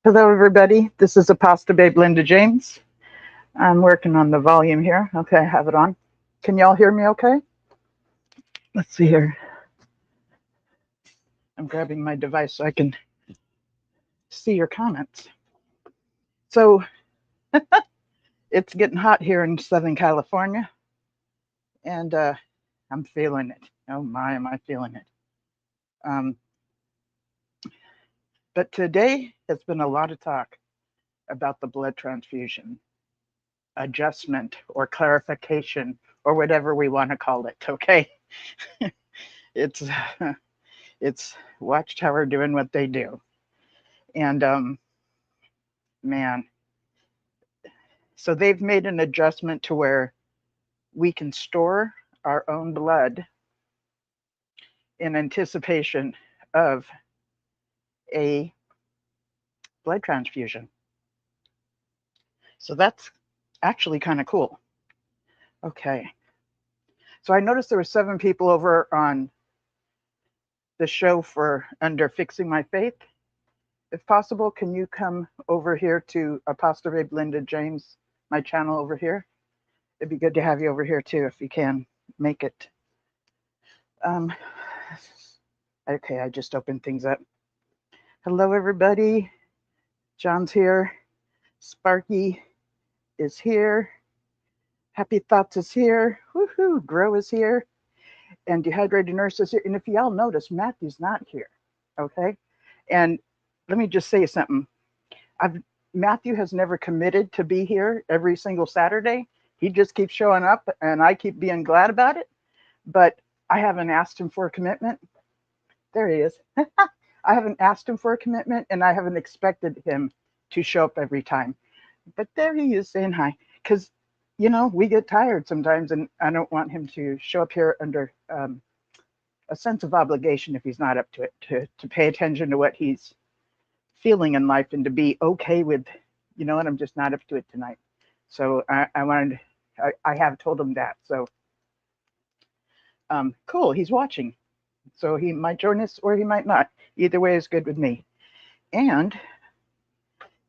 Hello, everybody. This is Apostle Babe Linda James. I'm working on the volume here. Okay, I have it on. Can y'all hear me okay? Let's see here. I'm grabbing my device so I can see your comments. So it's getting hot here in Southern California, and I'm feeling it. Oh my, am I feeling it. But today has been a lot of talk about the blood transfusion adjustment or clarification or whatever we want to call it. Okay. it's Watchtower doing what they do. And man, so they've made an adjustment to where we can store our own blood in anticipation of a blood transfusion. So that's actually kind of cool. Okay. So I noticed there were 7 people over on the show for under Fixing My Faith. If possible, can you come over here to Apostle Babe Linda James, my channel over here? It'd be good to have you over here too, if you can make it. Okay, I just opened things up. Hello, everybody. John's here. Sparky is here. Happy Thoughts is here. Woohoo! Grow is here. And Dehydrated Nurse is here. And if y'all notice, Matthew's not here. Okay? And let me just say something. Matthew has never committed to be here every single Saturday. He just keeps showing up, and I keep being glad about it. But I haven't asked him for a commitment. There he is. I haven't asked him for a commitment, and I haven't expected him to show up every time. But there he is saying hi. Because, you know, we get tired sometimes, and I don't want him to show up here under a sense of obligation if he's not up to it, to pay attention to what he's feeling in life and to be okay with, you know what, I'm just not up to it tonight. So I have told him that. So cool, he's watching. So he might join us or he might not. Either way is good with me. And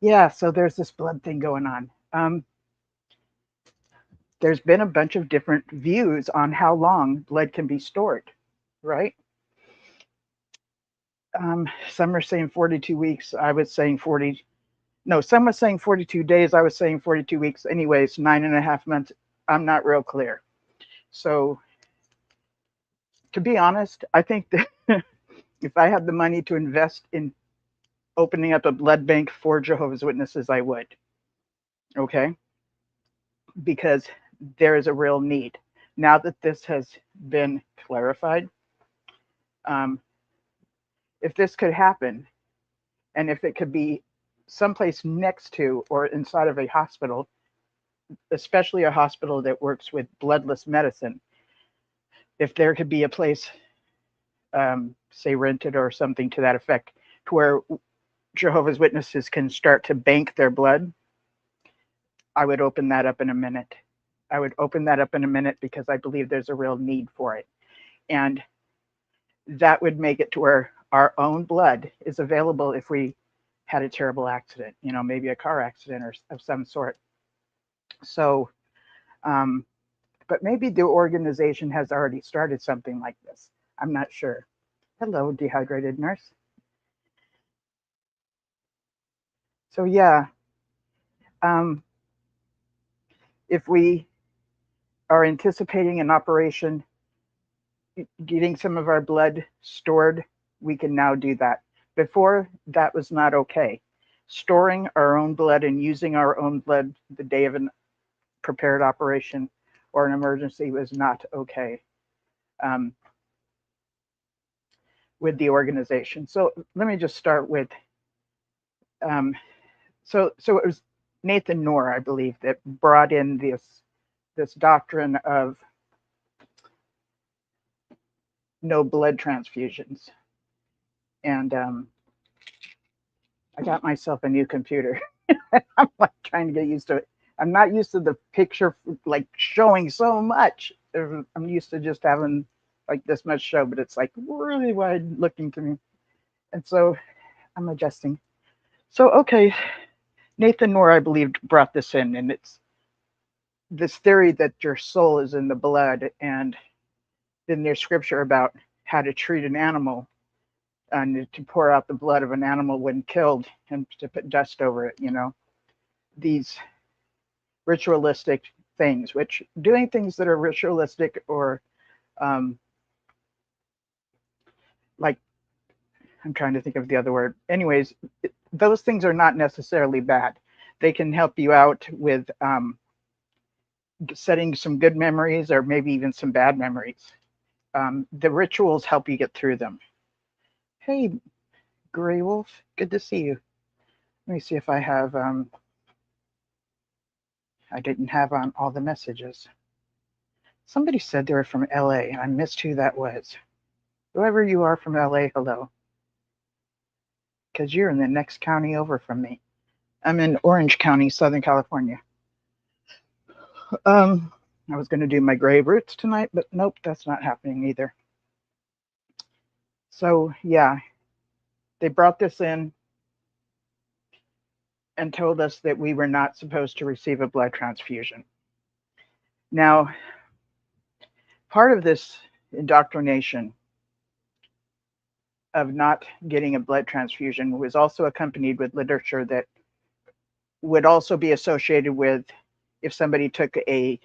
yeah, so there's this blood thing going on. There's been a bunch of different views on how long blood can be stored, right? Some are saying 42 weeks. I was saying some was saying 42 days. I was saying 42 weeks. Anyways, 9.5 months. I'm not real clear. So to be honest, I think that if I had the money to invest in opening up a blood bank for Jehovah's Witnesses, I would. Okay? Because there is a real need. Now that this has been clarified, if this could happen, and if it could be someplace next to or inside of a hospital, especially a hospital that works with bloodless medicine, if there could be a place, say rented or something to that effect, to where Jehovah's Witnesses can start to bank their blood, I would open that up in a minute. I would open that up in a minute because I believe there's a real need for it. And that would make it to where our own blood is available if we had a terrible accident, you know, maybe a car accident or of some sort. So, but maybe the organization has already started something like this. I'm not sure. Hello, Dehydrated Nurse. So yeah, if we are anticipating an operation, getting some of our blood stored, we can now do that. Before, that was not okay. storing our own blood and using our own blood the day of a prepared operation or an emergency was not okay um, with the organization. So let me just start with um, so it was Nathan Noor, I believe, that brought in this doctrine of no blood transfusions. And I got myself a new computer. I'm like trying to get used to it. I'm not used to the picture like showing so much. I'm used to just having like this much show, but it's like really wide looking to me. And so I'm adjusting. So, okay, Nathan Noor, I believe, brought this in, and it's this theory that your soul is in the blood, and then there's scripture about how to treat an animal and to pour out the blood of an animal when killed and to put dust over it, you know, these ritualistic things, which doing things that are ritualistic or um, like, I'm trying to think of the other word. Anyways, those things are not necessarily bad. They can help you out with setting some good memories or maybe even some bad memories. The rituals help you get through them. Hey, Gray Wolf, good to see you. Let me see if I have, I didn't have on all the messages. Somebody said they were from LA. I missed who that was. Whoever you are from LA, hello. Because you're in the next county over from me. I'm in Orange County, Southern California. I was going to do my grave roots tonight, but nope, that's not happening either. So, yeah, they brought this in and told us that we were not supposed to receive a blood transfusion. Now, part of this indoctrination of not getting a blood transfusion was also accompanied with literature that would also be associated with if somebody took a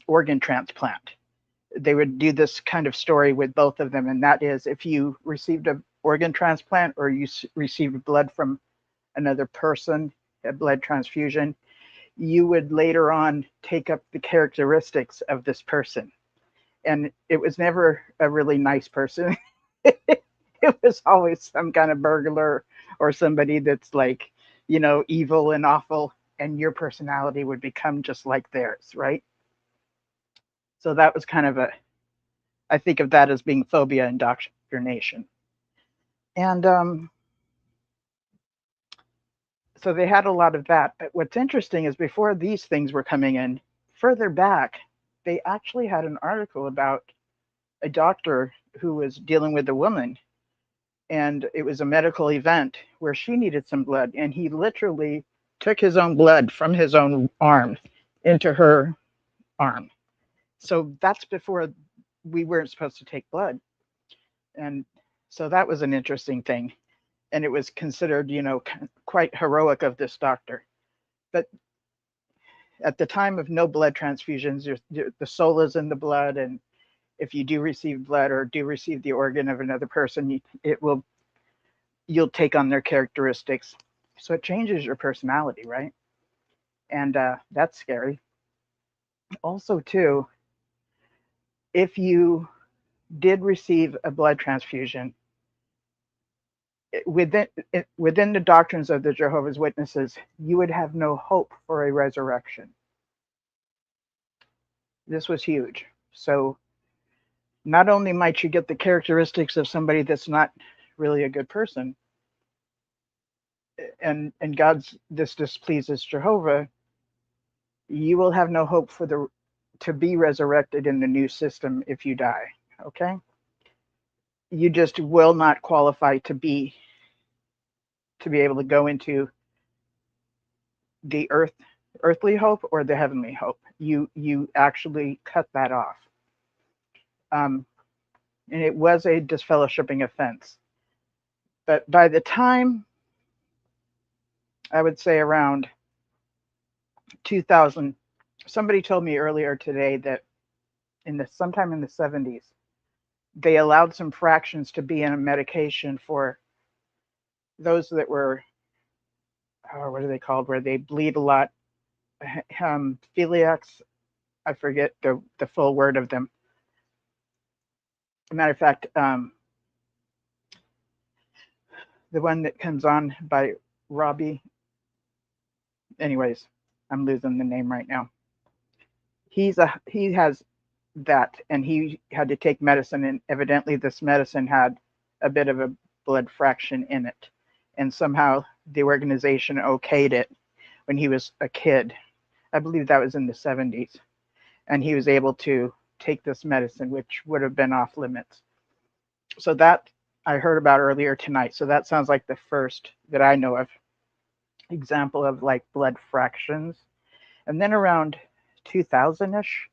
organ transplant. They would do this kind of story with both of them, and that is if you received an organ transplant or you received blood from another person, a blood transfusion, you would later on take up the characteristics of this person. And it was never a really nice person. It was always some kind of burglar or somebody that's like, you know, evil and awful, and your personality would become just like theirs, right? So that was kind of I think of that as being phobia indoctrination. And so they had a lot of that. But what's interesting is before these things were coming in, further back, they actually had an article about a doctor who was dealing with a woman, and it was a medical event where she needed some blood, and he literally took his own blood from his own arm into her arm. So that's before we weren't supposed to take blood. And so that was an interesting thing. And it was considered, you know, quite heroic of this doctor. But at the time of no blood transfusions, the soul is in the blood, and if you do receive blood or do receive the organ of another person, you'll take on their characteristics. So it changes your personality, right? And that's scary. Also, too, if you did receive a blood transfusion, within the doctrines of the Jehovah's Witnesses, you would have no hope for a resurrection. This was huge. So not only might you get the characteristics of somebody that's not really a good person, and this displeases Jehovah, you will have no hope to be resurrected in the new system if you die. Okay? You just will not qualify to be able to go into the earthly hope or the heavenly hope. You actually cut that off. And it was a disfellowshipping offense. But by the time, I would say around 2000, somebody told me earlier today that sometime in the 70s, they allowed some fractions to be in a medication for those that were what are they called, where they bleed a lot? Celiacs. I forget the full word of them. As a matter of fact, the one that comes on by Robbie. Anyways, I'm losing the name right now. He has that, and he had to take medicine, and evidently this medicine had a bit of a blood fraction in it, and somehow the organization okayed it when he was a kid. I believe that was in the 70s, and he was able to take this medicine, which would have been off limits. So that I heard about earlier tonight. So that sounds like the first that I know of example of like blood fractions. And then around 2000-ish,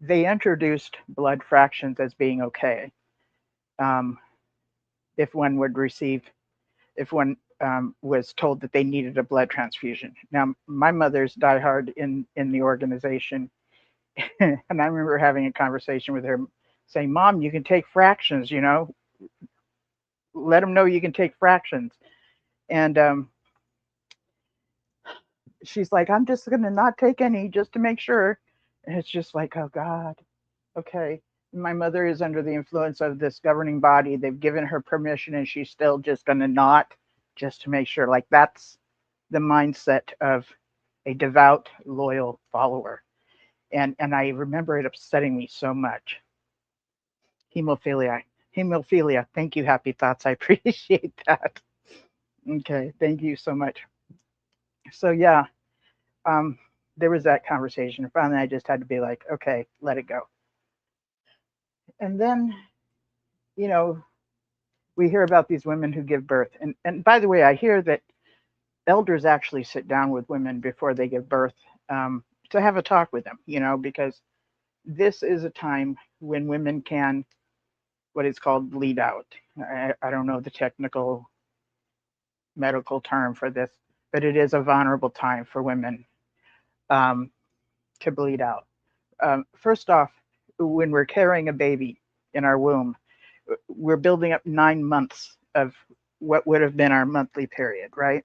they introduced blood fractions as being okay, if one would receive, if one was told that they needed a blood transfusion. Now, my mother's diehard in the organization, and I remember having a conversation with her saying, "Mom, you can take fractions, you know, let them know you can take fractions." And she's like, "I'm just going to not take any just to make sure." And it's just like, oh God, okay. My mother is under the influence of this governing body. They've given her permission, and she's still just going to not, just to make sure. Like, that's the mindset of a devout, loyal follower. And I remember it upsetting me so much. Hemophilia. Thank you, Happy Thoughts. I appreciate that. Okay, thank you so much. So yeah, there was that conversation. Finally, I just had to be like, okay, let it go. And then, you know, we hear about these women who give birth. And by the way, I hear that elders actually sit down with women before they give birth, to have a talk with them, you know, because this is a time when women can, what is called, bleed out. I don't know the technical medical term for this, but it is a vulnerable time for women, to bleed out. First off, when we're carrying a baby in our womb, we're building up 9 months of what would have been our monthly period, right?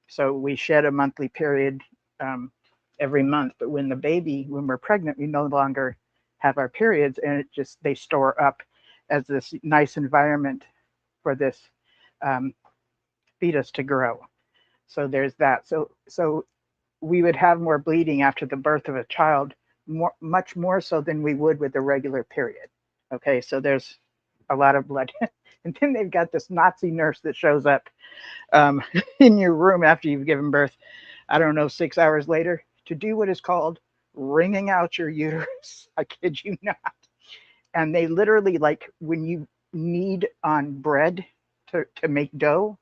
So we shed a monthly period every month, but when we're pregnant, we no longer have our periods, and they store up as this nice environment for this fetus to grow. So there's that. So we would have more bleeding after the birth of a child, much more so than we would with a regular period. Okay, so there's a lot of blood. And then they've got this Nazi nurse that shows up in your room after you've given birth, I don't know, 6 hours later, to do what is called wringing out your uterus. I kid you not. And they literally, like when you knead on bread to make dough,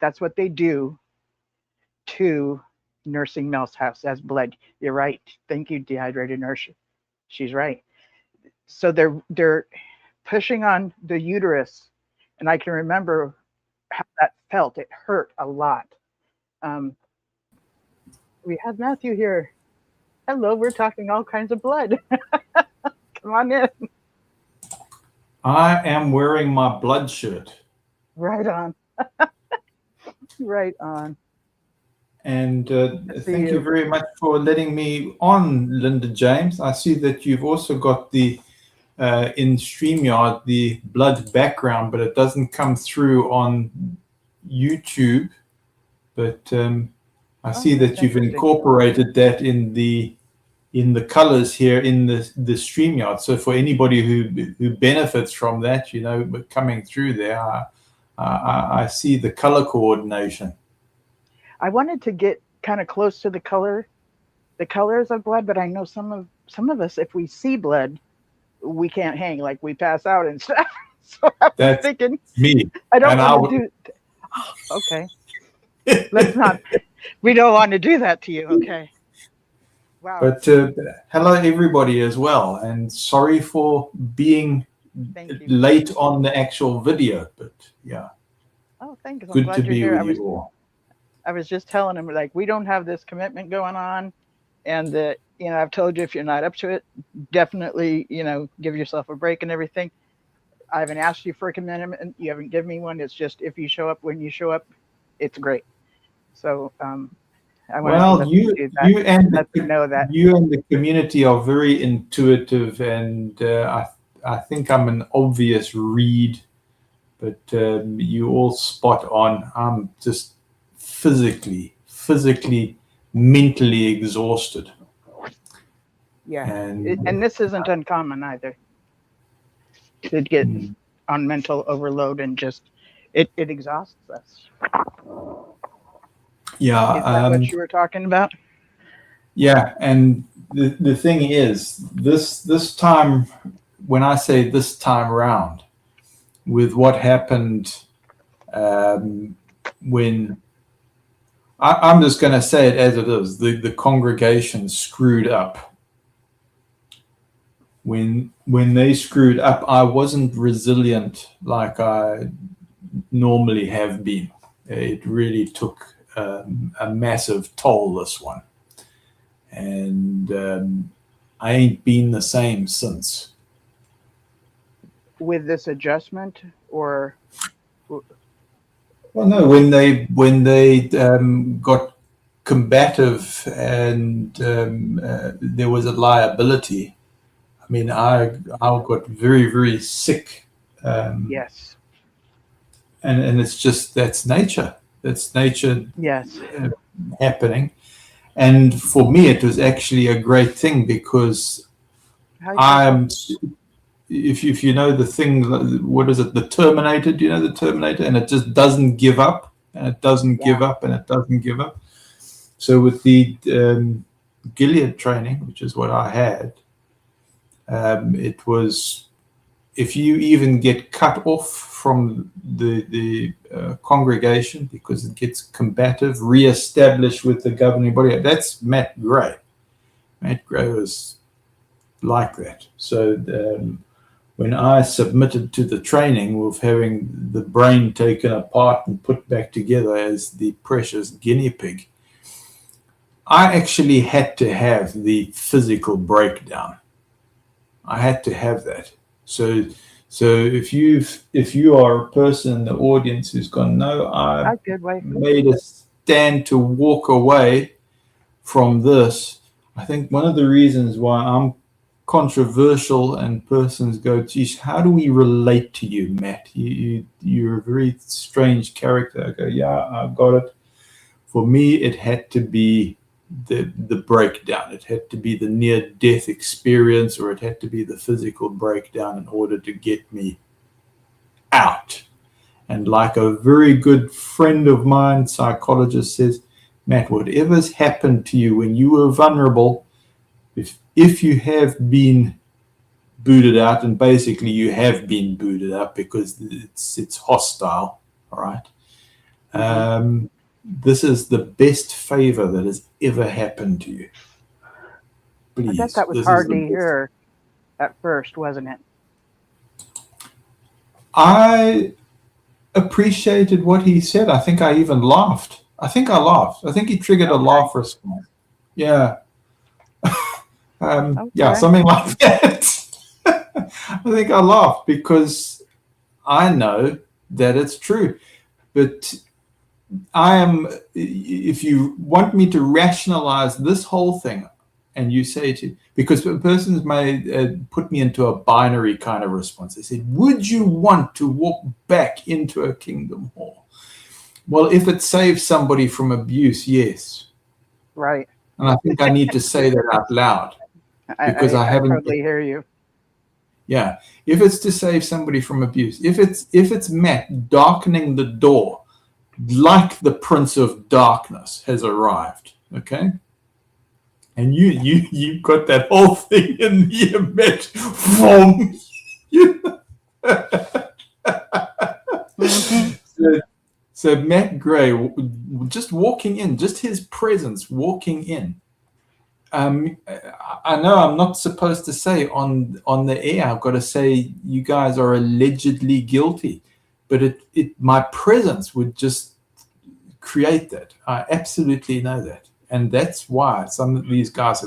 that's what they do to nursing Mel's house as blood. You're right. Thank you, dehydrated nurse. She's right. So they're pushing on the uterus, and I can remember how that felt. It hurt a lot. We have Matthew here. Hello, we're talking all kinds of blood. Come on in. I am wearing my blood shirt. Right on. Right on. And thank you very much for letting me on, Linda James. I see that you've also got the in StreamYard the blood background, but it doesn't come through on YouTube. But I see that you've incorporated that in the colors here in the StreamYard. So for anybody who benefits from that, you know, coming through there, I see the color coordination. I wanted to get kind of close to the colors of blood, but I know some of us, if we see blood, we can't hang, like we pass out and stuff. So I was thinking, me. I don't want to do. Oh, okay, let's not. We don't want to do that to you. Okay. Wow. But hello everybody as well, and sorry for being late on the actual video, but yeah. Oh, thank you. Good to be with you all. I was just telling him, like, we don't have this commitment going on, and that, you know, I've told you, if you're not up to it, definitely, you know, give yourself a break and everything. I haven't asked you for a commitment. You haven't given me one. It's just if you show up when you show up, it's great. So I want to do that. Let them know that you and the community are very intuitive, and I think I'm an obvious read, but you all spot on. I'm just physically, mentally exhausted. Yeah, and this isn't uncommon either. To get on mental overload and just it exhausts us. Yeah, is that what you were talking about? Yeah, and the thing is, this time, when I say this time around, with what happened when I'm just going to say it as it is, the congregation screwed up. When they screwed up, I wasn't resilient like I normally have been. It really took a massive toll, this one. And I ain't been the same since. With this adjustment, or? Well, no, when they got combative and there was a liability. I mean, I got very, very sick. Yes. And it's just, that's nature. That's nature. Yes. Happening. And for me, it was actually a great thing because if you know the thing, what is it, the Terminator? Do you know the Terminator? And it just doesn't give up, and it doesn't give up, and it doesn't give up. So with the Gilead training, which is what I had, it was, if you even get cut off from the congregation because it gets combative, re-established with the governing body. That's Matt Gray. Matt Gray was like that. So when I submitted to the training of having the brain taken apart and put back together as the precious guinea pig, I actually had to have the physical breakdown. I had to have that. So if you are a person in the audience who's gone, no, I made a stand to walk away from this. I think one of the reasons why I'm controversial and persons go, geez, how do we relate to you, Matt? You're a very strange character. I go, yeah, I got it. For me, it had to be the breakdown. It had to be the near-death experience, or it had to be the physical breakdown in order to get me out. And like a very good friend of mine, psychologist, says, Matt, whatever's happened to you when you were vulnerable, if you have been booted out, and basically you have been booted out because it's hostile, all right? This is the best favor that has ever happened to you. Please. I guess that was hard to hear at first, wasn't it? I appreciated what he said. I think I even laughed. I think he triggered a laugh response. Yeah. Yeah, something like that. I think I laughed because I know that it's true. But if you want me to rationalize this whole thing, and you say because persons may put me into a binary kind of response. They said, would you want to walk back into a kingdom hall? Well, if it saves somebody from abuse, yes. Right. And I think I need to say that out loud. Because I haven't totally hear you. Yeah. If it's to save somebody from abuse, if it's Matt darkening the door, like the Prince of Darkness has arrived, okay? And you got that whole thing in the Matt form. So Matt Gray, just walking in, just his presence walking in. I know I'm not supposed to say on the air. I've got to say you guys are allegedly guilty, but my presence would just create that. I absolutely know that, and that's why some of these guys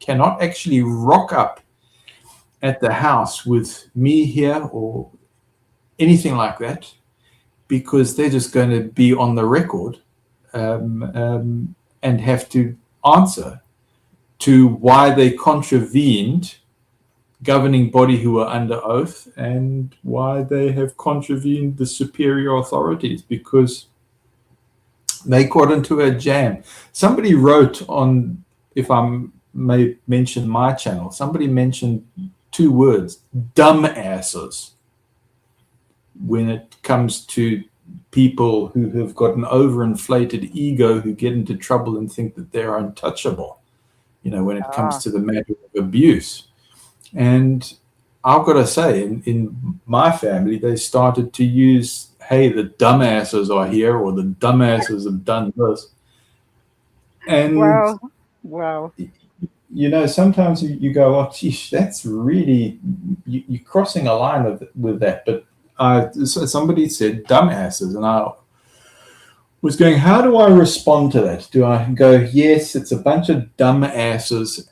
cannot actually rock up at the house with me here or anything like that, because they're just going to be on the record and have to answer to why they contravened governing body who are under oath and why they have contravened the superior authorities, because they got into a jam. Somebody wrote on, if I may mention my channel, somebody mentioned 2 words, dumbasses, when it comes to people who have got an overinflated ego, who get into trouble and think that they're untouchable, when it comes to the matter of abuse. And I've got to say, in my family, they started to use, hey, the dumbasses are here, or the dumbasses have done this. And wow. Sometimes you go, oh, geez, that's really, you're crossing a line with that. But somebody said dumbasses, and I was going, how do I respond to that? Do I go, yes, it's a bunch of dumbasses?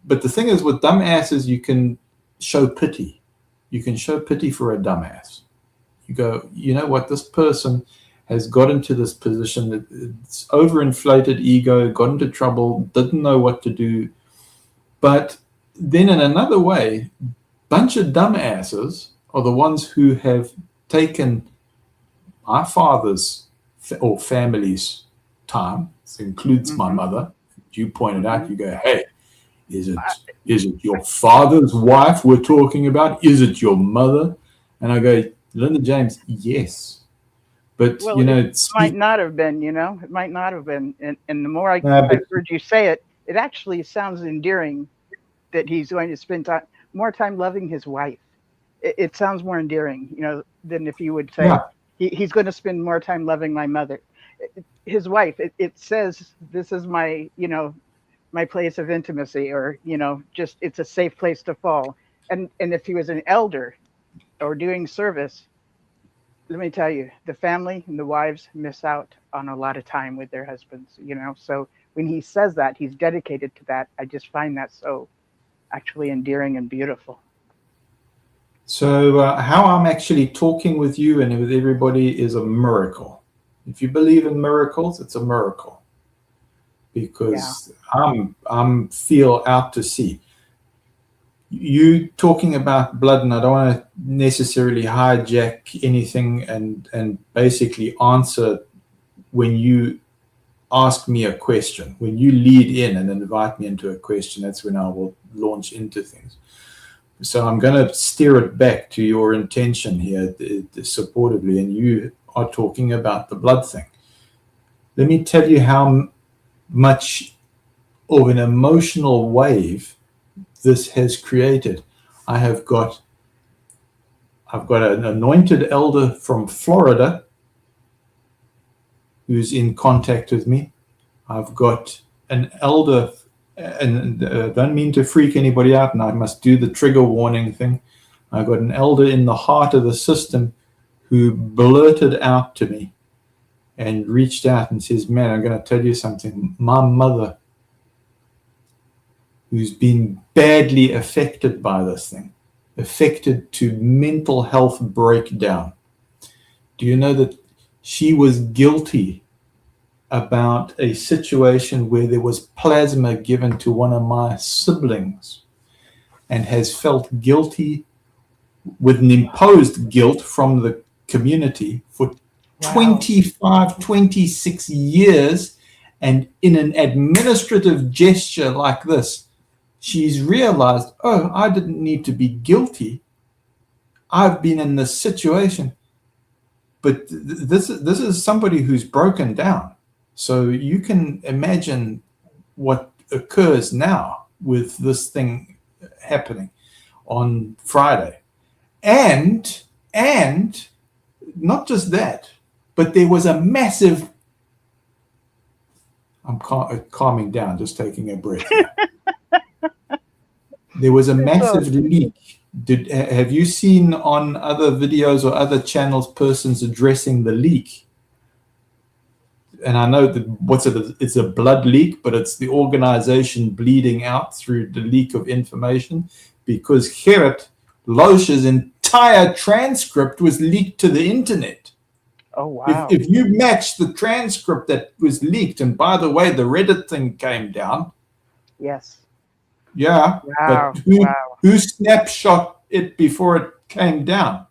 But the thing is, with dumbasses, you can show pity. You can show pity for a dumbass. You go, you know what, this person has got into this position, it's overinflated ego, got into trouble, didn't know what to do. But then in another way, bunch of dumbasses are the ones who have taken my father's or family's time. This includes my mother. You pointed out, you go, hey, is it your father's wife we're talking about? Is it your mother? And I go, Linda James, yes. But, it might not have been, it might not have been. And the more I've heard you say it, it actually sounds endearing that he's going to spend more time loving his wife. It sounds more endearing, than if you would say he's going to spend more time loving my mother. His wife, it says, this is my, my place of intimacy, or, just it's a safe place to fall. And if he was an elder or doing service, let me tell you, the family and the wives miss out on a lot of time with their husbands, So when he says that, he's dedicated to that. I just find that so actually endearing and beautiful. So how I'm actually talking with you and with everybody is a miracle. If you believe in miracles, it's a miracle. Because I'm feel out to sea. You talking about blood, and I don't want to necessarily hijack anything and basically answer when you ask me a question. When you lead in and invite me into a question, that's when I will launch into things. So I'm going to steer it back to your intention here supportively, and you are talking about the blood thing. Let me tell you how much of an emotional wave this has created. I've got an anointed elder from Florida who's in contact with me. I've got an elder, and don't mean to freak anybody out, and I must do the trigger warning thing. I've got an elder in the heart of the system who blurted out to me and reached out and says, man, I'm going to tell you something. My mother, who's been badly affected by this thing, affected to mental health breakdown. Do you know that she was guilty about a situation where there was plasma given to one of my siblings, and has felt guilty with an imposed guilt from the community for 25, 26 years. And in an administrative gesture like this, she's realized, oh, I didn't need to be guilty. I've been in this situation. But this is somebody who's broken down. So you can imagine what occurs now with this thing happening on Friday. And not just that, but there was a massive, I'm calming down, just taking a breath. There was a massive leak. Have you seen on other videos or other channels persons addressing the leak? And I know that it's a blood leak, but it's the organization bleeding out through the leak of information, because Gerrit Loosje's entire entire transcript was leaked to the internet. Oh, wow. If you match the transcript that was leaked, and by the way, the Reddit thing came down. Yes. Yeah. Wow. But who snapshot it before it came down?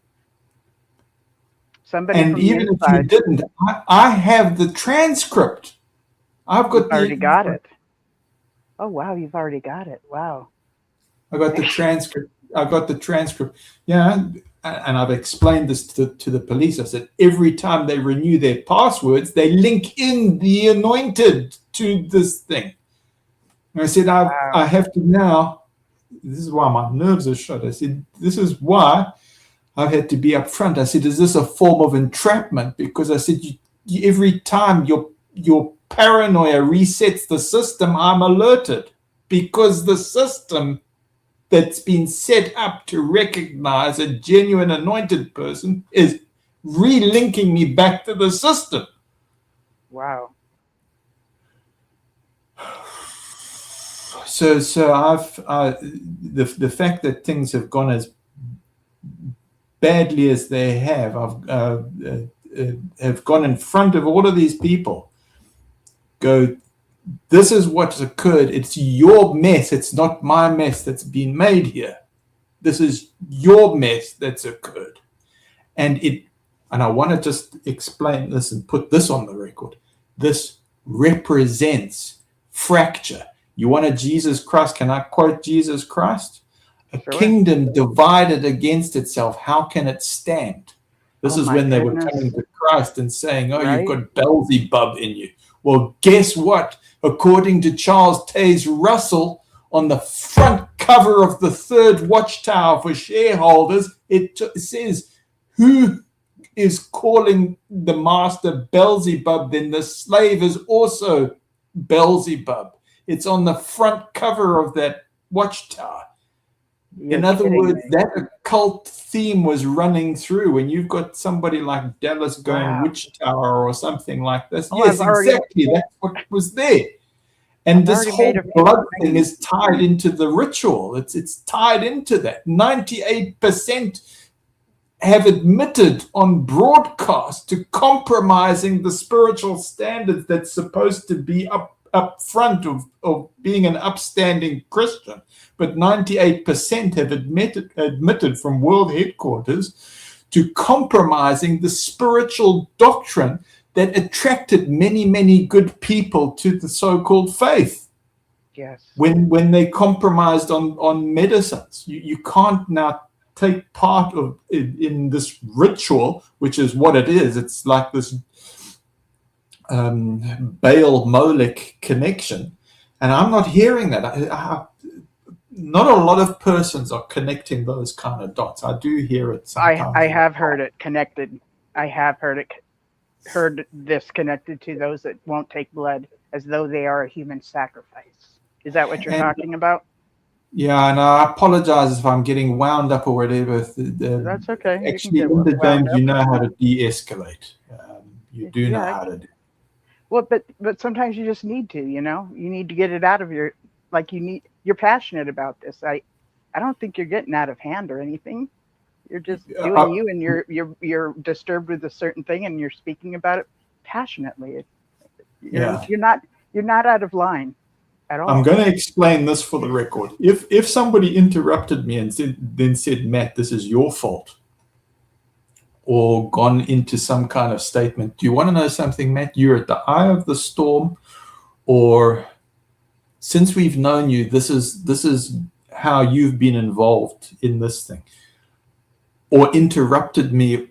Somebody. And from even if you didn't, I have the transcript. I've got already got it. Oh, wow. You've already got it. Wow. I got the transcript. I got the transcript. Yeah. And I've explained this to the police. I said, every time they renew their passwords, they link in the anointed to this thing. And I said, I have to now, this is why my nerves are shot. I said, this is why I've had to be upfront. I said, is this a form of entrapment? Because I said, every time your paranoia resets the system, I'm alerted. Because the system that's been set up to recognize a genuine anointed person is relinking me back to the system. Wow. So I've the fact that things have gone as badly as they have, have gone in front of all of these people. Go, this is what's occurred. It's your mess. It's not my mess that's been made here. This is your mess that's occurred. And I want to just explain this and put this on the record. This represents fracture. You want a Jesus Christ? Can I quote Jesus Christ? A kingdom divided against itself, how can it stand? This is when they were coming to Christ and saying, you've got Beelzebub in you. Well, guess what? According to Charles Taze Russell, on the front cover of the Third Watchtower for shareholders, it says, who is calling the master Beelzebub? Then the slave is also Beelzebub. It's on the front cover of that watchtower. In other words, that occult theme was running through. When you've got somebody like Dallas going witch tower or something like this, yes, exactly, that's what was there. And this whole blood thing is tied into the ritual. It's tied into that. 98% have admitted on broadcast to compromising the spiritual standards that's supposed to be up front of being an upstanding Christian. But 98% have admitted from world headquarters to compromising the spiritual doctrine that attracted many, many good people to the so-called faith. Yes. When they compromised on medicines, you can't now take part in this ritual, which is what it is. It's like this Baal Molech connection, and I'm not hearing that. Not a lot of persons are connecting those kind of dots. I do hear it sometimes. I have heard it connected. I have heard this connected to those that won't take blood as though they are a human sacrifice. Is that what you're talking about? Yeah, and I apologize if I'm getting wound up or whatever. That's okay. Actually, Linda James, you know how to de-escalate. You do know how to do. Well, but sometimes you just need to, you need to get it out of you're passionate about this. I don't think you're getting out of hand or anything. You're just doing you, and you're disturbed with a certain thing, and you're speaking about it passionately. You're not out of line at all. I'm going to explain this for the record. If somebody interrupted me and then said, Matt, this is your fault, or gone into some kind of statement, do you want to know something, Matt? You're at the eye of the storm, or since we've known you, this is how you've been involved in this thing, or interrupted me,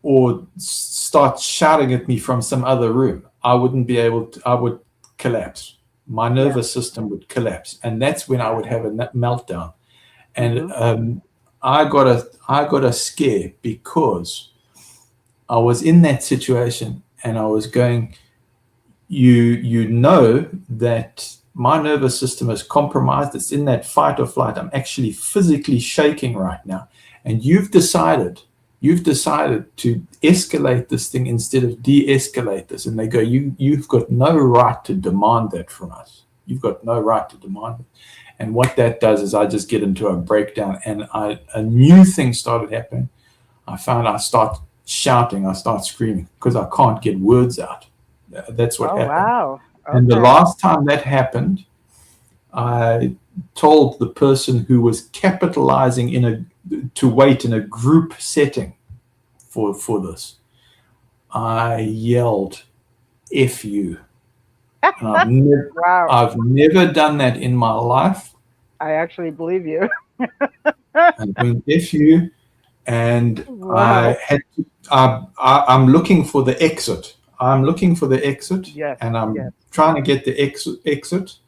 or start shouting at me from some other room, I wouldn't be able to. I would collapse. My nervous system would collapse, and that's when I would have a meltdown. And I got a scare because I was in that situation, and I was going, you know that my nervous system is compromised. It's in that fight or flight. I'm actually physically shaking right now. And you've decided to escalate this thing instead of de-escalate this. And they go, you've got no right to demand that from us. You've got no right to demand it. And what that does is I just get into a breakdown, and a new thing started happening. I found I start shouting, I start screaming because I can't get words out. That's what happened. Wow. Okay. And the last time that happened, I told the person who was capitalizing to wait in a group setting for this. I yelled, "F you." And I've never done that in my life. I actually believe you. And when F you, and wow. I'm looking for the exit. I'm looking for the exit, yes, and I'm trying to get the exit.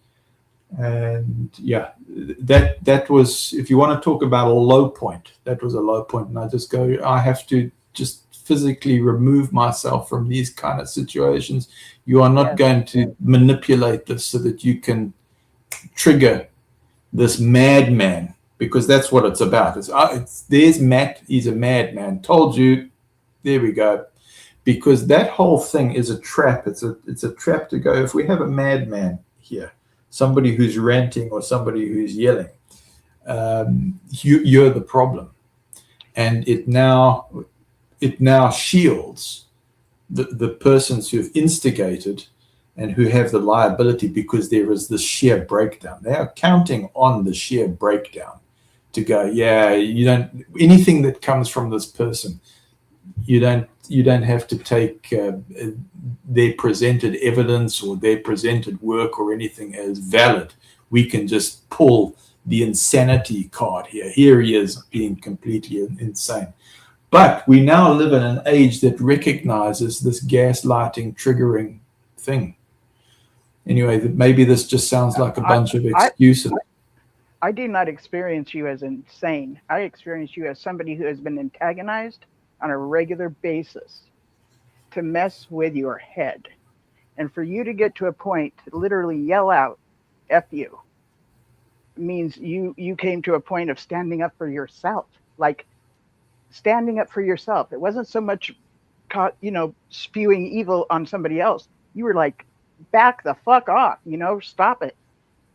And yeah, that was, if you want to talk about a low point, that was a low point. And I just go, I have to just physically remove myself from these kind of situations. You are not going to manipulate this so that you can trigger this madman, because that's what it's about. There's Matt, he's a madman. Told you. There we go. Because that whole thing is a trap. It's a trap to go, if we have a madman here, somebody who's ranting or somebody who's yelling, you're the problem. And it now shields the persons who've instigated and who have the liability, because there is this sheer breakdown. They are counting on the sheer breakdown to go, yeah, you don't, anything that comes from this person, you don't have to take their presented evidence or their presented work or anything as valid. We can just pull the insanity card here. Here he is being completely insane. But we now live in an age that recognizes this gaslighting triggering thing. Anyway, maybe this just sounds like a bunch of excuses. I do not experience you as insane. I experience you as somebody who has been antagonized on a regular basis to mess with your head. And for you to get to a point to literally yell out, F you, means you came to a point of standing up for yourself. Like, standing up for yourself. It wasn't so much, spewing evil on somebody else. You were like, back the fuck off, stop it.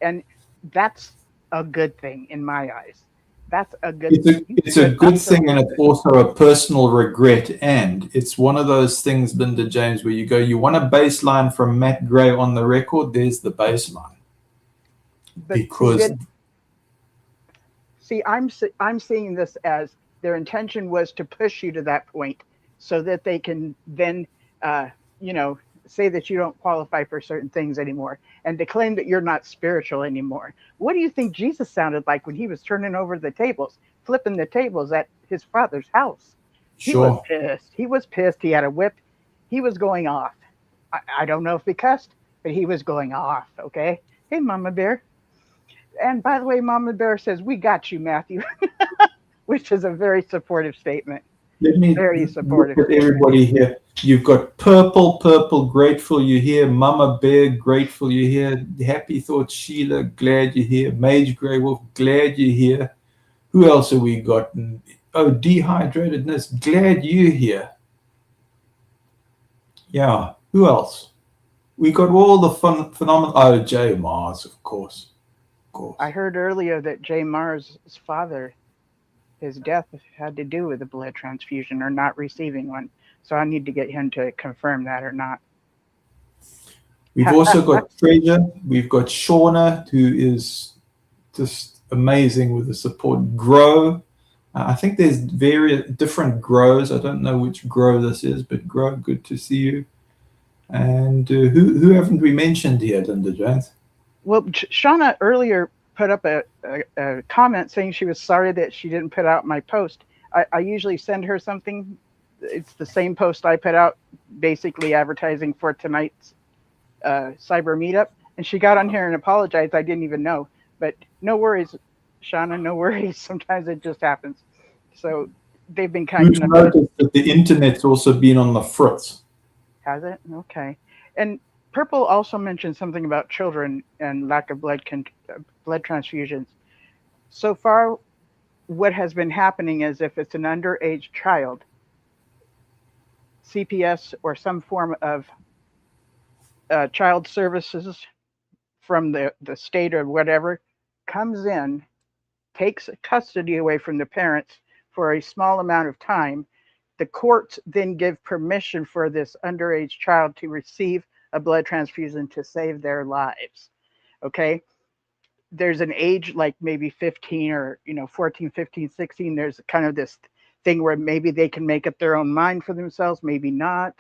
And that's a good thing in my eyes. That's a good thing. It's a good thing, and it's also a personal regret. And it's one of those things, Linda James, where you go, you want a baseline from Matt Gray on the record, there's the baseline. Because I'm seeing this as their intention was to push you to that point so that they can then, say that you don't qualify for certain things anymore, and to claim that you're not spiritual anymore. What do you think Jesus sounded like when he was turning over the tables, flipping the tables at his Father's house? Sure. He was pissed. He was pissed. He had a whip. He was going off. I don't know if he cussed, but he was going off, okay? Hey, Mama Bear. And by the way, Mama Bear says, we got you, Matthew, which is a very supportive statement. Very supportive. Look at everybody here. You've got Purple, grateful you're here. Mama Bear, grateful you're here. Happy Thoughts, Sheila, glad you're here. Mage Grey Wolf, glad you're here. Who else have we got? Oh, Dehydratedness, glad you're here. Yeah, who else? We got all the phenomenal. Oh, Jay Mars, of course. I heard earlier that Jay Mars' father, his death had to do with a blood transfusion or not receiving one. So I need to get him to confirm that or not. We've also got Treasure. We've got Shauna, who is just amazing with the support. Grow. I think there's various different grows. I don't know which grow this is, but Grow, good to see you. And who haven't we mentioned here, Linda Jones? Well, Shauna earlier put up a comment saying she was sorry that she didn't put out my post. I usually send her something. It's the same post I put out, basically advertising for tonight's cyber meetup. And she got on here and apologized. I didn't even know. But no worries, Shauna, no worries. Sometimes it just happens. So they've been kind enough. Who's noticed that the internet's also been on the fritz? Has it? Okay. And Purple also mentioned something about children and lack of blood transfusions. So far, what has been happening is if it's an underage child, CPS or some form of child services from the state or whatever comes in, takes custody away from the parents for a small amount of time. The courts then give permission for this underage child to receive a blood transfusion to save their lives. Okay. There's an age like maybe 15 or 14, 15, 16. There's kind of this thing where maybe they can make up their own mind for themselves, maybe not.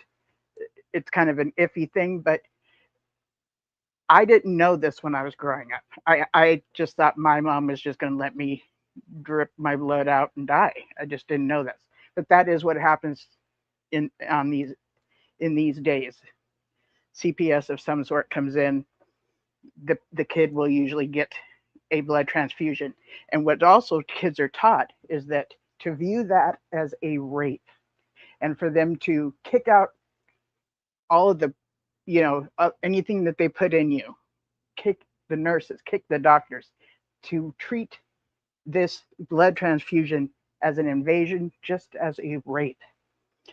It's kind of an iffy thing, but I didn't know this when I was growing up. I just thought my mom was just going to let me drip my blood out and die. I just didn't know this, but that is what happens in these days. CPS of some sort comes in, the kid will usually get a blood transfusion. And what also kids are taught is that to view that as a rape, and for them to kick out all of the, anything that they put in you, kick the nurses, kick the doctors, to treat this blood transfusion as an invasion, just as a rape.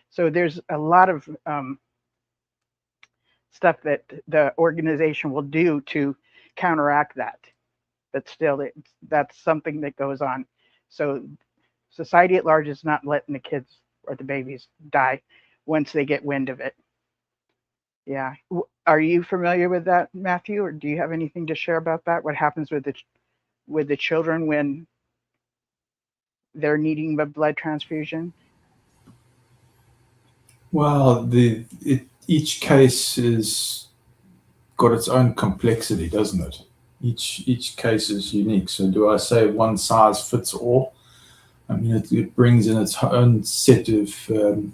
So there's a lot of stuff that the organization will do to counteract that. But still, that's something that goes on. So society at large is not letting the kids or the babies die once they get wind of it. Yeah. Are you familiar with that, Matthew, or do you have anything to share about that? What happens with the children when they're needing a blood transfusion? Well, each case is got its own complexity, doesn't it? Each case is unique. So do I say one size fits all? I mean, it brings in its own set of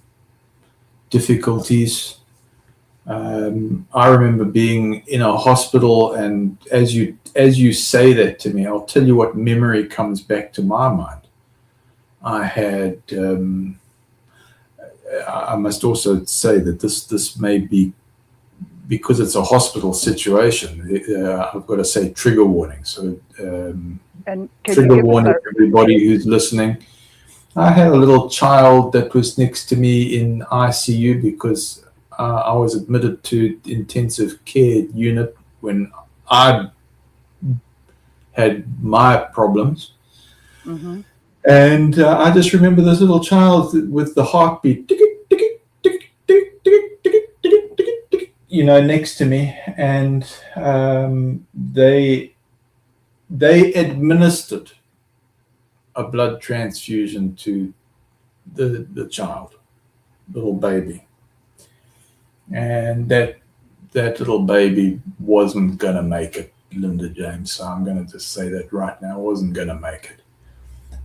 difficulties. I remember being in a hospital, and as you say that to me, I'll tell you what memory comes back to my mind. I had. I must also say that this may be because it's a hospital situation. I've got to say trigger warning. So and trigger warning, everybody who's listening. I had a little child that was next to me in ICU because I was admitted to intensive care unit when I had my problems. Mm-hmm. And I just remember this little child with the heartbeat, next to me, and they administered a blood transfusion to the child, little baby, and that little baby wasn't going to make it, Linda James. So I'm going to just say that right now, wasn't going to make it.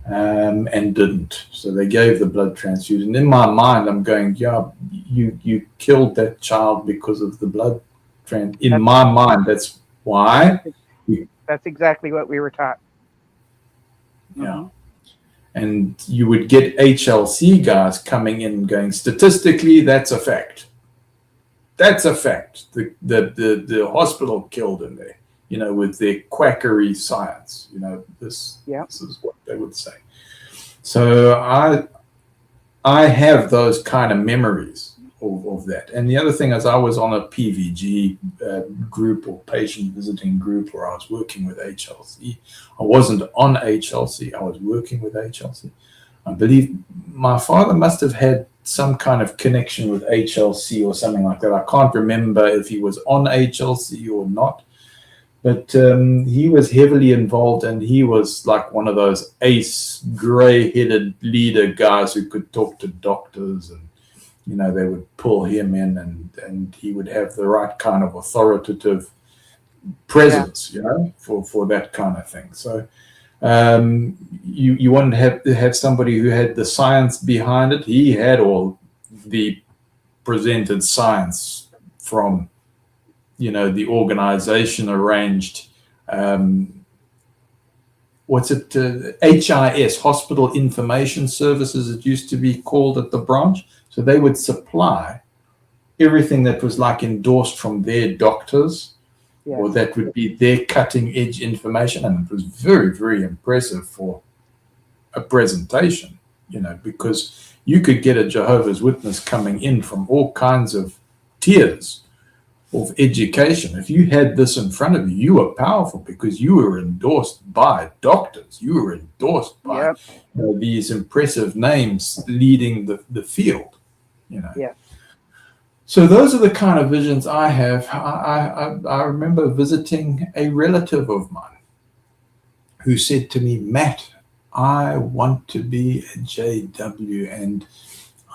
And didn't. So they gave the blood transfusion. In my mind, I'm going, yeah, you killed that child because of the blood transfusion. In my mind, that's why. That's exactly what we were taught. Yeah. Mm-hmm. And you would get HLC guys coming in going, statistically, that's a fact. That's a fact. The hospital killed him there. With their quackery science, this is what they would say. So I have those kind of memories of that. And the other thing is I was on a PVG group or patient visiting group where I was working with HLC. I wasn't on HLC. I was working with HLC. I believe my father must have had some kind of connection with HLC or something like that. I can't remember if he was on HLC or not. But he was heavily involved, and he was like one of those ace, gray-headed leader guys who could talk to doctors, and they would pull him in, and he would have the right kind of authoritative presence, for that kind of thing. So you wanted to have somebody who had the science behind it. He had all the presented science from. The organization arranged, HIS, Hospital Information Services, it used to be called at the branch. So they would supply everything that was like endorsed from their doctors, or that would be their cutting edge information. And it was very, very impressive for a presentation, because you could get a Jehovah's Witness coming in from all kinds of tiers. of education. If you had this in front of you, you were powerful because you were endorsed by doctors. You were endorsed by these impressive names leading the field. Yeah. So those are the kind of visions I have. I remember visiting a relative of mine who said to me, Matt, I want to be a JW and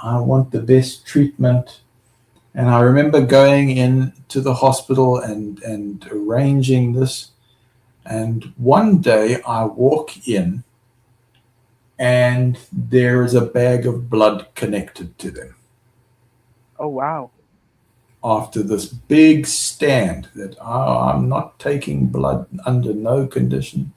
I want the best treatment. And I remember going in to the hospital and arranging this. And one day I walk in and there is a bag of blood connected to them. Oh, wow. After this big stand that I'm not taking blood under no condition.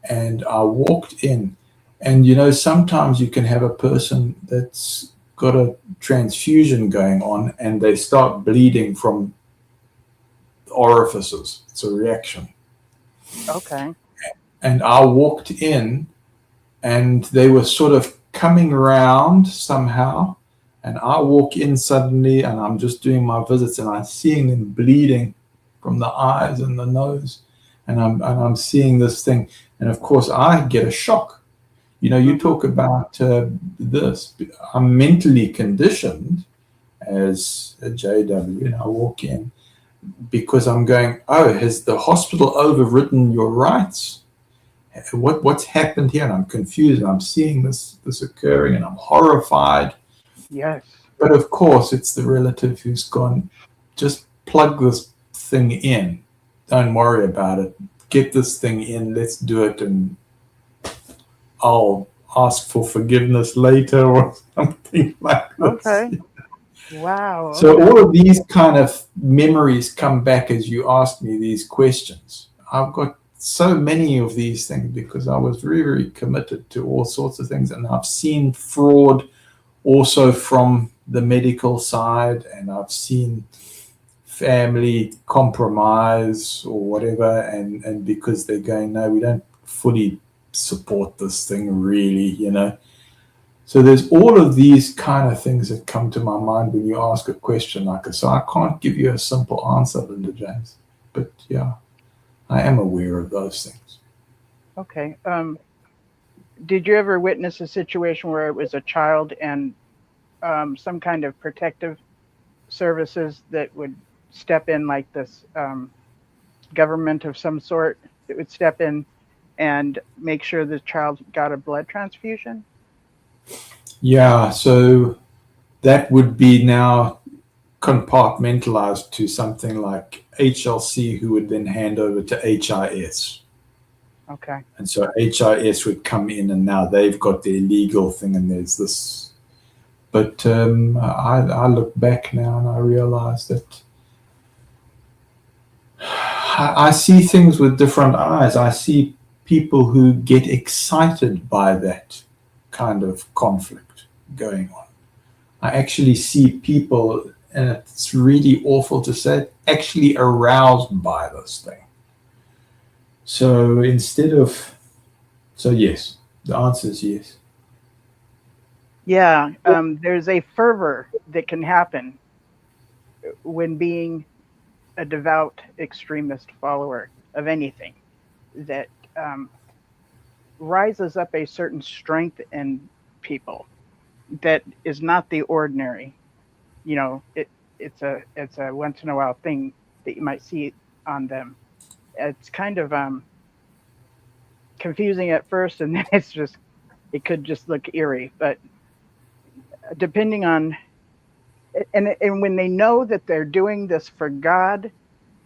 And I walked in, and sometimes you can have a person that's got a transfusion going on and they start bleeding from orifices. It's a reaction. Okay. And I walked in and they were sort of coming around somehow. And I walk in suddenly and I'm just doing my visits and I'm seeing them bleeding from the eyes and the nose. And I'm seeing this thing. And of course, I get a shock. You talk about this. I'm mentally conditioned as a JW, and I walk in because I'm going, oh, has the hospital overridden your rights? What's happened here? And I'm confused. And I'm seeing this occurring, and I'm horrified. Yes. But of course, it's the relative who's gone, just plug this thing in. Don't worry about it. Get this thing in. Let's do it. And I'll ask for forgiveness later or something like this. Okay. Wow. So all of these kind of memories come back as you ask me these questions. I've got so many of these things because I was very, very committed to all sorts of things. And I've seen fraud also from the medical side, and I've seen family compromise or whatever. And because they're going, no, we don't fully support this thing really, So there's all of these kind of things that come to my mind when you ask a question like this. So I can't give you a simple answer, Linda James. But yeah, I am aware of those things. Okay. Did you ever witness a situation where it was a child and some kind of protective services that would step in, like this government of some sort that would step in and make sure the child got a blood transfusion? Yeah, so that would be now compartmentalized to something like HLC, who would then hand over to HIS. Okay. And so HIS would come in, and now they've got their legal thing, and there's this. But I look back now and I realize that I see things with different eyes. I see people who get excited by that kind of conflict going on. I actually see people, and it's really awful to say, actually aroused by this thing. So yes, the answer is yes. Yeah, there's a fervor that can happen when being a devout extremist follower of anything that rises up a certain strength in people that is not the ordinary. It's a once in a while thing that you might see on them. It's kind of confusing at first, and then it could just look eerie. But depending on, and when they know that they're doing this for God,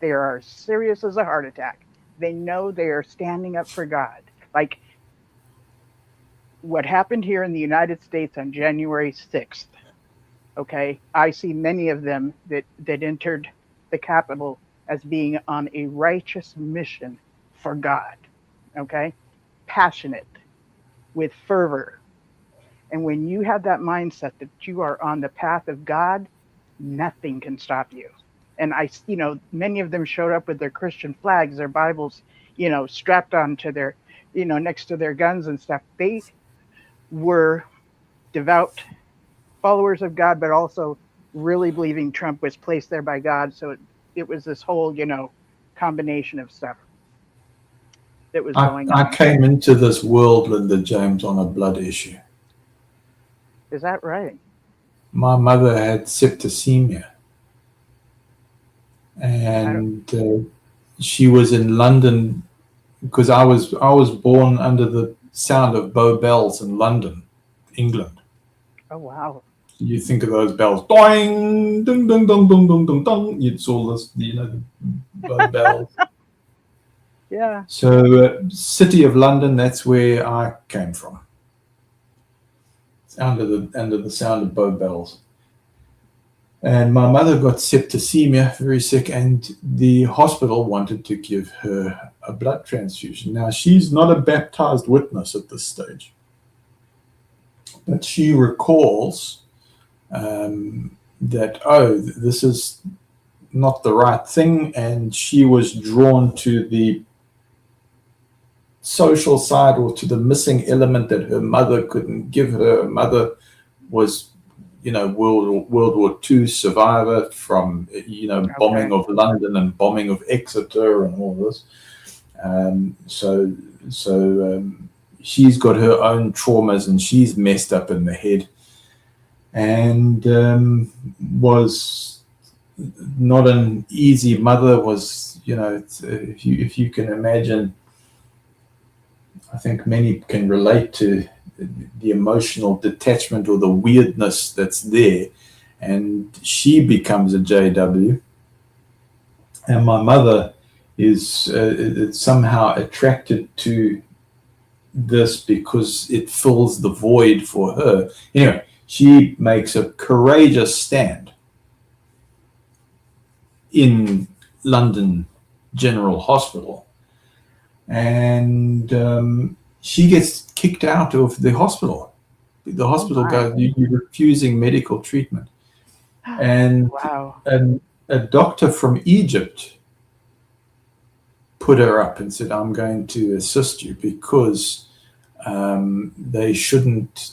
they are serious as a heart attack. They know they are standing up for God. Like what happened here in the United States on January 6th. Okay, I see many of them that entered the Capitol as being on a righteous mission for God. Okay, passionate, with fervor. And when you have that mindset that you are on the path of God, nothing can stop you. And many of them showed up with their Christian flags, their Bibles, strapped onto their, next to their guns and stuff. They were devout followers of God, but also really believing Trump was placed there by God. So it was this whole, combination of stuff that was going on. I came into this world, Linda James, on a blood issue. Is that right? My mother had septicemia, and she was in London because I was born under the sound of Bow bells in London, England. Oh wow! You think of those bells, doing, ding, ding, dong, dong, dong, dong, dong. You saw this, the Bow bells. Yeah. So, City of London, that's where I came from. It's under the sound of Bow bells. And my mother got septicemia, very sick, and the hospital wanted to give her a blood transfusion. Now, she's not a baptized witness at this stage, but she recalls that, this is not the right thing, and she was drawn to the social side or to the missing element that her mother couldn't give her. Her mother was World War II survivor from, bombing of London and bombing of Exeter and all this. So she's got her own traumas and she's messed up in the head, and was not an easy mother. Was, if you can imagine, I think many can relate to the emotional detachment or the weirdness that's there, and she becomes a JW, and my mother is somehow attracted to this because it fills the void for her. Anyway, she makes a courageous stand in London General Hospital, and she gets kicked out of the hospital. The hospital goes, you're refusing medical treatment. And wow. A doctor from Egypt put her up and said, I'm going to assist you because they shouldn't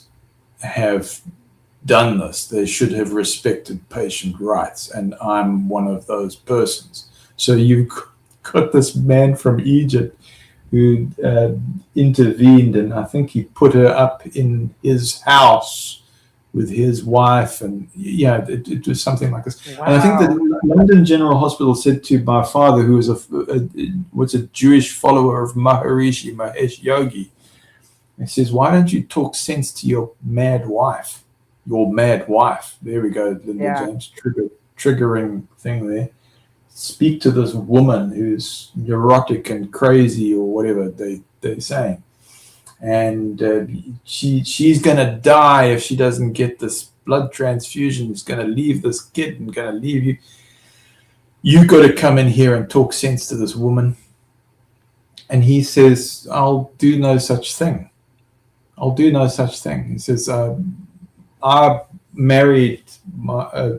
have done this. They should have respected patient rights. And I'm one of those persons. So you've got this man from Egypt who intervened, and I think he put her up in his house with his wife, and it was something like this. Wow. And I think the London General Hospital said to my father, who was a Jewish follower of Maharishi Mahesh Yogi, he says, why don't you talk sense to your mad wife? Your mad wife. There we go, Linda James, triggering thing there. Speak to this woman who's neurotic and crazy or whatever they're saying. And she's going to die if she doesn't get this blood transfusion. She's going to leave this kid and going to leave you. You've got to come in here and talk sense to this woman. And he says, I'll do no such thing. I'll do no such thing. He says, I married my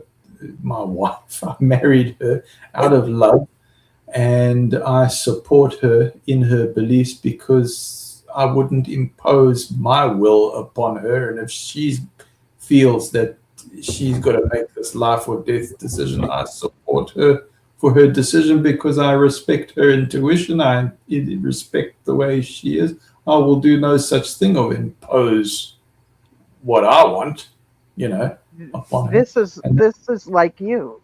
wife. I married her out of love, and I support her in her beliefs because I wouldn't impose my will upon her. And if she feels that she's got to make this life or death decision, I support her for her decision because I respect her intuition. I respect the way she is. I will do no such thing or impose what I want, upon her. This is like you.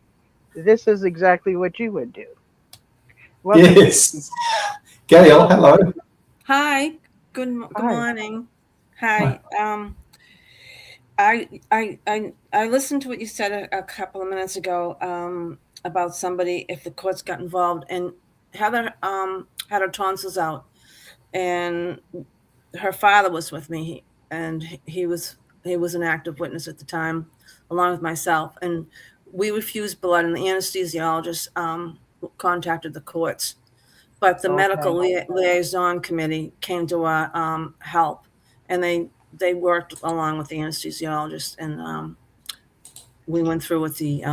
This is exactly what you would do. Welcome. Yes. Gail, hello. Hi. Good morning. Hi. I listened to what you said a couple of minutes ago about somebody, if the courts got involved, and Heather had her tonsils out, and her father was with me, and he was an active witness at the time, along with myself, and we refused blood, and the anesthesiologist contacted the courts, but the medical liaison committee came to our help, and they worked along with the anesthesiologist, and we went through with the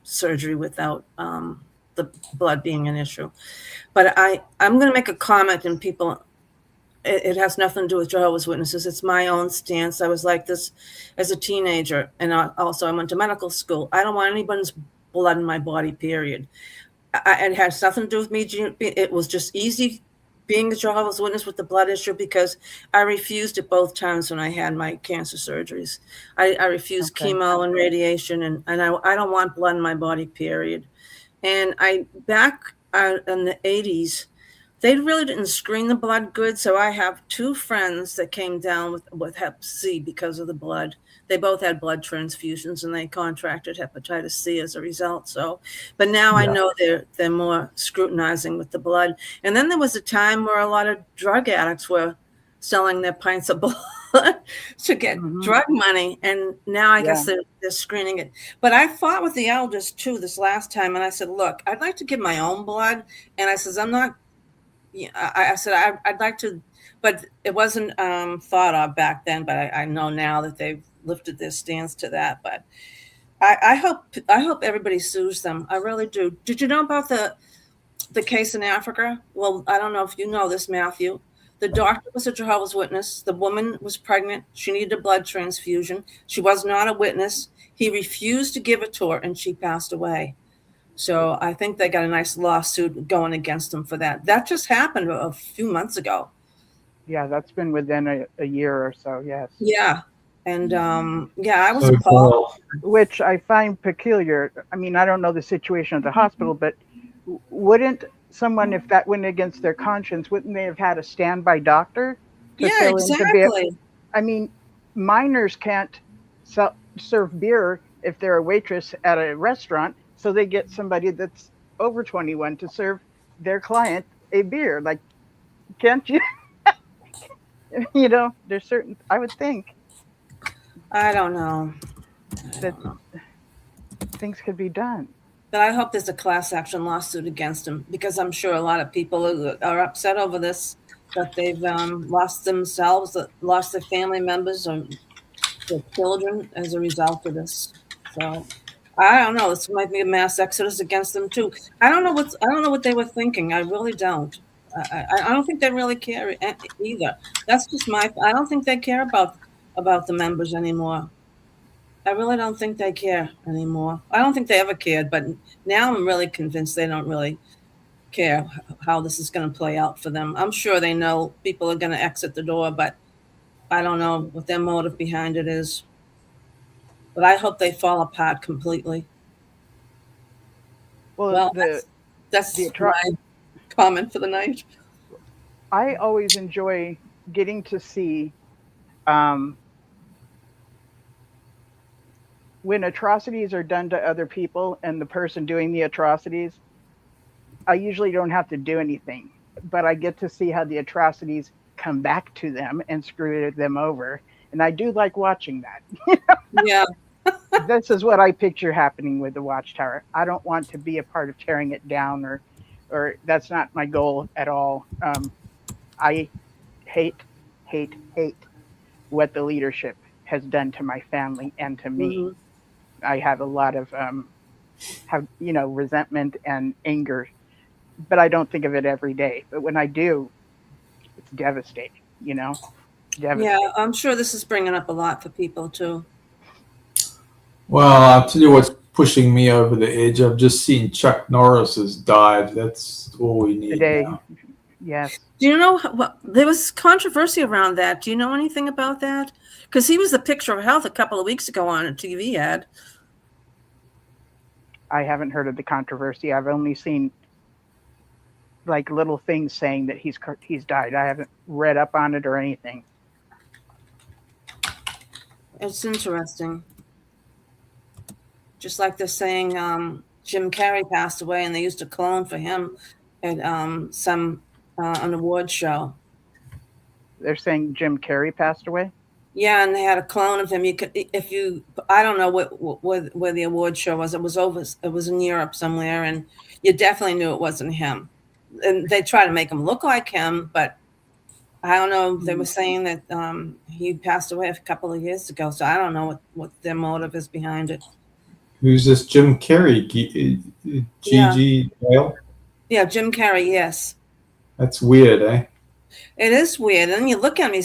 surgery without the blood being an issue. But I'm going to make a comment, and people, it has nothing to do with Jehovah's Witnesses. It's my own stance. I was like this as a teenager, and also I went to medical school. I don't want anybody's blood in my body, period. it has nothing to do with me. It was just easy being a Jehovah's Witness with the blood issue because I refused it both times when I had my cancer surgeries. I refused chemo and radiation, and I don't want blood in my body, period. And back in the 80s, they really didn't screen the blood good. So I have 2 friends that came down with Hep C because of the blood. They both had blood transfusions and they contracted hepatitis C as a result. So, but now I know they're more scrutinizing with the blood. And then there was a time where a lot of drug addicts were selling their pints of blood to get drug money. And now I guess they're screening it. But I fought with the elders too this last time. And I said, look, I'd like to give my own blood. And I says, I'm not, I said, I'd like to, but it wasn't thought of back then. But I know now that they've lifted their stance to that. But I hope everybody sues them. I really do. Did you know about the case in Africa? Well, I don't know if you know this, Matthew. The doctor was a Jehovah's Witness. The woman was pregnant. She needed a blood transfusion. She was not a witness. He refused to give it to her, and she passed away. So I think they got a nice lawsuit going against them for that. That just happened a few months ago. Yeah, that's been within a year or so, yes. Yeah. And I was appalled. Which I find peculiar. I mean, I don't know the situation at the hospital, but wouldn't someone, if that went against their conscience, wouldn't they have had a standby doctor? Yeah, exactly. I mean, minors can't serve beer if they're a waitress at a restaurant. So they get somebody that's over 21 to serve their client a beer. Like, can't you? You know, there's certain, I would think. I don't know. That things could be done. But I hope there's a class action lawsuit against them because I'm sure a lot of people are upset over this, that they've lost themselves, lost their family members or their children as a result of this. So I don't know. This might be a mass exodus against them too. I don't know what they were thinking. I really don't. I don't think they really care either. That's just I don't think they care about the members anymore. I really don't think they care anymore. I don't think they ever cared, but now I'm really convinced they don't really care how this is going to play out for them. I'm sure they know people are going to exit the door, but I don't know what their motive behind it is. But I hope they fall apart completely. Well, that's my comment for the night. I always enjoy getting to see when atrocities are done to other people and the person doing the atrocities, I usually don't have to do anything, but I get to see how the atrocities come back to them and screw them over. And I do like watching that. Yeah. This is what I picture happening with the Watchtower. I don't want to be a part of tearing it down or that's not my goal at all. I hate what the leadership has done to my family and to me. Mm-hmm. I have a lot of resentment and anger, but I don't think of it every day. But when I do, it's devastating, Devastating. Yeah, I'm sure this is bringing up a lot for people too. Well, I'll tell you what's pushing me over the edge. I've just seen Chuck Norris has died. That's all we need today. Now. Yes. Do you know there was controversy around that? Do you know anything about that? Because he was the picture of health a couple of weeks ago on a TV ad. I haven't heard of the controversy. I've only seen like little things saying that he's died. I haven't read up on it or anything. It's interesting. Just like they're saying Jim Carrey passed away and they used a clone for him at an award show. They're saying Jim Carrey passed away? Yeah, and they had a clone of him. I don't know where the award show was. It was in Europe somewhere, and you definitely knew it wasn't him. And they tried to make him look like him, but I don't know. They were saying that he passed away a couple of years ago, so I don't know what their motive is behind it. Who's this Jim Carrey? G.G. Dale? Yeah, Jim Carrey, yes. That's weird, eh? It is weird. And you look at him,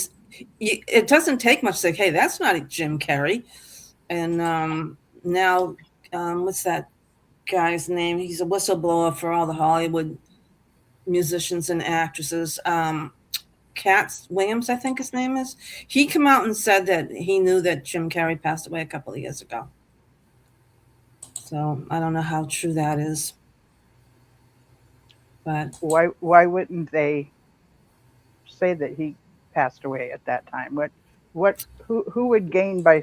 it doesn't take much to say, hey, that's not Jim Carrey. And now, what's that? guy's name. He's a whistleblower for all the Hollywood musicians and actresses. Cat Williams, I think his name is. He came out and said that he knew that Jim Carrey passed away a couple of years ago. So I don't know how true that is. But why wouldn't they say that he passed away at that time? Who would gain by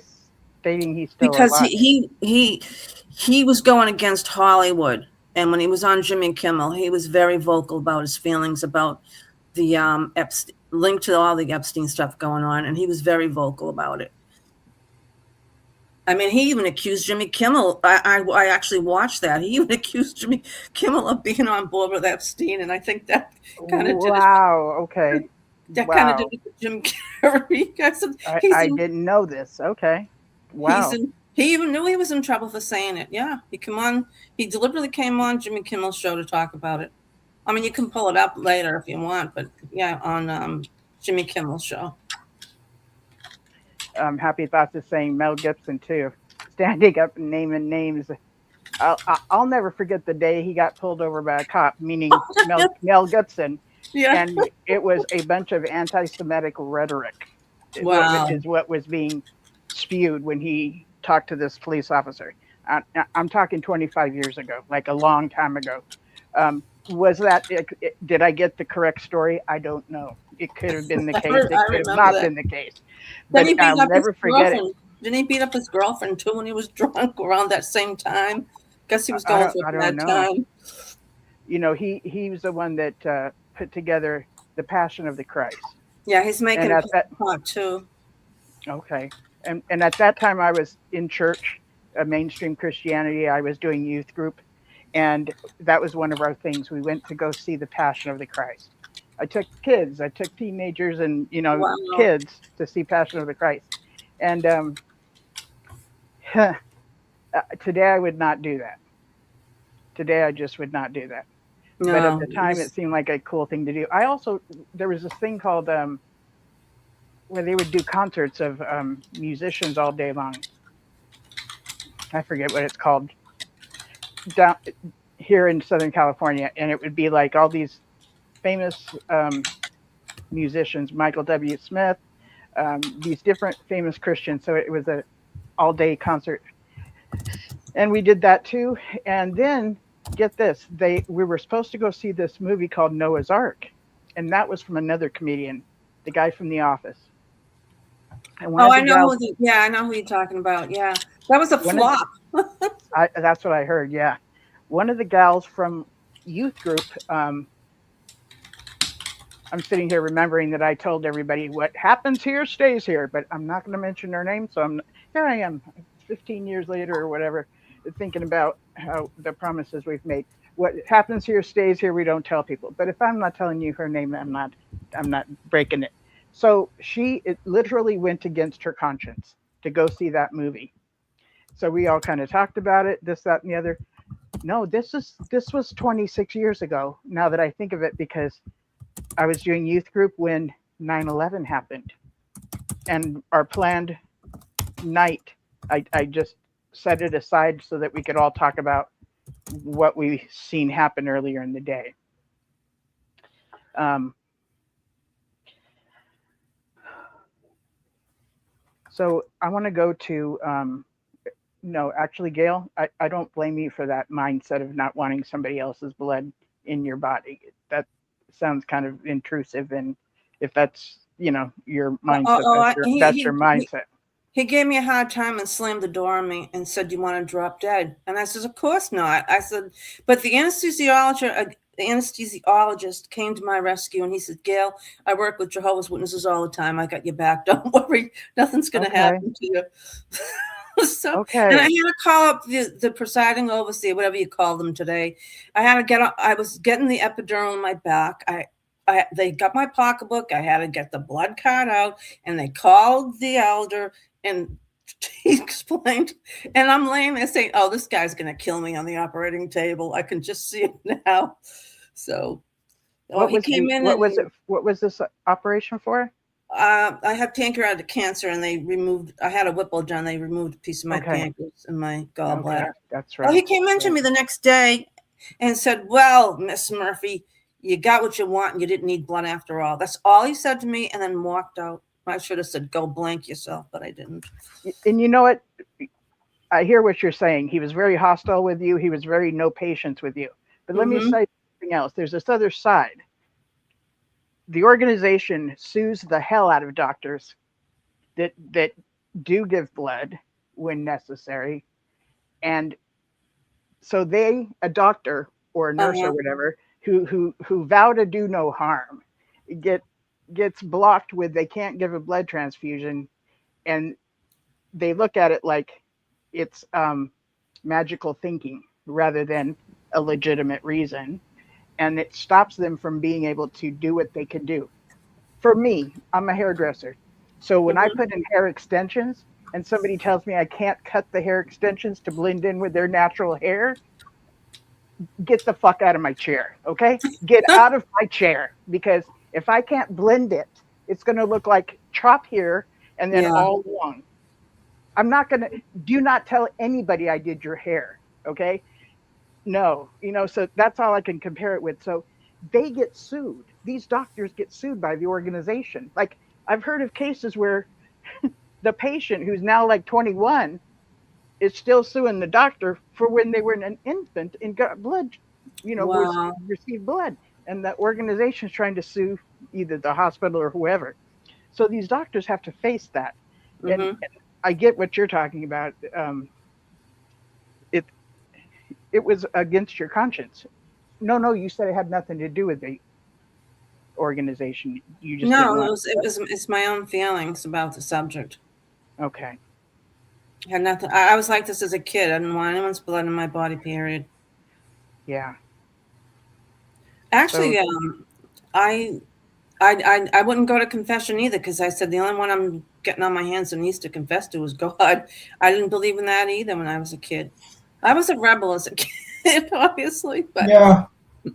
stating he's still because alive? he was going against Hollywood, and when he was on Jimmy Kimmel, he was very vocal about his feelings about the Epstein, linked to all the Epstein stuff going on, and he was very vocal about it. I mean, he even accused Jimmy Kimmel. I actually watched that. He even accused Jimmy Kimmel of being on board with Epstein, and I think that kind of okay. That kind of did it with Jim Carrey. I didn't know this. Okay. Wow. He even knew he was in trouble for saying it. Yeah, he deliberately came on Jimmy Kimmel's show to talk about it. I mean, you can pull it up later if you want, but yeah, on Jimmy Kimmel's show. Happy Thoughts is saying Mel Gibson too, standing up and naming names. I'll never forget the day he got pulled over by a cop, meaning Mel Gibson. Yeah. And it was a bunch of anti-Semitic rhetoric. Wow. Is what was being spewed when he talked to this police officer. I'm talking 25 years ago, like a long time ago. Was that, did I get the correct story? I don't know. It could have been the case. It could have not been the case. But I'll never forget it. Didn't he beat up his girlfriend too when he was drunk around that same time? Guess he was going through a bad time. You know, he was the one that put together The Passion of the Christ. Yeah, he's making a part too. Okay. And at that time I was in church, mainstream Christianity. I was doing youth group. And that was one of our things. We went to go see The Passion of the Christ. I took kids, I took teenagers and, kids to see Passion of the Christ. And today I would not do that. Today I just would not do that. No, but at the time it seemed like a cool thing to do. There was this thing called where they would do concerts of musicians all day long. I forget what it's called. Down here in Southern California, and it would be like all these famous musicians, Michael W. Smith, these different famous Christians. So it was a all-day concert, and we did that too. And then get this, we were supposed to go see this movie called Noah's Ark, and that was from another comedian, the guy from The Office. And I know who you're talking about. Yeah, that was a flop. That's what I heard. Yeah, one of the gals from youth group. I'm sitting here remembering that I told everybody what happens here stays here, but I'm not going to mention her name. So here I am, 15 years later or whatever, thinking about how the promises we've made. What happens here stays here. We don't tell people. But if I'm not telling you her name, I'm not breaking it. So it literally went against her conscience to go see that movie. So we all kind of talked about it, this, that, and the other. No, this was 26 years ago, now that I think of it, because I was doing youth group when 9/11 happened. And our planned night, I just set it aside so that we could all talk about what we seen happen earlier in the day. So I want to go to, no, actually, Gail, I don't blame you for that mindset of not wanting somebody else's blood in your body. That sounds kind of intrusive. And if that's, your mindset, that's your mindset. He gave me a hard time and slammed the door on me and said, "You want to drop dead?" And I said, "Of course not." I said, but the anesthesiologist came to my rescue and he said, "Gail, I work with Jehovah's Witnesses all the time. I got your back. Don't worry. Nothing's going to happen to you." So, and I had to call up the presiding overseer, whatever you call them today. I was getting the epidural in my back. They got my pocketbook. I had to get the blood card out, and they called the elder, and he explained. And I'm laying there saying, "Oh, this guy's going to kill me on the operating table. I can just see it now." So, what was this operation for? I had pancreatic cancer, and I had a Whipple done. They removed a piece of my Okay. pancreas and my gallbladder. Okay, that's right. Oh, he came in to me the next day and said, "Well, Miss Murphy, you got what you want, and you didn't need blood after all." That's all he said to me, and then walked out. I should have said, "Go blank yourself," but I didn't. And you know what? I hear what you're saying. He was very hostile with you. He was very no patience with you. But let me say something else. There's this other side. The organization sues the hell out of doctors that do give blood when necessary. And so a doctor or a nurse or whatever, who vow to do no harm, gets blocked with they can't give a blood transfusion, and they look at it like it's magical thinking rather than a legitimate reason, and it stops them from being able to do what they can do. For me, I'm a hairdresser, so when I put in hair extensions and somebody tells me I can't cut the hair extensions to blend in with their natural hair, get the fuck out of my chair, okay? Get out of my chair, because if I can't blend it, it's going to look like chop here and then all long. I'm not going to, do not tell anybody I did your hair, okay? No, so that's all I can compare it with. So they get sued. These doctors get sued by the organization. Like, I've heard of cases where the patient, who's now like 21, is still suing the doctor for when they were an infant and got blood, received blood. And the organization is trying to sue either the hospital or whoever. So these doctors have to face that. And I get what you're talking about. It was against your conscience. No, you said it had nothing to do with the organization. You just it's my own feelings about the subject. Okay. Had nothing. I was like this as a kid. I didn't want anyone's blood in my body. Period. Yeah. Actually, so, I wouldn't go to confession either, because I said the only one I'm getting on my hands and knees to confess to was God. I didn't believe in that either when I was a kid. I was a rebel as a kid, obviously. But yeah,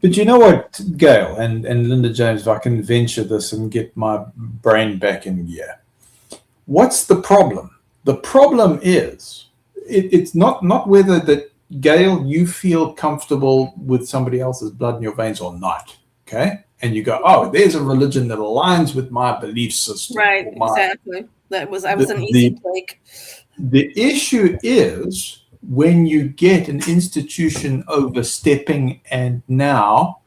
but you know what, Gail and Linda James, if I can venture this and get my brain back in gear, what's the problem? The problem is it's not whether that, Gail, you feel comfortable with somebody else's blood in your veins or not, okay? And you go, oh, there's a religion that aligns with my belief system. Right, exactly. I was an easy take. The issue is when you get an institution overstepping and now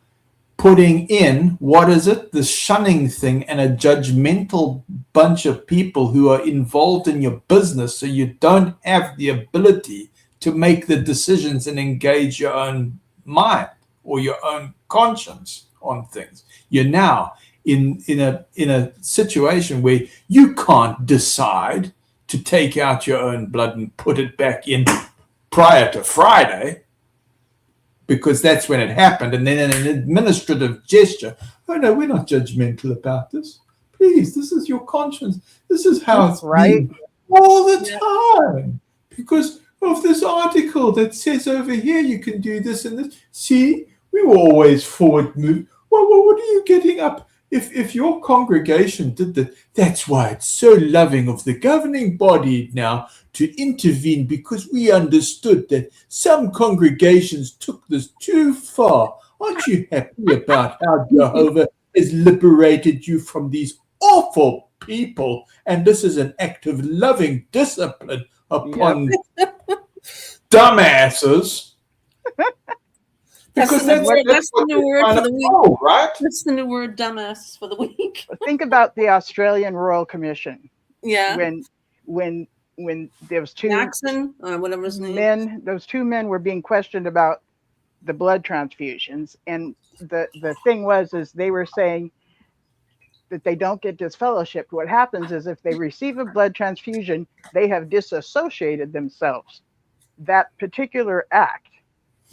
putting in, what is it, the shunning thing, and a judgmental bunch of people who are involved in your business, so you don't have the ability to make the decisions and engage your own mind or your own conscience on things. You're now in a situation where you can't decide to take out your own blood and put it back in prior to Friday, because that's when it happened. And then in an administrative gesture, oh no, we're not judgmental about this. Please, this is your conscience. This is how it's right been all the time. Because of this article that says over here you can do this and this. See, we were always forward moved. Well, what are you getting up? If your congregation did that, that's why it's so loving of the governing body now to intervene, because we understood that some congregations took this too far. Aren't you happy about how Jehovah has liberated you from these awful people? And this is an act of loving discipline upon dumbasses. Because that's the new word for the week. Oh, right? That's the new word, dumbass, for the week. Think about the Australian Royal Commission. Yeah. When there was two Jackson, or whatever his name. men, those two men were being questioned about the blood transfusions, and the thing is they were saying that they don't get disfellowshipped. What happens is if they receive a blood transfusion, they have disassociated themselves. That particular act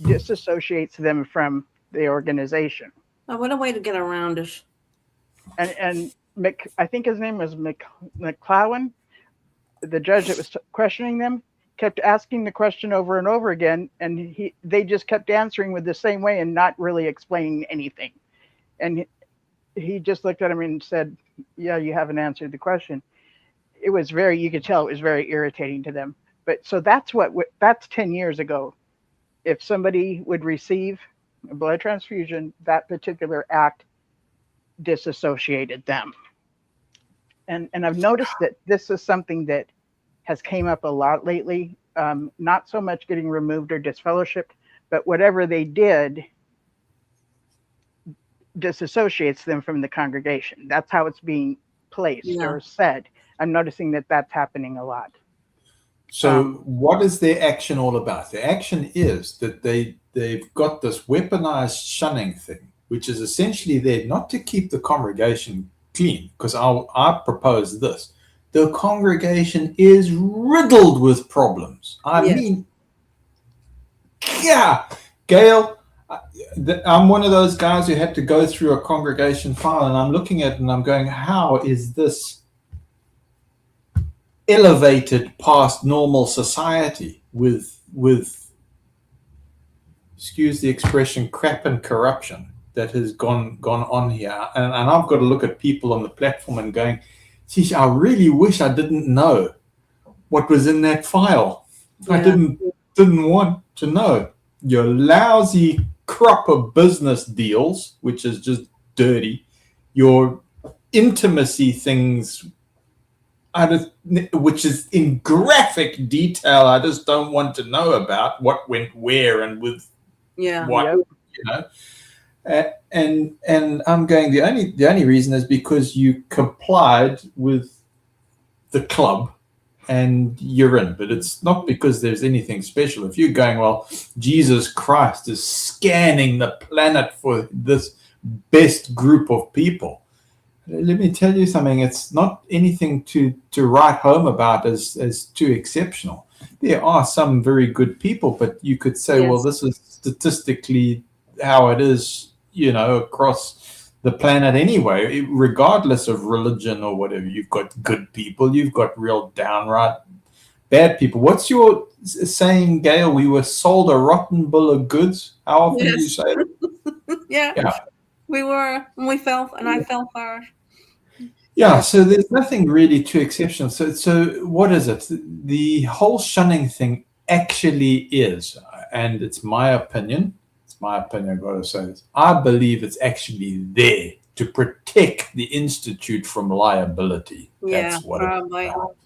disassociates them from the organization. Oh, what a way to get around it. And I think his name was McClowan, the judge that was questioning them, kept asking the question over and over again, and they just kept answering with the same way and not really explaining anything. And he just looked at him and said, yeah, you haven't answered the question. It was you could tell it was very irritating to them. But so that's 10 years ago. If somebody would receive a blood transfusion, that particular act disassociated them. And I've noticed that this is something that has came up a lot lately. Not so much getting removed or disfellowshipped, but whatever they did disassociates them from the congregation. That's how it's being placed or said. I'm noticing that that's happening a lot. So what is their action all about? The action is that they've got this weaponized shunning thing, which is essentially there not to keep the congregation clean, because I propose this. The congregation is riddled with problems. I mean, yeah, Gail, I'm one of those guys who had to go through a congregation file, and I'm looking at it and I'm going, how is this elevated past normal society with excuse the expression, crap and corruption that has gone on here? And I've got to look at people on the platform and going, geez, I really wish I didn't know what was in that file. I didn't want to know. Your lousy crop of business deals, which is just dirty, your intimacy things, which is in graphic detail, I just don't want to know about what went where and with what, you know. And I'm going, the only reason is because you complied with the club and you're in, but it's not because there's anything special. If you're going, well, Jesus Christ is scanning the planet for this best group of people, let me tell you something. It's not anything to write home about as too exceptional. There are some very good people, but you could say, well, this is statistically how it is, you know, across the planet anyway, regardless of religion or whatever. You've got good people, you've got real downright bad people. What's your saying, Gail? We were sold a rotten bill of goods. How often do you say that? Yeah. We were, and we fell, and I fell for it. Yeah, so there's nothing really too exceptional. So what is it? The whole shunning thing actually is, and it's my opinion, I've got to say this, I believe it's actually there to protect the Institute from liability. That's what it's about.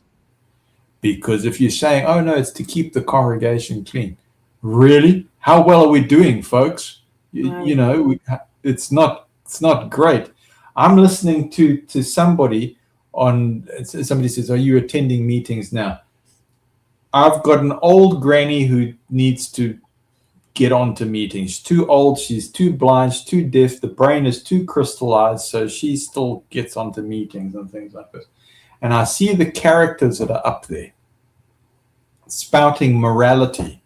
Because if you're saying, oh no, it's to keep the congregation clean. Really? How well are we doing, folks? You know, it's not great. I'm listening to somebody somebody says, are you attending meetings now? I've got an old granny who needs to get onto meetings. She's too old, she's too blind, she's too deaf, the brain is too crystallized, so she still gets onto meetings and things like this. And I see the characters that are up there spouting morality.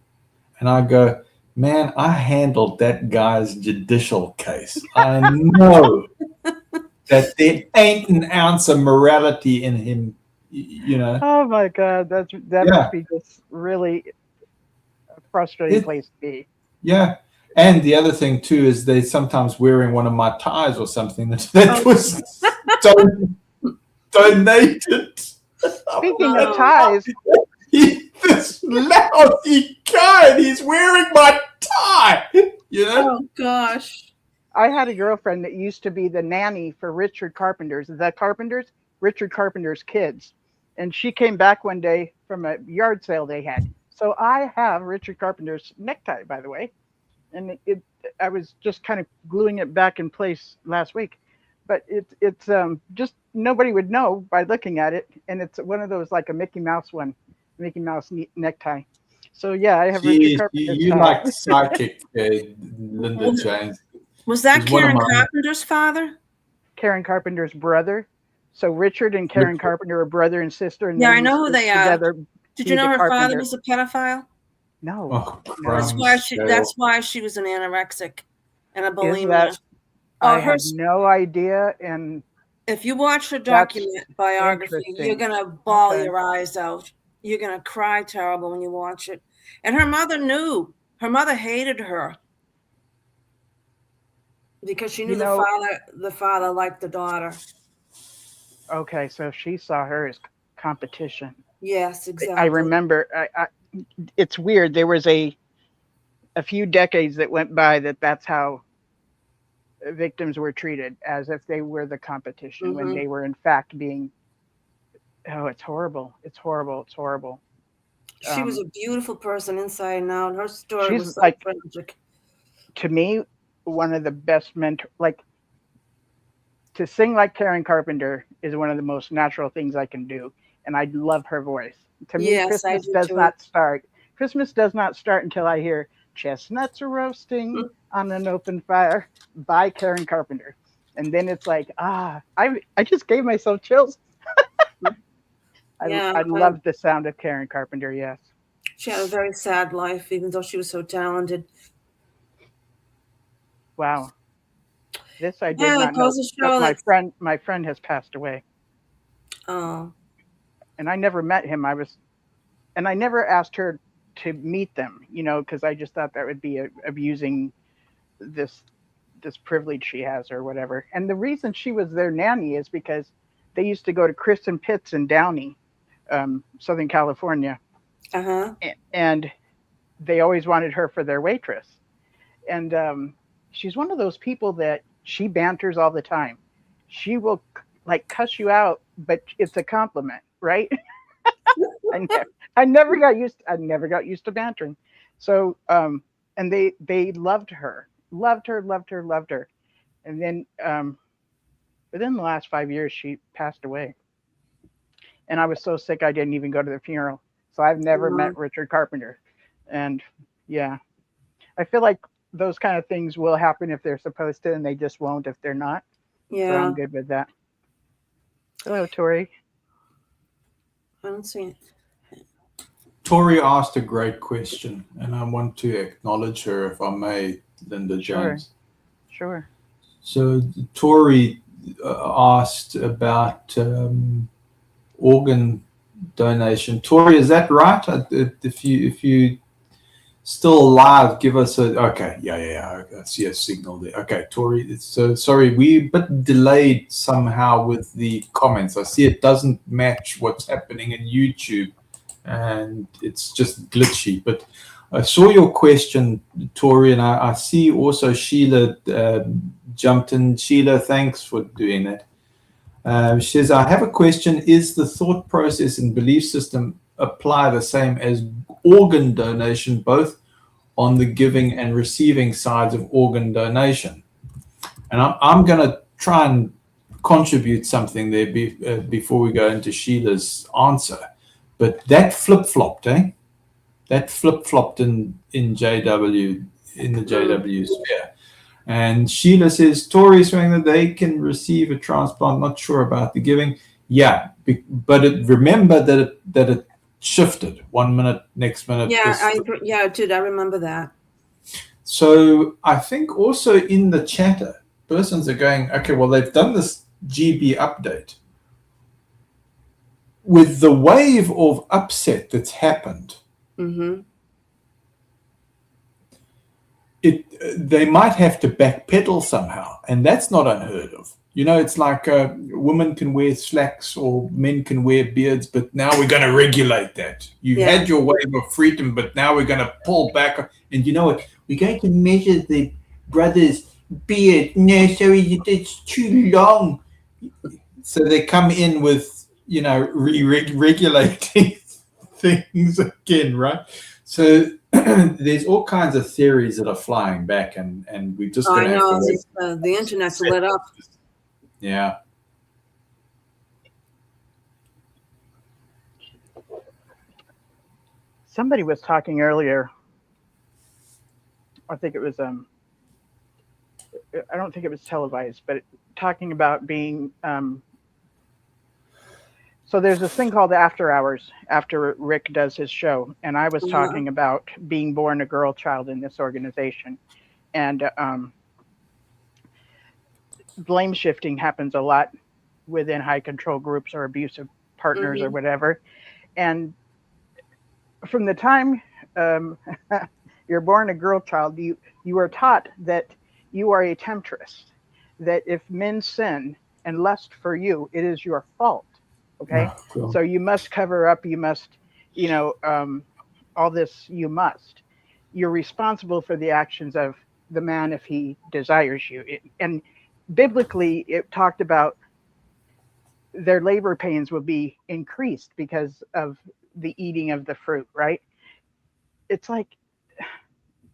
And I go, man, I handled that guy's judicial case. I know that there ain't an ounce of morality in him, you know. Oh my God, that must be just really a frustrating place to be. Yeah. And the other thing too is they sometimes wearing one of my ties or something that was donated. Speaking of ties, this lousy guy, he's wearing my tie. You know? Oh gosh. I had a girlfriend that used to be the nanny for Richard Carpenter's kids. And she came back one day from a yard sale they had. So I have Richard Carpenter's necktie, by the way. And I was just kind of gluing it back in place last week. But it's just nobody would know by looking at it. And it's one of those, like a Mickey Mouse necktie. So yeah, I have Richard Carpenter's you like psychic, Linda James. Was that Karen Carpenter's father? Karen Carpenter's brother. So Richard and Karen Carpenter are brother and sister. And I know who they are. Did you know her father was a pedophile? No. Oh, that's why she was an anorexic and a bulimia. I had no idea. And if you watch her biography, you're gonna bawl your eyes out. You're gonna cry terrible when you watch it. And her mother knew. Her mother hated her because she knew the father liked the daughter. Okay, so she saw her as competition. Yes, I exactly. remember. It's weird. There was a few decades that went by that's how victims were treated, as if they were the competition when Hmm. they were in fact being. Oh, it's horrible. It's horrible. It's horrible. She was a Um, beautiful person inside and out. Her story she's was so like, tragic. to me, one of the best mentor. Like, to sing like Karen Carpenter is one of the most natural things I can do, and I love her voice. To me, Yes, I do too. Does not start. Christmas does not start until I hear "Chestnuts are Roasting on an Open Fire" by Karen Carpenter, and then it's like, I just gave myself chills. Yeah, I love the sound of Karen Carpenter. Yes. she had a very sad life, even though she was so talented. Wow. This I did Yeah, it not know. goes to But show that. my friend has passed away, Oh, and I never met him. And I never asked her to meet them, because I just thought that would be abusing this this privilege she has or whatever. And the reason she was their nanny is because they used to go to Chris and Pitt's in Downey, Southern California, uh-huh. and they always wanted her for their waitress. And she's one of those people that she banters all the time. She will like cuss you out, but it's a compliment, right? I never, I never got used to bantering. So, and they loved her, loved her, loved her, loved her. And then, within the last 5 years, she passed away. And I was so sick, I didn't even go to the funeral. So I've never met Richard Carpenter. And yeah, I feel like those kind of things will happen if they're supposed to, and they just won't if they're not. So I'm Yeah, good with that. Hello, Tori. I don't see it. Tori asked a great question, and I want to acknowledge her, if I may, Linda Sure, James. sure. So Tori asked about organ donation. Tori, is that right? If you still alive, give us a okay. Yeah. I see a signal there. Okay, Tori. So sorry, we a bit delayed somehow with the comments. I see it doesn't match what's happening in YouTube, and it's just glitchy. But I saw your question, Tori, and I see also Sheila jumped in. Sheila, thanks for doing that. She says, I have a question. Is the thought process and belief system apply the same as organ donation, both on the giving and receiving sides of organ donation? And I'm going to try and contribute something there before we go into Sheila's answer. But that flip-flopped, eh? That flip-flopped in JW, in the JW sphere. And Sheila says, Tori is saying that they can receive a transplant, not sure about the giving. Yeah, but remember that it shifted 1 minute, next minute. Yeah, I did. I remember that. So I think also in the chatter, persons are going, okay, well, they've done this GB update. With the wave of upset that's happened, they might have to backpedal somehow, and that's not unheard of. It's like women can wear slacks or men can wear beards, but now we're going to regulate that. You had your wave of freedom, but now we're going to pull back. And you know what? We're going to measure the brother's beard. No, sorry, it's too long. So they come in with, regulating things again, right? So there's all kinds of theories that are flying back, and we're just going to have to wait. The internet's lit up. Yeah. Somebody was talking earlier. I think it was I don't think it was televised, but talking about being so there's this thing called after hours after Rick does his show, and I was talking about being born a girl child in this organization, and blame shifting happens a lot within high control groups or abusive partners or whatever, and from the time you're born a girl child, you are taught that you are a temptress, that if men sin, and lust for you, it is your fault. Okay. Oh, cool. So you must cover up. You must, all this, you're responsible for the actions of the man if he desires you. And biblically, it talked about their labor pains will be increased because of the eating of the fruit, right? It's like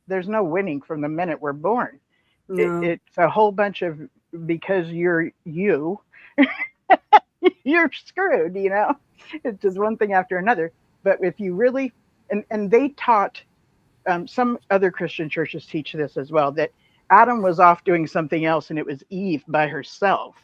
there's no winning from the minute we're born. No. It's a whole bunch of, because you're screwed, It's just one thing after another. But if you really, and they taught, some other Christian churches teach this as well, that Adam was off doing something else and it was Eve by herself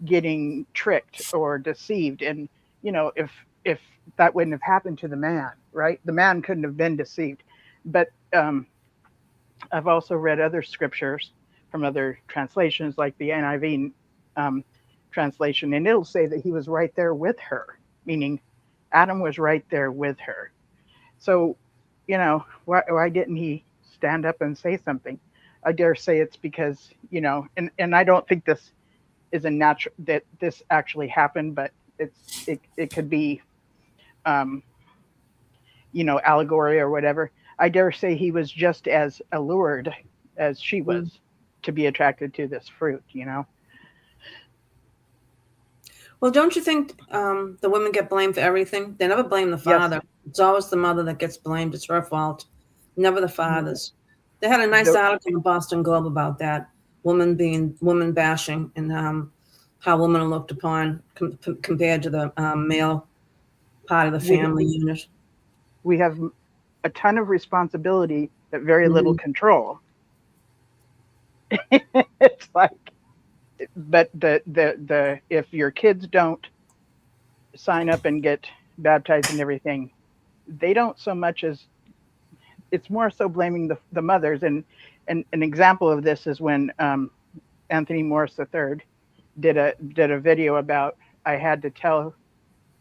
getting tricked or deceived. And, if that wouldn't have happened to the man, right? The man couldn't have been deceived. But I've also read other scriptures from other translations, like the NIV translation, and it'll say that he was right there with her, meaning Adam was right there with her. So, why didn't he stand up and say something? I dare say it's because, and I don't think this is a natural, that this actually happened, but it could be, allegory or whatever. I dare say he was just as allured as she was to be attracted to this fruit, Well, don't you think the women get blamed for everything? They never blame the father. Yes. It's always the mother that gets blamed. It's her fault, never the fathers. They had a nice article in the Boston Globe about that, women bashing, and how women are looked upon compared to the male part of the family unit. We have a ton of responsibility, but very little control. It's like, but the if your kids don't sign up and get baptized and everything, they don't so much as, it's more so blaming the mothers. And an example of this is when Anthony Morris III did a video about, I had to tell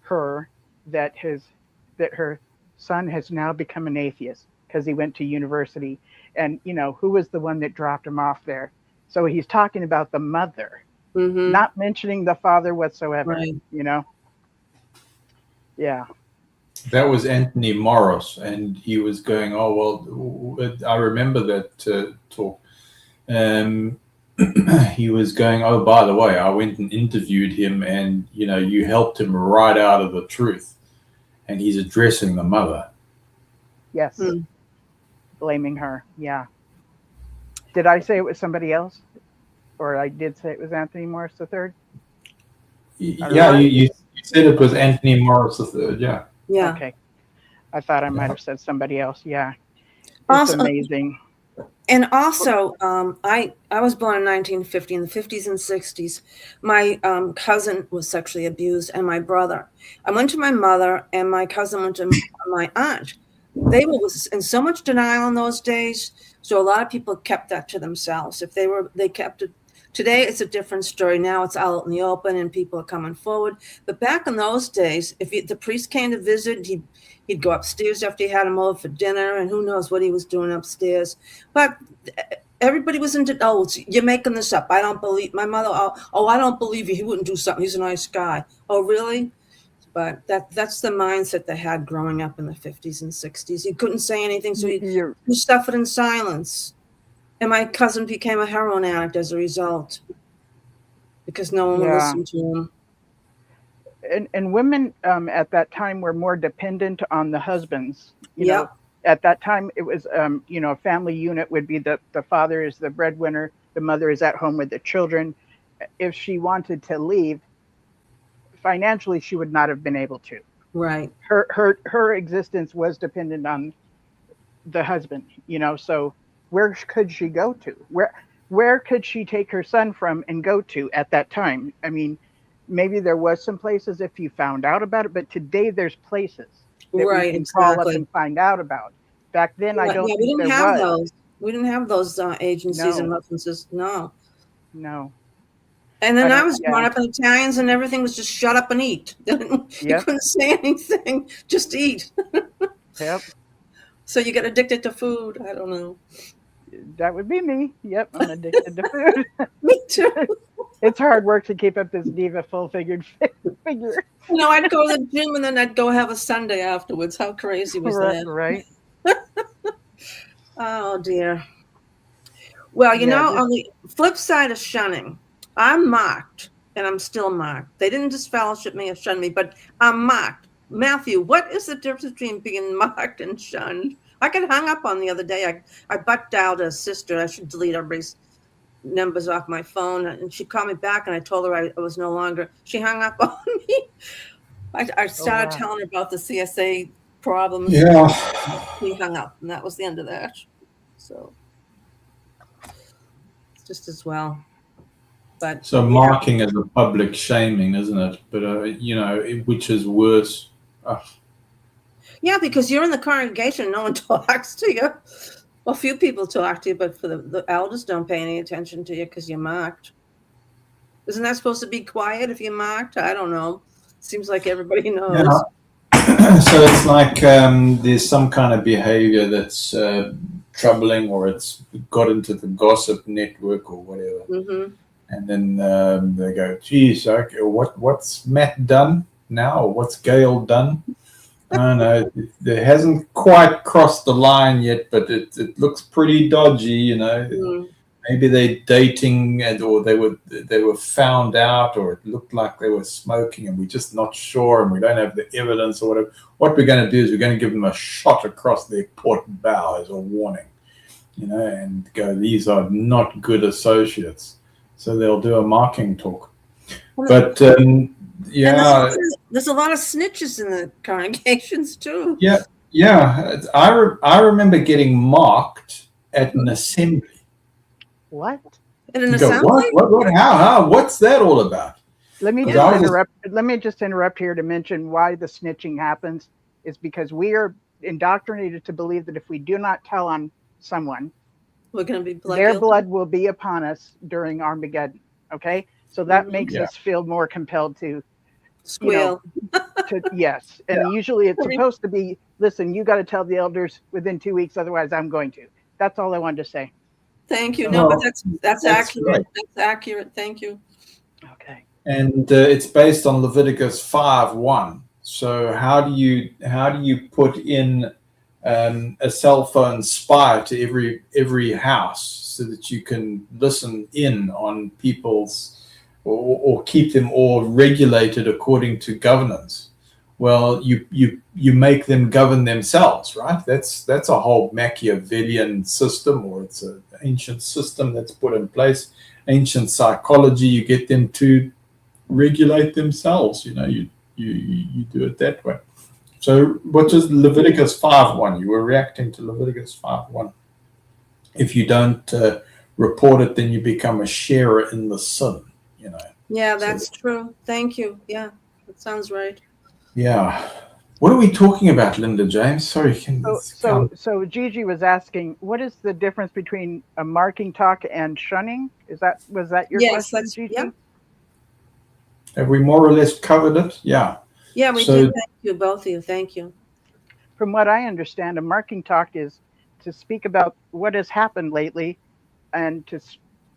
her that her son has now become an atheist because he went to university, and who was the one that dropped him off there. So he's talking about the mother, not mentioning the father whatsoever. Right. Yeah. That was Anthony Morris, and he was going, oh, well, I remember that talk. He was going, oh, by the way, I went and interviewed him, and, you helped him right out of the truth. And he's addressing the mother. Yes. Blaming her. Yeah. Did I say it was somebody else? Or I did say it was Anthony Morris III? Yeah, you said it was Anthony Morris III, yeah. Yeah. Okay. I thought I might have said somebody else. Yeah. It's amazing. And also, I was born in 1950, in the 50s and 60s. My cousin was sexually abused, and my brother. I went to my mother, and my cousin went to my aunt. They were in so much denial in those days, so a lot of people kept that to themselves. They kept it. Today, it's a different story. Now it's out in the open, and people are coming forward. But back in those days, if the priest came to visit, he'd go upstairs after he had him over for dinner, and who knows what he was doing upstairs. But everybody was into, oh, you're making this up. I don't believe my mother. Oh, I don't believe you. He wouldn't do something. He's a nice guy. Oh, really? But that's the mindset they had growing up in the 50s and 60s. He couldn't say anything, so he suffered in silence. And my cousin became a heroin addict as a result because no one would listen to him. And women at that time were more dependent on the husbands. You know, at that time, it was, a family unit would be the father is the breadwinner, the mother is at home with the children. If she wanted to leave, financially, she would not have been able to. Right. Her existence was dependent on the husband, so where could she go to? Where could she take her son from and go to at that time? I mean, maybe there was some places if you found out about it, but today there's places that we can call up and find out about. Back then, I don't think there was. Those. We didn't have those agencies and references. No. And then I was growing up in Italians, and everything was just shut up and eat. You couldn't say anything, just eat. Yep. So you get addicted to food. I don't know. That would be me. Yep, I'm addicted to food. Me too. It's hard work to keep up this diva full-figured figure. I'd go to the gym and then I'd go have a sundae afterwards. How crazy was that? Right. Oh dear. Well, on the flip side of shunning, I'm mocked, and I'm still mocked. They didn't disfellowship me or shun me, but I'm mocked. Matthew, what is the difference between being mocked and shunned? I got hung up on the other day. I butt dialed a sister. I should delete everybody's numbers off my phone, and she called me back, and I told her I was no longer. She hung up on me. I started telling her about the CSA problems. Yeah. She hung up, and that was the end of that. So it's just as well. But so marking is a public shaming, isn't it? But which is worse. Yeah, because you're in the congregation, no one talks to you. Well, few people talk to you, but for the elders don't pay any attention to you because you're mocked. Isn't that supposed to be quiet if you're mocked? I don't know. Seems like everybody knows. Yeah. So it's like there's some kind of behavior that's troubling, or it's got into the gossip network or whatever. Mm-hmm. And then they go, geez, okay, what's Matt done now? Or what's Gail done? I don't know. It hasn't quite crossed the line yet, but it looks pretty dodgy, Mm-hmm. Maybe they're dating, or they were found out, or it looked like they were smoking, and we're just not sure, and we don't have the evidence or whatever. What we're going to do is we're going to give them a shot across their port bow as a warning, and go, these are not good associates. So they'll do a marking talk. But yeah, there's a lot of snitches in the congregations too. Yeah. I remember getting marked at an assembly. What? At an assembly? What? How? What's that all about? Let me just interrupt here to mention why the snitching happens is because we are indoctrinated to believe that if we do not tell on someone, we're going to be their blood will be upon us during Armageddon. Okay, so that makes us feel more compelled to squeal. Yes, and usually it's supposed to be, listen, you got to tell the elders within 2 weeks, otherwise I'm going to. That's all I wanted to say. Thank you. No, but that's accurate. Right. That's accurate. Thank you. Okay. And it's based on Leviticus 5:1. So how do you put in a cell phone spy to every house so that you can listen in on people's or keep them all regulated according to governance? Well, you make them govern themselves, right? That's a whole Machiavellian system, or it's an ancient system that's put in place. Ancient psychology, you get them to regulate themselves. You do it that way. So what is Leviticus 5:1? You were reacting to Leviticus 5:1. If you don't report it, then you become a sharer in the sin. Yeah, that's true. Thank you. Yeah, that sounds right. Yeah. What are we talking about, Linda James? Sorry. So Gigi was asking, what is the difference between a marking talk and shunning? Was that your question, Gigi? Yeah. Have we more or less covered it? Yeah. Yeah, we did. Thank you, both of you. Thank you. From what I understand, a marking talk is to speak about what has happened lately and to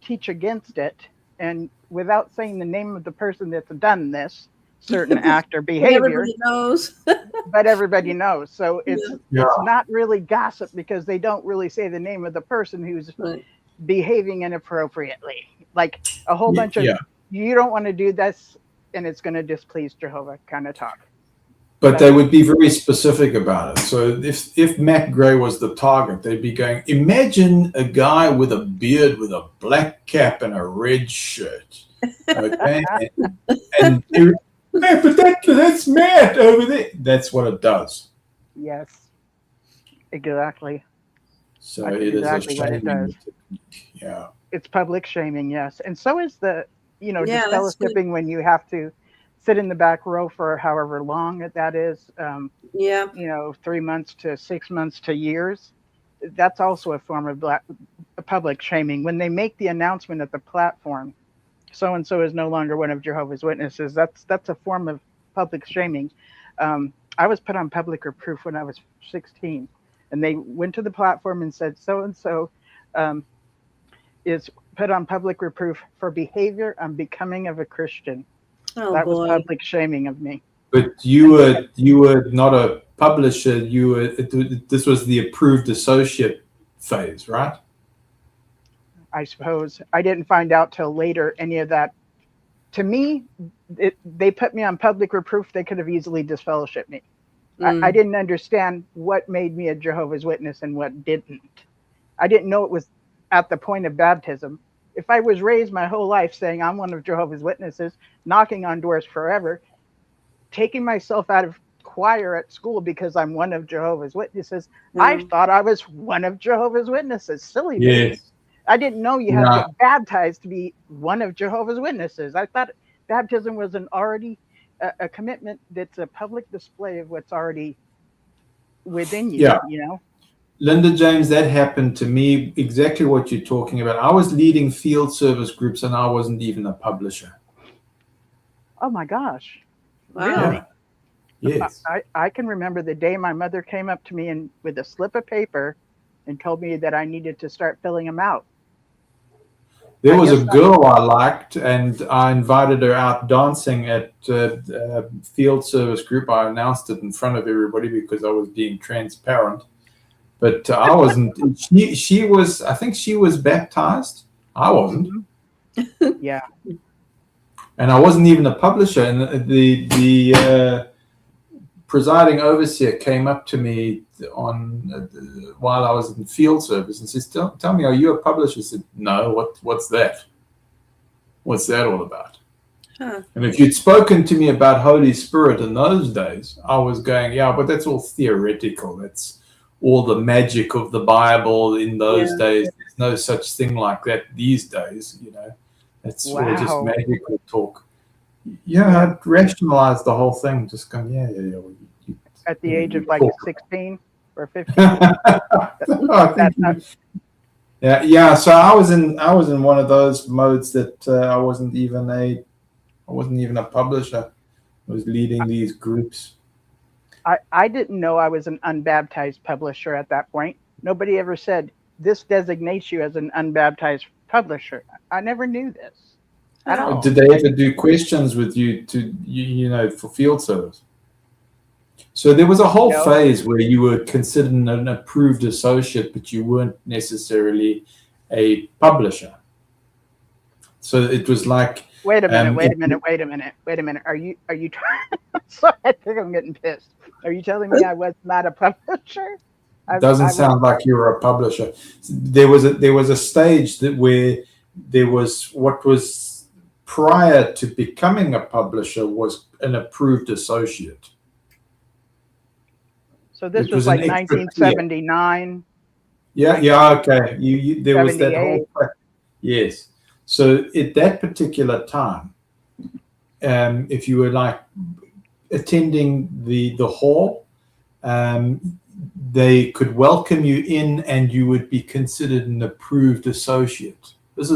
teach against it, and without saying the name of the person that's done this certain act or behavior. Everybody knows. But everybody knows. So it's not really gossip because they don't really say the name of the person who's behaving inappropriately. Like a whole bunch of, you don't want to do this and it's going to displease Jehovah kind of talk. But they would be very specific about it. So if Matt Gray was the target, they'd be going, imagine a guy with a beard with a black cap and a red shirt. Okay? and but that's Matt over there. That's what it does. Yes, exactly. So that's it exactly is a shaming technique. Yeah. It's public shaming, yes. And so is the, disfellowshipping when you have to sit in the back row for however long that is. 3 months to 6 months to years. That's also a form of public shaming. When they make the announcement at the platform, so-and-so is no longer one of Jehovah's Witnesses, that's a form of public shaming. I was put on public reproof when I was 16, and they went to the platform and said, so-and-so is put on public reproof for behavior unbecoming of a Christian. Oh, That was boy. public shaming of me. But you were not a publisher. This was the approved associate phase, right? I suppose I didn't find out till later any of that. To me, they put me on public reproof. They could have easily disfellowshipped me. I didn't understand what made me a Jehovah's Witness and what didn't. I didn't know it was at the point of baptism. If I was raised my whole life saying I'm one of Jehovah's Witnesses, knocking on doors forever, taking myself out of choir at school because I'm one of Jehovah's Witnesses, I thought I was one of Jehovah's Witnesses. Silly me. Yes. I didn't know you had to get baptized to be one of Jehovah's Witnesses. I thought baptism was already a commitment that's a public display of what's already within you, you know? Linda James, that happened to me, exactly what you're talking about. I was leading field service groups and I wasn't even a publisher. Oh my gosh. Wow. Really? Yes. I can remember the day my mother came up to me and with a slip of paper and told me that I needed to start filling them out. There was a girl I liked, and I invited her out dancing at field service group. I announced it in front of everybody because I was being transparent. But I wasn't. She was. I think she was baptized. I wasn't. Yeah. And I wasn't even a publisher. And the presiding overseer came up to me while I was in field service and says, "Tell me, are you a publisher?" I said, "No. What's that? What's that all about?" Huh. And if you'd spoken to me about Holy Spirit in those days, I was going, "Yeah, but that's all theoretical. That's all the magic of the Bible in those days. There's no such thing like that these days. You know, that's all just magical talk." Yeah, I'd rationalized the whole thing, just going, yeah. At the age of like 16 or 15. Yeah. So I was in one of those modes that I wasn't even a publisher. I was leading these groups. I didn't know I was an unbaptized publisher at that point. Nobody ever said this designates you as an unbaptized publisher. I never knew this at all. Did they ever do questions with you for field service? So there was a whole phase where you were considered an approved associate, but you weren't necessarily a publisher. So it was like, wait a minute. Are you trying? Sorry, I think I'm getting pissed. Are you telling me I was not a publisher? Doesn't sound like you were a publisher. There was a stage where there was what was prior to becoming a publisher was an approved associate. So this was like 1979. Yeah, okay. There was that whole. Yes. So at that particular time, if you were like attending the hall, they could welcome you in, and you would be considered an approved associate. This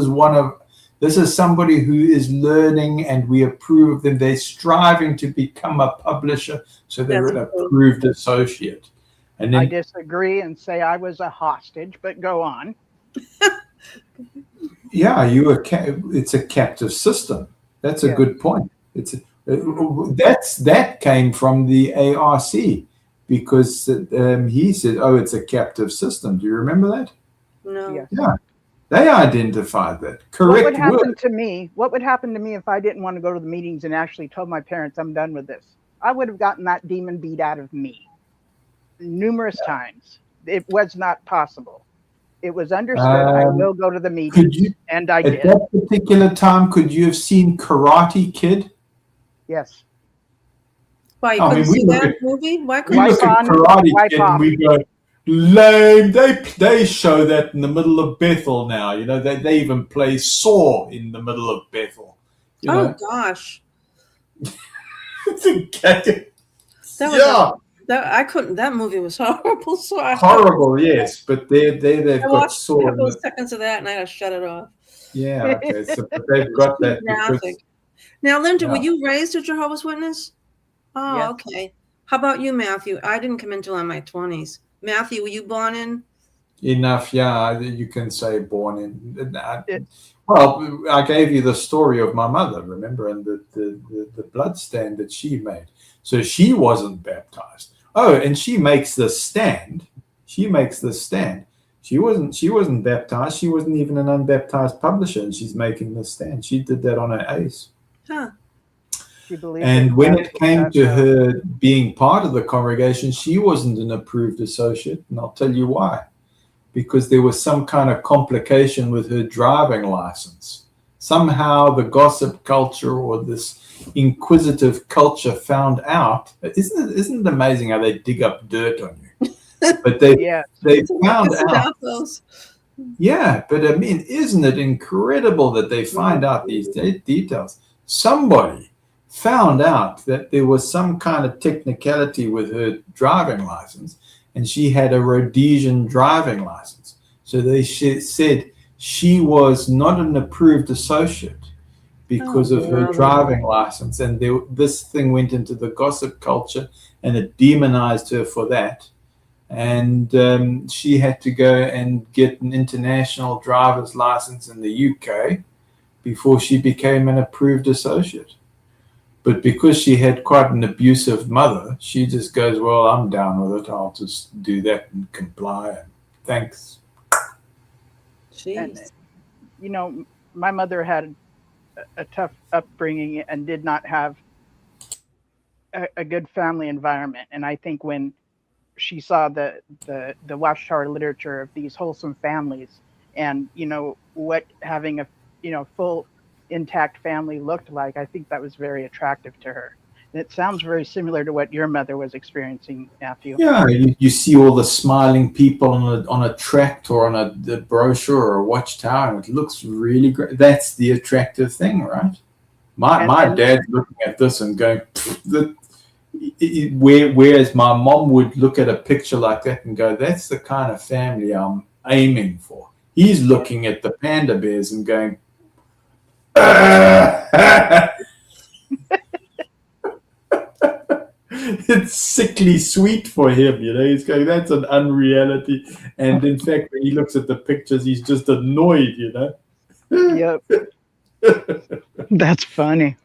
is somebody who is learning, and we approve of them. They're striving to become a publisher, so they're an approved associate. And then, I disagree and say I was a hostage, but go on. Yeah, it's a captive system. That's a good point. That came from the ARC because he said, "Oh, it's a captive system." Do you remember that? No. Yes. Yeah. They identified that. Correct. What would happen to me if I didn't want to go to the meetings and actually told my parents I'm done with this? I would have gotten that demon beat out of me numerous times. It was not possible. It was understood. I will go to the meetings, and I did. At that particular time, could you have seen Karate Kid? Yes. Why, you couldn't see that movie? Why couldn't we look at Karate Kid and we go, lame. They show that in the middle of Bethel now. You know, they even play Saw in the middle of Bethel. Oh gosh. I couldn't. That movie was horrible. So horrible, yes. But they've got Saw. A couple of seconds of that, and I had to shut it off. Yeah, okay. So they've got that. Now, Linda, were you raised a Jehovah's Witness? Oh, yes. Okay. How about you, Matthew? I didn't come until in my 20s. Matthew, were you born in? Enough, yeah. You can say born in. Well, I gave you the story of my mother, remember, and the blood stand that she made. So she wasn't baptized. Oh, and she makes the stand. She makes the stand. She wasn't baptized. She wasn't even an unbaptized publisher, and she's making the stand. She did that on her ACE. Huh. And when it came to her being part of the congregation, she wasn't an approved associate, and I'll tell you why. Because there was some kind of complication with her driving license. Somehow the gossip culture or this inquisitive culture found out. Isn't it amazing how they dig up dirt on you? But they found out. Yeah, but I mean, isn't it incredible that they find out these details? Somebody found out that there was some kind of technicality with her driving license, and she had a Rhodesian driving license. So they said she was not an approved associate because of her driving license. And this thing went into the gossip culture, and it demonized her for that. And she had to go and get an international driver's license in the UK before she became an approved associate. But because she had quite an abusive mother, she just goes, well, I'm down with it. I'll just do that and comply. Thanks. And, you know, my mother had a tough upbringing and did not have a good family environment. And I think when she saw the Watchtower literature of these wholesome families and, you know, what having a, you know, full intact family looked like, I think that was very attractive to her. And it sounds very similar to what your mother was experiencing, Matthew. Yeah, you see all the smiling people on a tract or on a brochure or a watchtower, and it looks really great. That's the attractive thing, right? My dad's looking at this and going, whereas my mom would look at a picture like that and go, that's the kind of family I'm aiming for. He's looking at the panda bears and going, it's sickly sweet for him, you know. He's going, that's an unreality. And in fact, when he looks at the pictures, he's just annoyed, you know. Yep. That's funny.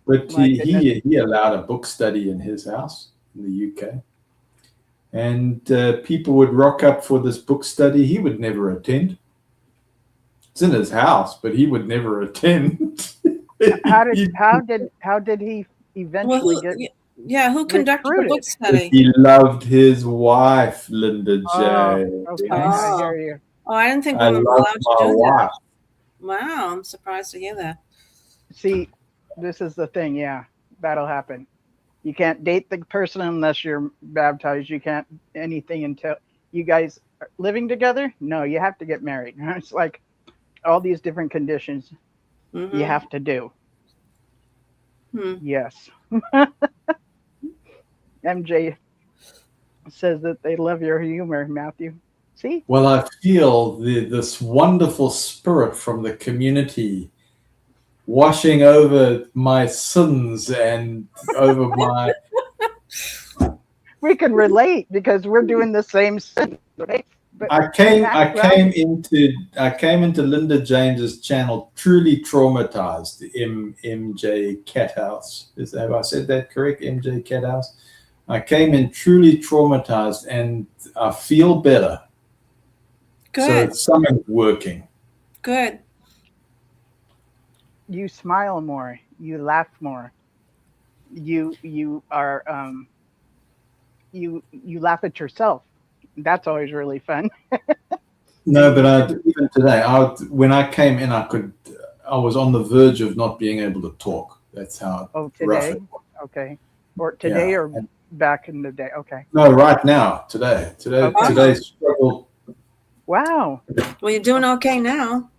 But he allowed a book study in his house in the UK. And people would rock up for this book study. He would never attend. It's in his house, but he would never attend. How did he eventually get? Yeah, who conducted the book study? He loved his wife, Linda J. Okay, I hear you. Oh, I didn't think women were allowed to do wife. that. Wow, I'm surprised to hear that. See, this is the thing. Yeah, that'll happen. You can't date the person unless you're baptized. You can't anything until you guys are living together. No, you have to get married. It's like all these different conditions you have to do. Yes. MJ says that they love your humor, Matthew. See? Well, I feel this wonderful spirit from the community washing over my sins and over my... We can relate because we're doing the same sin, right? But I came into Linda James's channel truly traumatized. MJ Cathouse. Have I said that correct? MJ Cathouse. I came in truly traumatized, and I feel better. Good. So something's working. Good. You smile more. You laugh more. You are you laugh at yourself. That's always really fun. No, but even today, when I came in, I was on the verge of not being able to talk. That's how rough it was. Okay. Or today or back in the day. Okay. No, right now, today. Today's struggle. Wow. Well, you're doing okay now.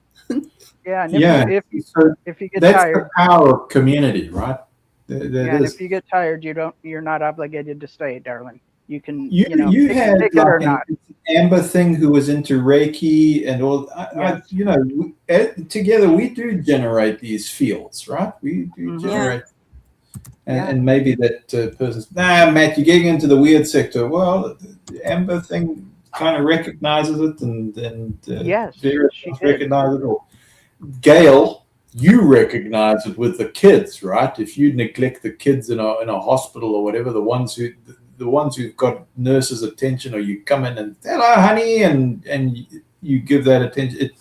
Yeah. If you get that's tired. That's the power of community, right? And if you get tired, you're not obligated to stay, darling. You can, you had take it or not. Amber Thing who was into Reiki and all. Together we do generate these fields, right? We do generate, and maybe that person's Matt, you're getting into the weird sector. Well, the Amber Thing kind of recognizes it, and yes, she recognizes it all. Gail, you recognize it with the kids, right? If you neglect the kids in a hospital or whatever, the ones who've got nurses' attention, or you come in and hello, honey, and you give that attention, it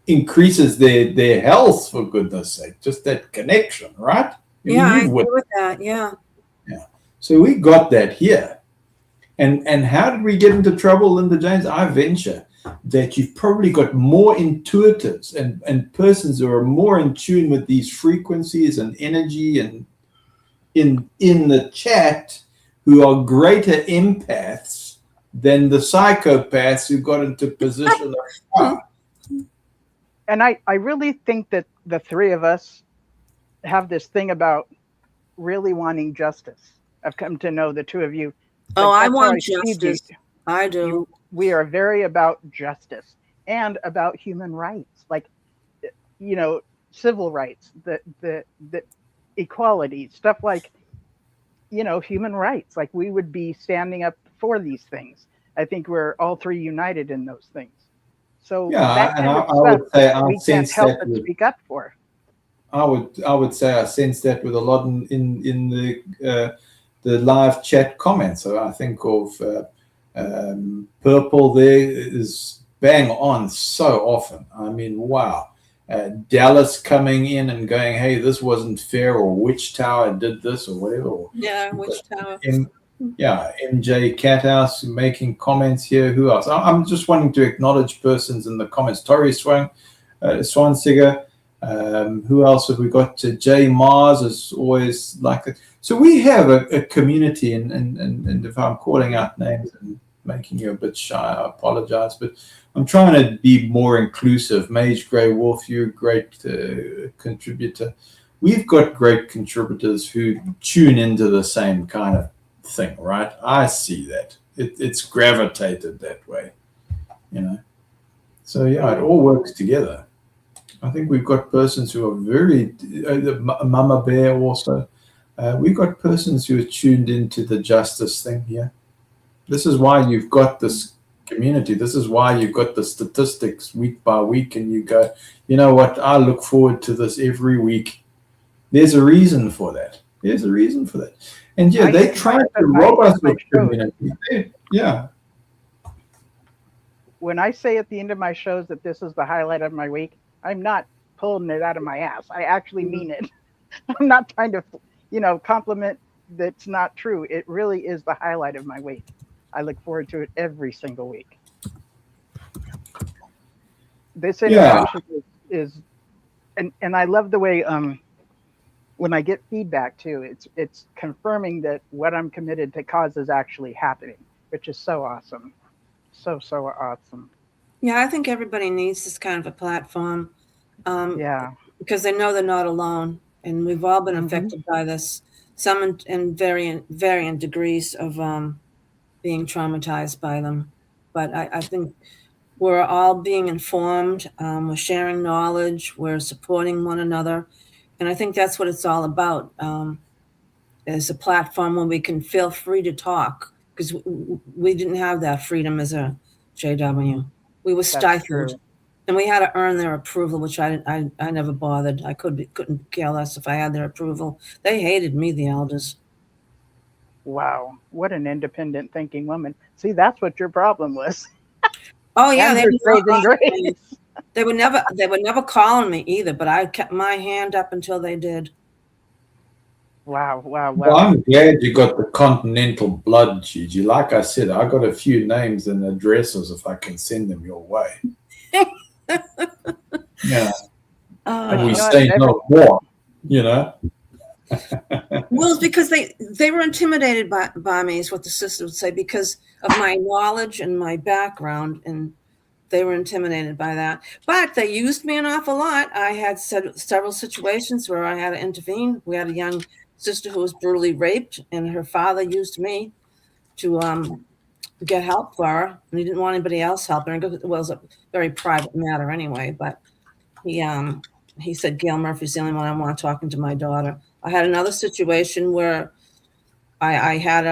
increases their health, for goodness sake. Just that connection, right? Yeah, I agree with that. Yeah. So we got that here. And how did we get into trouble, Linda James? I venture that you've probably got more intuitives and persons who are more in tune with these frequencies and energy and in the chat, who are greater empaths than the psychopaths who got into position of power. And I really think that the three of us have this thing about really wanting justice. I've come to know the two of you. Oh, I want justice. I do. We are very about justice and about human rights, like, civil rights, the equality, stuff like, human rights. Like, we would be standing up for these things. I think we're all three united in those things. So yeah, and I would say we can't help but speak up for. I would say I sense that with a lot in the live chat comments. So I think of Purple there is bang on so often. I mean, wow. Dallas coming in and going, hey, this wasn't fair, or Witch Tower did this, or whatever. Yeah, Witch Tower. MJ Cathouse making comments here. Who else? I'm just wanting to acknowledge persons in the comments. Tori Swansiger. Who else have we got? Jay Mars is always like it. So we have a community, and if I'm calling out names and making you a bit shy, I apologize, but I'm trying to be more inclusive. Mage Grey Wolf, you're a great contributor. We've got great contributors who tune into the same kind of thing, right? I see that. It's gravitated that way, So yeah, it all works together. I think we've got persons who are very, Mama Bear also. We've got persons who are tuned into the justice thing here. This is why you've got this community. This is why you've got the statistics week by week, and you go, you know what? I look forward to this every week. There's a reason for that. And yeah, they try to rob us of community. Yeah. When I say at the end of my shows that this is the highlight of my week, I'm not pulling it out of my ass. I actually mean it. I'm not trying to, compliment that's not true. It really is the highlight of my week. I look forward to it every single week. This interaction is and I love the way when I get feedback too, it's confirming that what I'm committed to cause is actually happening, which is so awesome. So awesome. Yeah, I think everybody needs this kind of a platform. Because they know they're not alone, and we've all been affected by this. Some in varying degrees of being traumatized by them. But I think we're all being informed. We're sharing knowledge. We're supporting one another, and I think that's what it's all about. Is a platform where we can feel free to talk, because we didn't have that freedom as a JW. We were stifled, and we had to earn their approval, which I never bothered. I couldn't care less if I had their approval. They hated me, the elders. Wow, what an independent thinking woman. See, that's what your problem was. Oh yeah, they were never calling me either, but I kept my hand up until they did. Wow. Well, I'm glad you got the continental blood, Gigi. Like I said, I got a few names and addresses if I can send them your way. Yeah. And we say no more, Well, it's because they were intimidated by me, is what the sister would say, because of my knowledge and my background, and they were intimidated by that. But they used me an awful lot. I had several situations where I had to intervene. We had a young sister who was brutally raped, and her father used me to get help for her, and he didn't want anybody else helping her. It was a very private matter anyway, but he said, Gail Murphy's the only one I want talking to my daughter. I had another situation where I had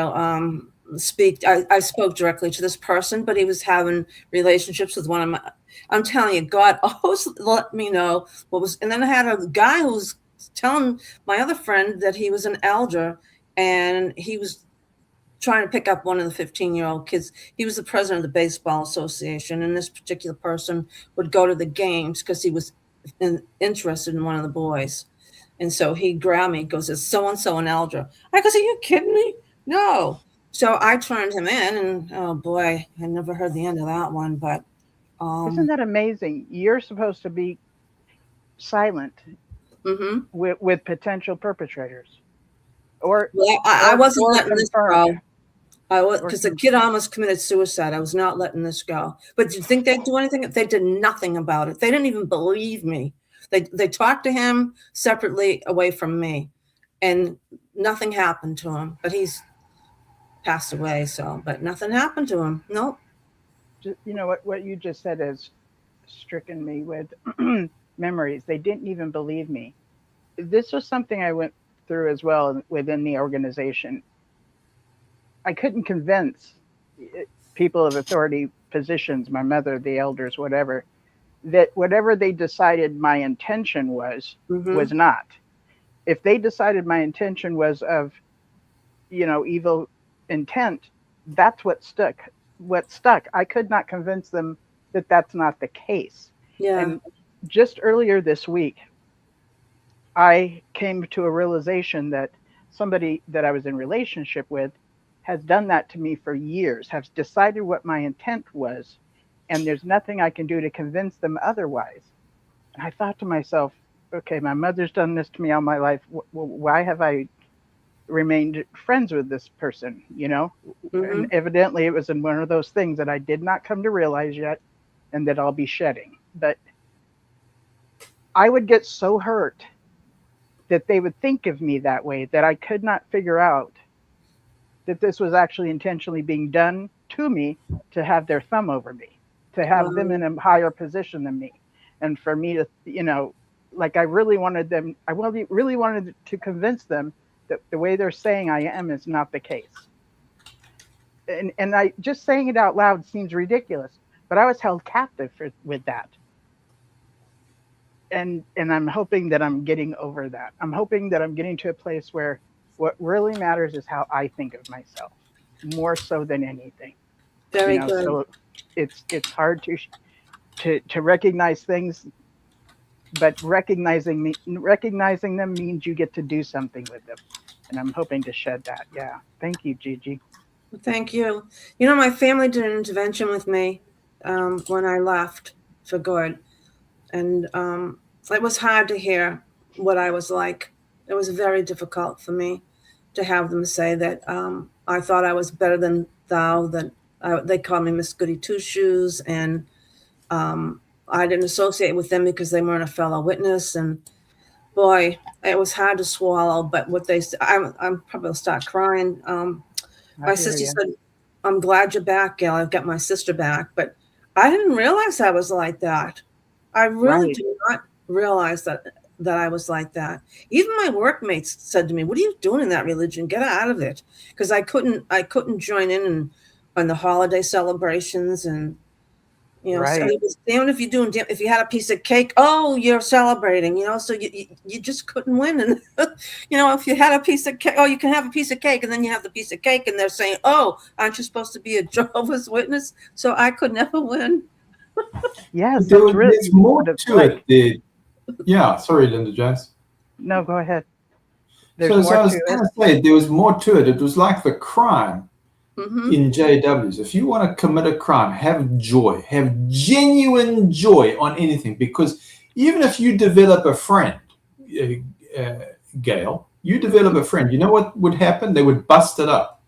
speak. I spoke directly to this person, but he was having relationships with one of my. I'm telling you, God always let me know what was. And then I had a guy who was telling my other friend that he was an elder, and he was trying to pick up one of the 15-year-old kids. He was the president of the baseball association, and this particular person would go to the games because he was interested in one of the boys. And so he grabbed me, goes, "Is so-and-so an elder?" I goes, "Are you kidding me? No." So I turned him in, and oh boy, I never heard the end of that one. But isn't that amazing? You're supposed to be silent with potential perpetrators, or well, I wasn't letting this confirmed. go. I was, because the kid almost committed suicide. I was not letting this go. But do you think they'd do anything? They did nothing about it. They didn't even believe me. They talked to him separately away from me, and nothing happened to him. But he's passed away. So, but nothing happened to him. Nope. You know what you just said has stricken me with memories. They didn't even believe me. This was something I went through as well within the organization. I couldn't convince people of authority positions, my mother, the elders, whatever, that whatever they decided my intention was not. If they decided my intention was of, evil intent, that's what stuck. I could not convince them that that's not the case. Yeah. And just earlier this week, I came to a realization that somebody that I was in relationship with has done that to me for years, has decided what my intent was, and there's nothing I can do to convince them otherwise. And I thought to myself, okay, my mother's done this to me all my life. Why have I remained friends with this person, And evidently it was in one of those things that I did not come to realize yet, and that I'll be shedding. But I would get so hurt that they would think of me that way, that I could not figure out that this was actually intentionally being done to me to have their thumb over me, to have them in a higher position than me. And for me to, like I really wanted to convince them that the way they're saying I am is not the case. And I just saying it out loud seems ridiculous, but I was held captive with that. And I'm hoping that I'm getting over that. I'm hoping that I'm getting to a place where what really matters is how I think of myself, more so than anything. Very good. So it's hard to recognize things, but recognizing them means you get to do something with them. And I'm hoping to shed that. Yeah. Thank you, Gigi. Thank you. My family did an intervention with me when I left for good. And it was hard to hear what I was like. It was very difficult for me to have them say that I thought I was better than thou, that they called me Miss Goody Two-Shoes, and I didn't associate with them because they weren't a fellow witness. And boy, it was hard to swallow. But what they said, I'm probably gonna start crying. My sister said, "I'm glad you're back, Gail. I've got my sister back." But I didn't realize I was like that. I really did not realize that I was like that. Even my workmates said to me, "What are you doing in that religion? Get out of it." Because I couldn't join in on the holiday celebrations, and so it was, even if you had a piece of cake, oh, you're celebrating, so you just couldn't win. And if you had a piece of cake, oh, you can have a piece of cake, and then you have the piece of cake, and they're saying, "Oh, aren't you supposed to be a Jehovah's Witness?" So I could never win. Yes, there's more to it. Yeah, sorry, Linda Jones. No, go ahead. So I was going to say, there was more to it. It was like the crime in JWs. If you want to commit a crime, have joy, have genuine joy on anything. Because even if you develop a friend, Gail, you develop a friend, you know what would happen? They would bust it up.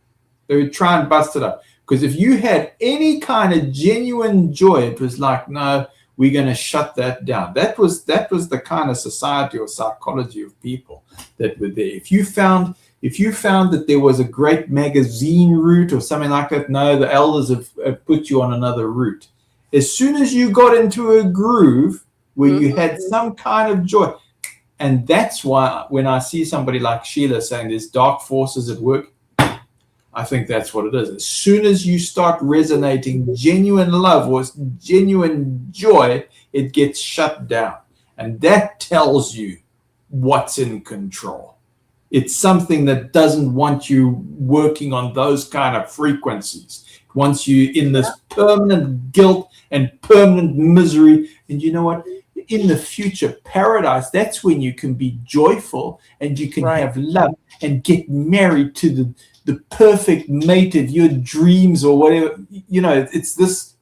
They would try and bust it up. Because if you had any kind of genuine joy, it was like, no, we're going to shut that down. That was the kind of society or psychology of people that were there. If you found that there was a great magazine route or something like that, no, the elders have put you on another route. As soon as you got into a groove where you had some kind of joy, and that's why when I see somebody like Sheila saying there's dark forces at work, I think that's what it is. As soon as you start resonating genuine love or genuine joy, it gets shut down. And that tells you what's in control. It's something that doesn't want you working on those kind of frequencies. It wants you in this permanent guilt and permanent misery. And you know what? In the future paradise, that's when you can be joyful and you can have love and get married to the perfect mate of your dreams or whatever. You know, it's this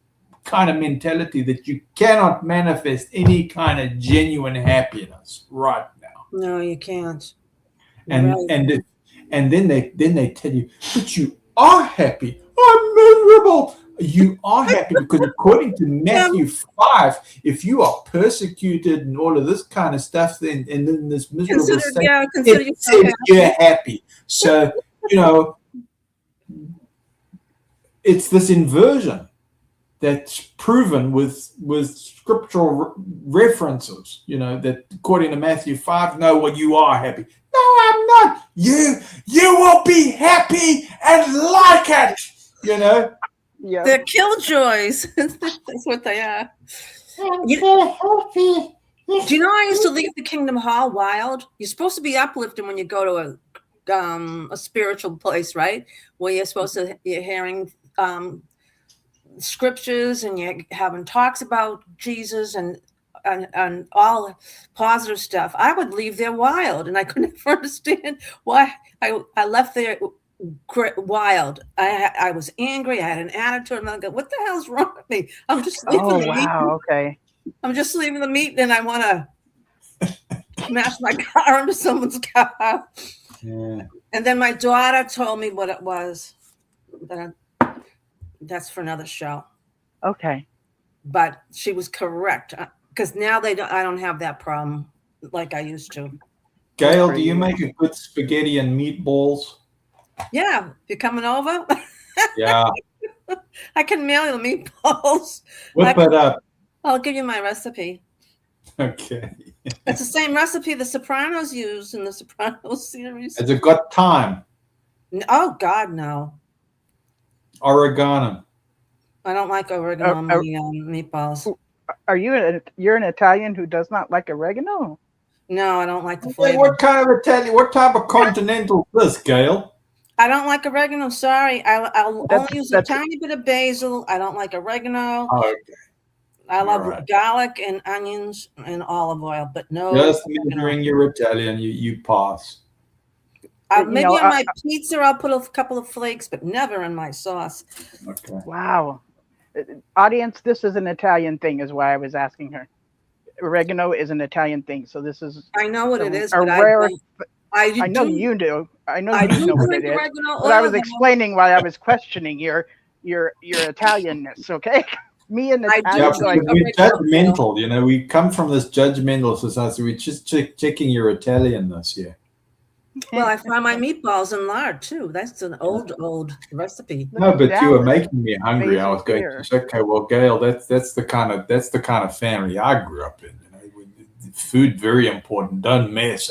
kind of mentality that you cannot manifest any kind of genuine happiness right now. No, you can't. And then they tell you, but you are happy. I'm miserable. You are happy because according to Matthew 5, if you are persecuted and all of this kind of stuff, then and in this miserable state, it says you're happy. So, you know, it's this inversion that's proven with scriptural references, you know, that according to Matthew 5, no, well, you are happy. No, I'm not. You will be happy and like it, you know. Yeah. They're killjoys. That's what they are. Do you know I used to leave the Kingdom Hall wild? You're supposed to be uplifting when you go to a spiritual place, right? Where you're hearing scriptures and you're having talks about Jesus and all positive stuff. I would leave there wild, and I could never understand why I left there wild. I was angry. I had an attitude. And I go, what the hell's wrong with me? I'm just leaving the meeting. Okay. I'm just leaving the meeting, and I want to smash my car into someone's car. Yeah. And then my daughter told me what it was. That's for another show. Okay. But she was correct because now I don't have that problem like I used to. Gail, do you make a good spaghetti and meatballs? Yeah, you're coming over? Yeah. I can mail you the meatballs. Whip it up. I'll give you my recipe. Okay. It's the same recipe the Sopranos use in the Sopranos series. Has it got thyme? Oh, God, no. Oregano. I don't like oregano on my meatballs. You're an Italian who does not like oregano? No, I don't like the flavor. What kind of Italian? What type of continental is this, Gail? I don't like oregano. Sorry, I'll only use a tiny bit of basil. I don't like oregano. Oh, okay. I love garlic and onions and olive oil, but no. Just measuring your Italian, you pass. Maybe on my pizza, I'll put a couple of flakes, but never in my sauce. Okay. Wow. Audience, this is an Italian thing, is why I was asking her. Oregano is an Italian thing, so this is. I know what it is, but I know you do. I know you know what it is. But I was explaining why I was questioning your Italianness. Okay. Me and we're judgmental. You know, we come from this judgmental society. We're just checking your Italianness here. Well, I fry my meatballs in lard too. That's an old recipe. No, but you were making me hungry. I was going to say, okay, well, Gail, that's the kind of family I grew up in. You know, food very important. Don't mess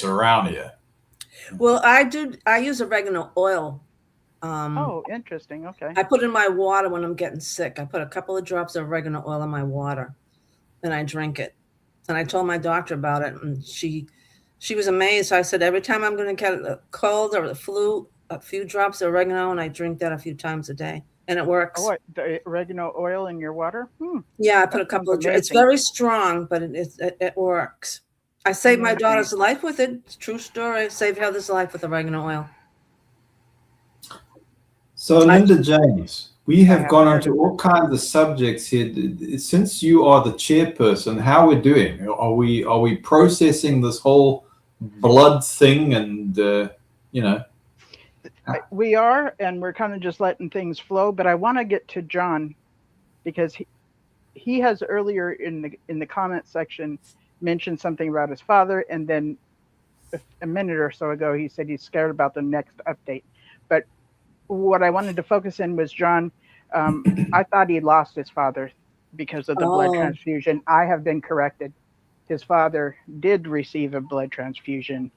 around here. Well, I use oregano oil. Interesting. Okay. I put in my water when I'm getting sick. I put a couple of drops of oregano oil in my water, and I drink it. And I told my doctor about it, and she was amazed. So I said, every time I'm going to get a cold or the flu, a few drops of oregano, and I drink that a few times a day, and it works. Oh, the oregano oil in your water? Yeah, I put a couple of drops. It's very strong, but it works. I saved my daughter's life with it. It's a true story. I saved Heather's life with oregano oil. So, Linda James, we have gone into all kinds of subjects here. Since you are the chairperson, how are we doing? Are we processing this whole blood thing? And we are, and we're kind of just letting things flow. But I want to get to John because he has earlier in the comment section mentioned something about his father, and then a minute or so ago he said he's scared about the next update. But what I wanted to focus in was John. I thought he lost his father because of the blood transfusion. I have been corrected. His father did receive a blood transfusion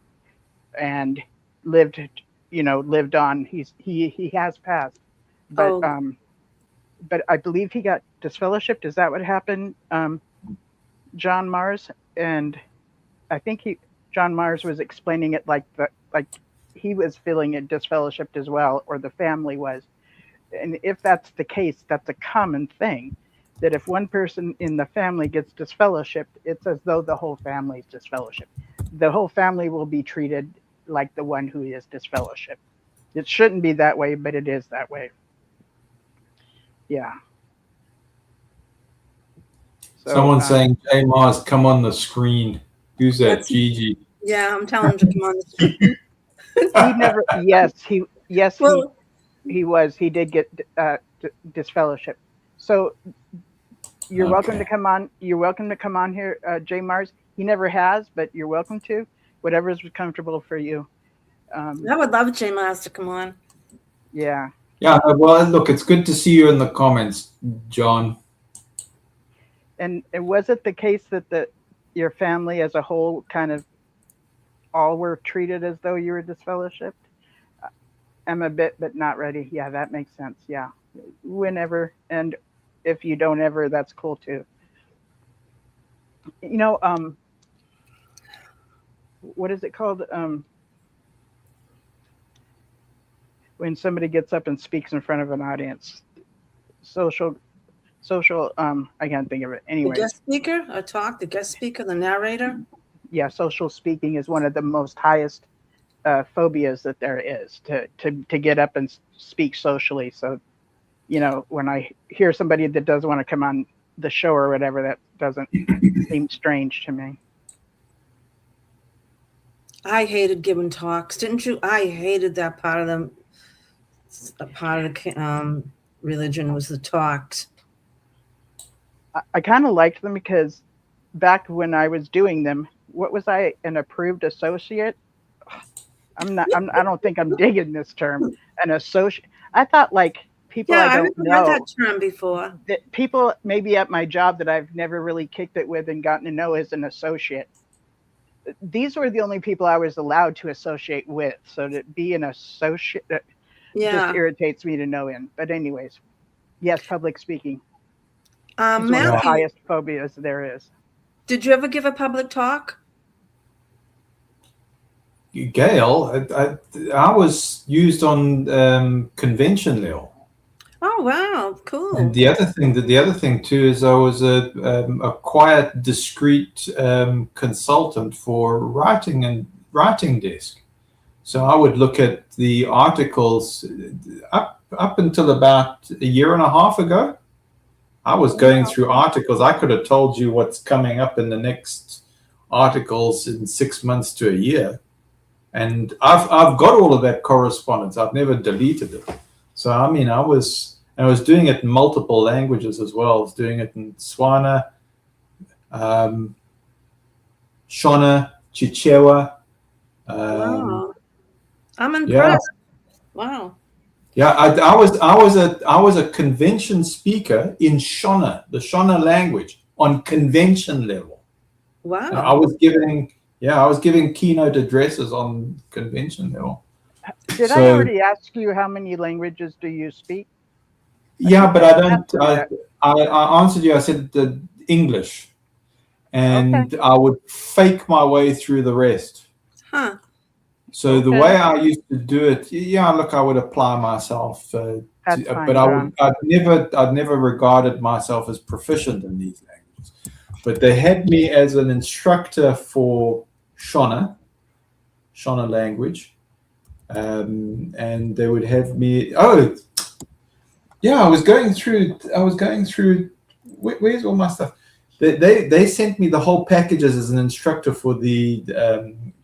and lived lived on. He has passed, but Oh. but I believe he got disfellowshipped. Is that what happened, John Mars? And I think John Mars was explaining it like he was feeling it disfellowshipped as well, or the family was. And if that's the case, that's a common thing. That if one person in the family gets disfellowshipped, it's as though the whole family is disfellowshipped. The whole family will be treated like the one who is disfellowshipped. It shouldn't be that way, but it is that way. Yeah. So, someone's saying, J Mars, come on the screen. Who's that? Gigi. Yeah, I'm telling him to come on the screen. He never. He was. He did get disfellowship. So you're welcome to come on. You're welcome to come on here, J Mars. He never has, but you're welcome to. Whatever's comfortable for you. I would love J Mars to come on. Yeah. Yeah. Well, look, it's good to see you in the comments, John. And was it the case that your family as a whole kind of all were treated as though you were disfellowshipped? I'm a bit, but not ready. Yeah, that makes sense. Yeah. Whenever, and if you don't ever, that's cool too. What is it called? When somebody gets up and speaks in front of an audience, social, I can't think of it. Anyway. The guest speaker, the guest speaker, the narrator. Yeah, social speaking is one of the most highest phobias that there is, to get up and speak socially. So, when I hear somebody that doesn't want to come on the show or whatever, that doesn't seem strange to me. I hated giving talks, didn't you? I hated that part of the religion was the talks. I kind of liked them because back when I was doing them, what was I, an approved associate? I don't think I'm digging this term. An associate. I thought like people I don't know. I've heard that term before. That people maybe at my job that I've never really kicked it with and gotten to know as an associate. These were the only people I was allowed to associate with. So to be an associate just irritates me to no end. But anyways, yes, public speaking. It's one of the highest phobias there is. Did you ever give a public talk? Gail, I was used on convention level. Oh wow, cool! And the other thing too is I was a quiet, discreet consultant for writing desk. So I would look at the articles up until about a year and a half ago. I was going through articles. I could have told you what's coming up in the next articles in 6 months to a year. And I've got all of that correspondence. I've never deleted it. So, I mean, I was doing it in multiple languages as well. I was doing it in Tswana, Shona, Chichewa. Wow. I'm impressed. Yeah. Wow. Yeah, I was a convention speaker in Shona, the Shona language, on convention level. Wow. I was giving keynote addresses on convention level. Did I already ask you how many languages do you speak? Yeah, but I don't. I answered you. I said the English, and I would fake my way through the rest. Huh. So the way I used to do it, look, I would apply myself, but I'd never regarded myself as proficient in these languages. But they had me as an instructor for Shona language, and they would have me. Oh, yeah, I was going through. Where's all my stuff? They sent me the whole packages as an instructor for the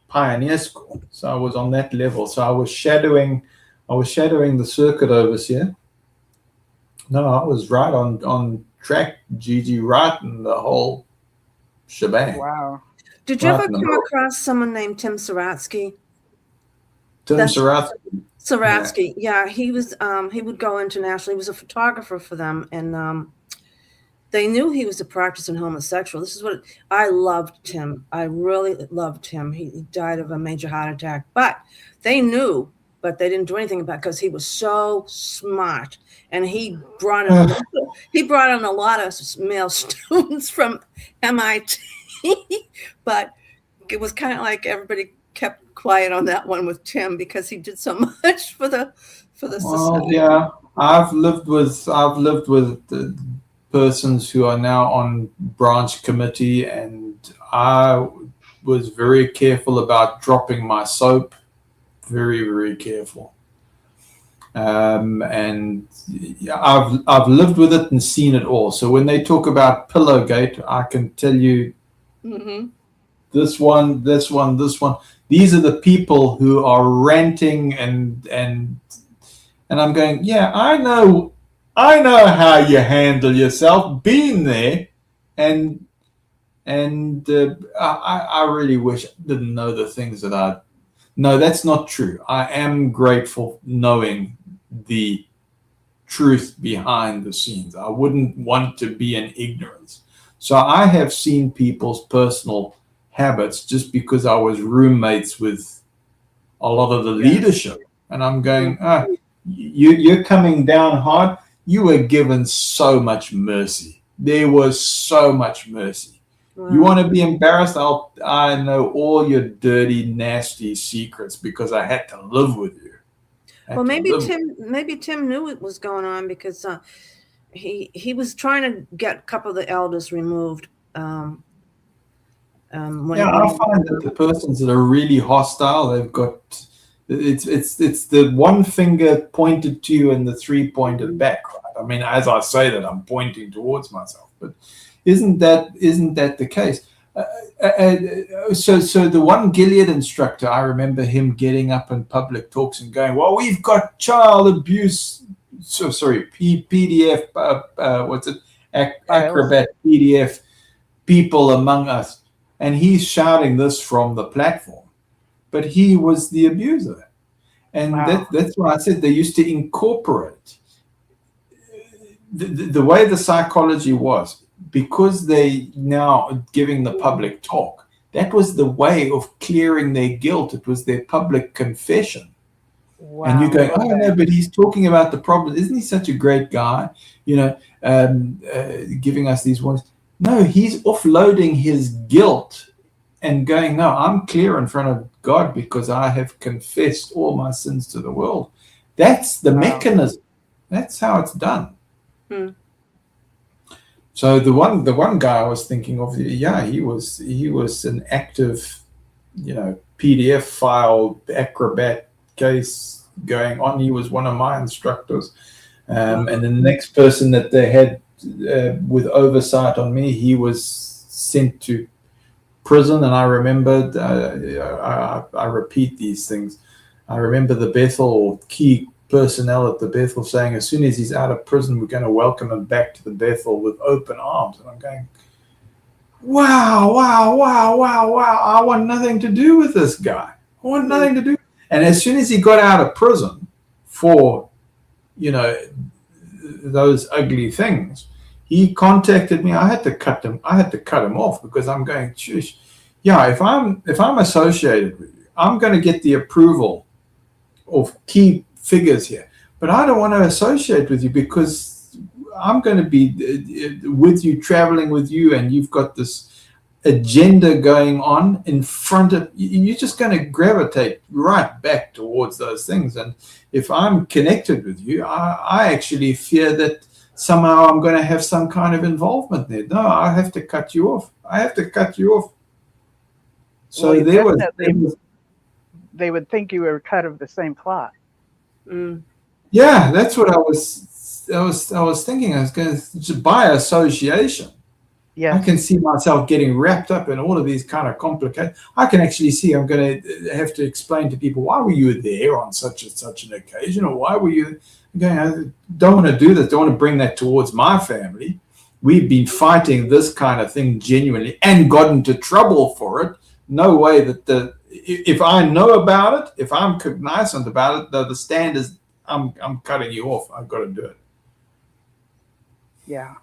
Pioneer School, so I was on that level. So I was shadowing the circuit overseer. No, I was right on track, Gigi, right in the whole shebang. Wow. Did you ever come across someone named Tim Saratsky? Tim Saratsky. Saratsky, yeah, he was. He would go internationally. He was a photographer for them, and they knew he was a practicing homosexual. This is what I loved Tim. I really loved him. He died of a major heart attack, but they knew. but they didn't do anything about it because he was so smart, and he brought in a lot of male students from MIT, but it was kind of like everybody kept quiet on that one with Tim because he did so much for the society. Yeah, I've lived with the persons who are now on branch committee, and I was very careful about dropping my soap, very, very careful. And I've lived with it and seen it all. So when they talk about Pillowgate, I can tell you this one. These are the people who are ranting and I'm going, yeah, I know how you handle yourself. Been there, and I really wish I didn't know the things that I. No, that's not true. I am grateful knowing the truth behind the scenes. I wouldn't want to be in ignorance. So I have seen people's personal habits just because I was roommates with a lot of the leadership, and I'm going, you're coming down hard. You were given so much mercy. There was so much mercy. Wow. You want to be embarrassed? I know all your dirty, nasty secrets because I had to live with you. Well, maybe Tim knew what was going on because he was trying to get a couple of the elders removed. I find that the persons that are really hostile, they've got it's the one finger pointed to you and the three pointed back. Right? I mean, as I say that, I'm pointing towards myself, but isn't that the case? So the one Gilead instructor, I remember him getting up in public talks and going, "Well, we've got child abuse." So sorry, PDF. What's it? Acrobat PDF people among us, and he's shouting this from the platform. But he was the abuser, and that's why I said they used to incorporate the way the psychology was. Because they now giving the public talk, that was the way of clearing their guilt. It was their public confession. Wow. And you go, oh no, but he's talking about the problem. Isn't he such a great guy? Giving us these ones. No, he's offloading his guilt and going, no, I'm clear in front of God because I have confessed all my sins to the world. That's the mechanism. That's how it's done. So the one guy I was thinking of, he was an active, PDF file Acrobat case going on. He was one of my instructors, and the next person that they had with oversight on me, he was sent to prison. And I remembered, I repeat these things. I remember the Bethel or key personnel at the Bethel saying, as soon as he's out of prison, we're going to welcome him back to the Bethel with open arms. And I'm going, wow. I want nothing to do with this guy. I want nothing to do. And as soon as he got out of prison for, those ugly things, he contacted me. I had to cut him off because I'm going, shush. Yeah, if I'm associated with you, I'm going to get the approval of key figures here, but I don't want to associate with you because I'm going to be with you, traveling with you, and you've got this agenda going on in front of you. You're just going to gravitate right back towards those things. And if I'm connected with you, I actually fear that somehow I'm going to have some kind of involvement there. No, I have to cut you off. So they would think you were cut of the same cloth. Yeah, that's what I was thinking. I was going to by association. Yeah, I can see myself getting wrapped up in all of these kind of complicated. I can actually see I'm going to have to explain to people, why were you there on such an occasion, or why were you going? I don't want to do this. Don't want to bring that towards my family. We've been fighting this kind of thing genuinely and got into trouble for it. No way that if I know about it, if I'm cognizant about it, the stand is I'm cutting you off. I've got to do it. Yeah.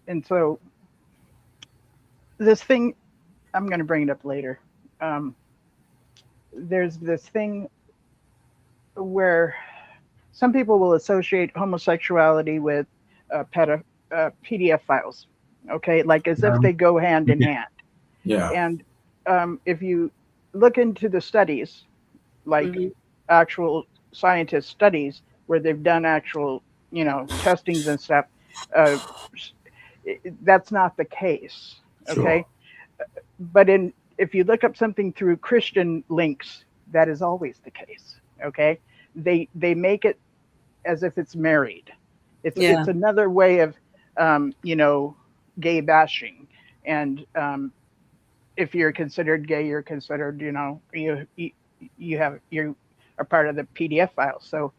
And so this thing, I'm going to bring it up later. there's this thing where some people will associate homosexuality with PDF files, okay, like as if they go hand in hand. Yeah. And if you look into the studies, like actual scientist studies where they've done actual, testings and stuff, that's not the case. Okay. Sure. But if you look up something through Christian links, that is always the case. Okay. They make it as if it's married. It's another way of, gay bashing. And if you're considered gay, you're considered, you are part of the PDF file. So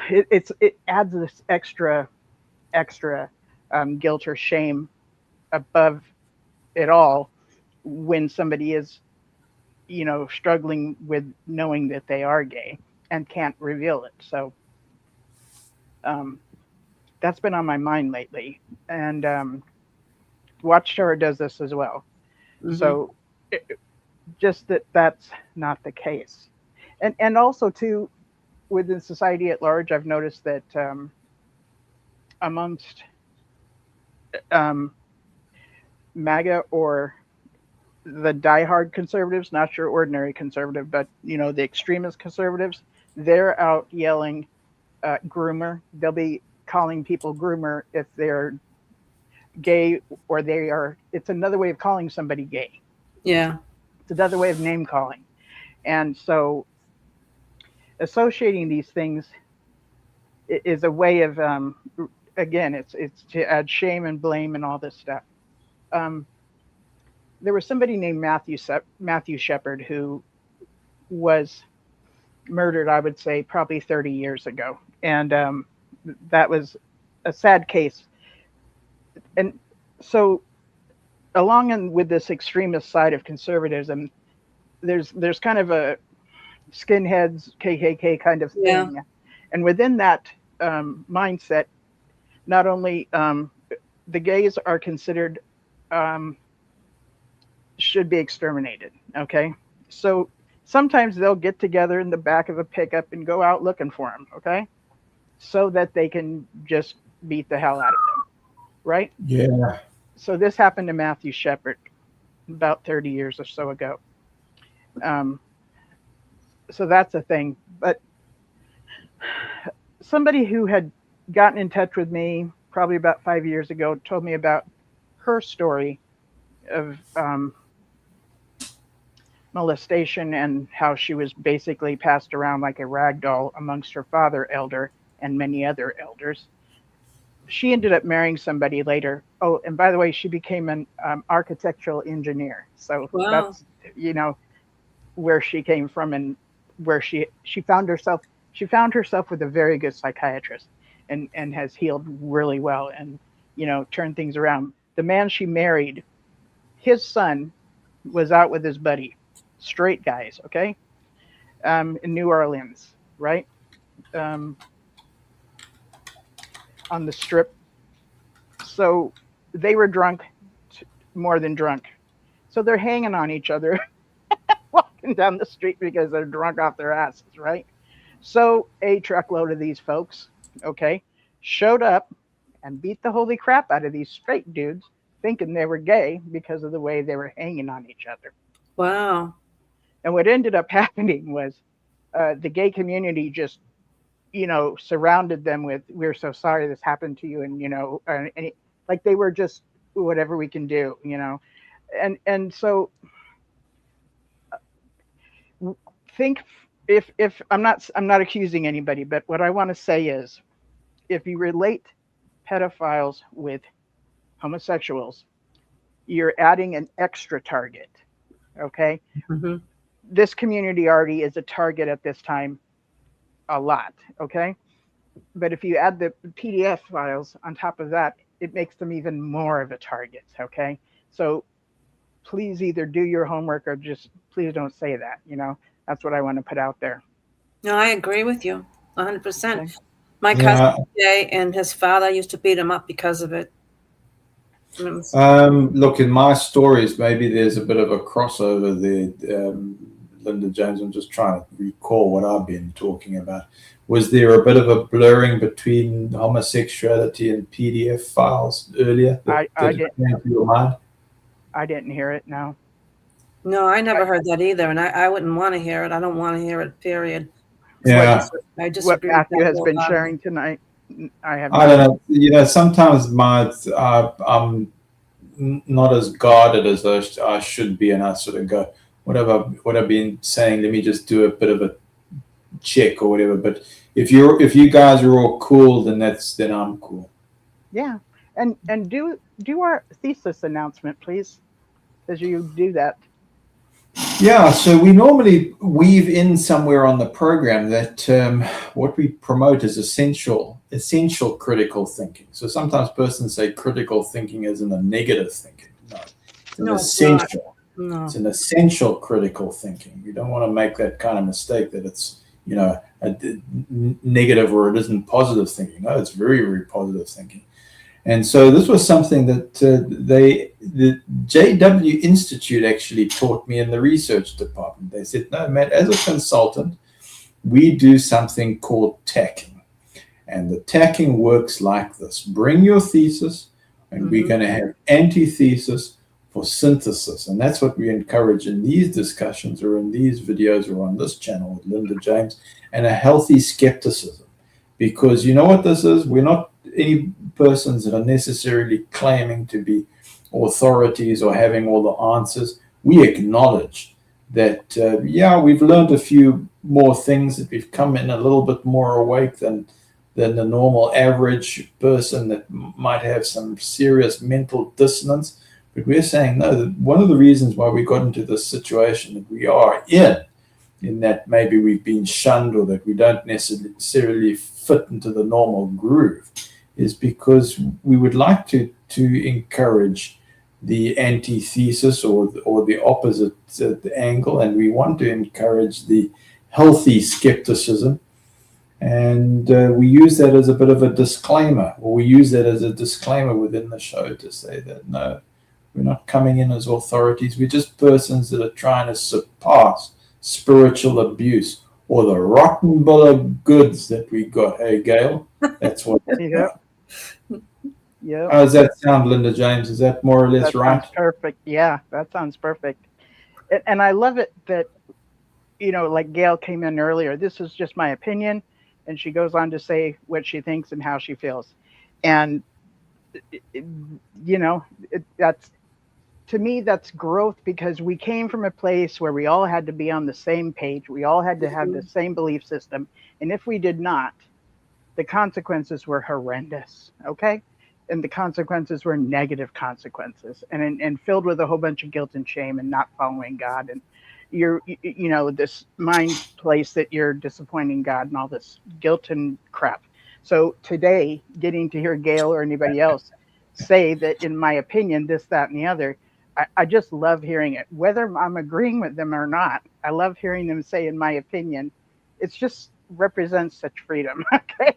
it adds this extra guilt or shame above it all when somebody is, struggling with knowing that they are gay and can't reveal it. So that's been on my mind lately. And Watchtower does this as well. So just that's not the case. And also too, within society at large, I've noticed that amongst MAGA or the diehard conservatives, not your ordinary conservative, but the extremist conservatives, they're out yelling groomer. They'll be calling people groomer if they're gay, or it's another way of calling somebody gay. Yeah. It's another way of name calling. And so associating these things is a way of, again, it's to add shame and blame and all this stuff. There was somebody named Matthew Shepard who was murdered, I would say, probably 30 years ago. And that was a sad case. And so along with this extremist side of conservatism, there's kind of a skinheads, KKK kind of thing. Yeah. And within that mindset, not only the gays are considered should be exterminated. Okay. So sometimes they'll get together in the back of a pickup and go out looking for them. Okay. So that they can just beat the hell out of them. Right? Yeah. So this happened to Matthew Shepard about 30 years or so ago. So that's a thing. But somebody who had gotten in touch with me probably about 5 years ago told me about her story of molestation and how she was basically passed around like a rag doll amongst her father elder and many other elders. She ended up marrying somebody later. Oh, and by the way, she became an architectural engineer. So that's, where she came from and where she found herself. She found herself with a very good psychiatrist and has healed really well and, turned things around. The man she married, his son was out with his buddy, straight guys, okay, in New Orleans, right? On the strip. So they were drunk, more than drunk. So they're hanging on each other, walking down the street because they're drunk off their asses, right? So a truckload of these folks, okay, showed up and beat the holy crap out of these straight dudes, thinking they were gay because of the way they were hanging on each other. Wow. And what ended up happening was the gay community just, surrounded them with, "We're so sorry this happened to you." And, like they were just, whatever we can do, and so think if I'm not accusing anybody, but what I want to say is, if you relate pedophiles with homosexuals, you're adding an extra target. Okay. Mm-hmm. This community already is a target at this time a lot. Okay. But if you add the PDF files on top of that, it makes them even more of a target. Okay. So please either do your homework or just please don't say that. That's what I want to put out there. No, I agree with you 100%. Okay. My cousin Jay and his father used to beat him up because of it. Look, in my stories, maybe there's a bit of a crossover there, Linda James. I'm just trying to recall what I've been talking about. Was there a bit of a blurring between homosexuality and PDF files earlier? I didn't. Came to your mind? I didn't hear it. No. No, I never heard that either, and I wouldn't want to hear it. I don't want to hear it. Period. Yeah. I just What Matthew has been sharing tonight. I don't know. Sometimes I'm not as guarded as I should be, and I sort of go, what I've been saying, let me just do a bit of a check or whatever. But if you guys are all cool, then I'm cool. Yeah, and do our thesis announcement, please, as you do that. Yeah, so we normally weave in somewhere on the program that what we promote is essential critical thinking. So sometimes persons say critical thinking as in a negative thinking. No, it's essential. No. It's an essential critical thinking. You don't want to make that kind of mistake that it's a negative or it isn't positive thinking. No, it's very, very positive thinking. And so this was something that the JW Institute actually taught me in the research department. They said, no, Matt, as a consultant, we do something called tacking. And the tacking works like this. Bring your thesis, and we're going to have antithesis for synthesis. And that's what we encourage in these discussions or in these videos or on this channel with Linda James, and a healthy skepticism. Because you know what this is? We're not any persons that are necessarily claiming to be authorities or having all the answers. We acknowledge that, we've learned a few more things, that we've come in a little bit more awake than the normal average person that might have some serious mental dissonance. But we're saying, no, that one of the reasons why we got into this situation that we are in that maybe we've been shunned or that we don't necessarily fit into the normal groove, is because we would like to encourage the antithesis or the opposite angle, and we want to encourage the healthy skepticism. And we use that as a bit of a disclaimer, or we use that as a disclaimer within the show to say that, no, we're not coming in as authorities. We're just persons that are trying to surpass spiritual abuse or the rotten bill of goods that we got. Hey, Gail, that's what. Yeah. How does that sound, Linda James? Is that more or less right? Sounds perfect. Yeah, that sounds perfect. And I love it that, like Gail came in earlier, this is just my opinion. And she goes on to say what she thinks and how she feels. And, that's, to me, that's growth, because we came from a place where we all had to be on the same page. We all had to have the same belief system. And if we did not, the consequences were horrendous. Okay. And the consequences were negative consequences and filled with a whole bunch of guilt and shame and not following God. And you're, this mind place that you're disappointing God and all this guilt and crap. So today, getting to hear Gail or anybody else say that, in my opinion, this, that, and the other, I just love hearing it. Whether I'm agreeing with them or not, I love hearing them say, in my opinion. It's just represents such freedom. Okay.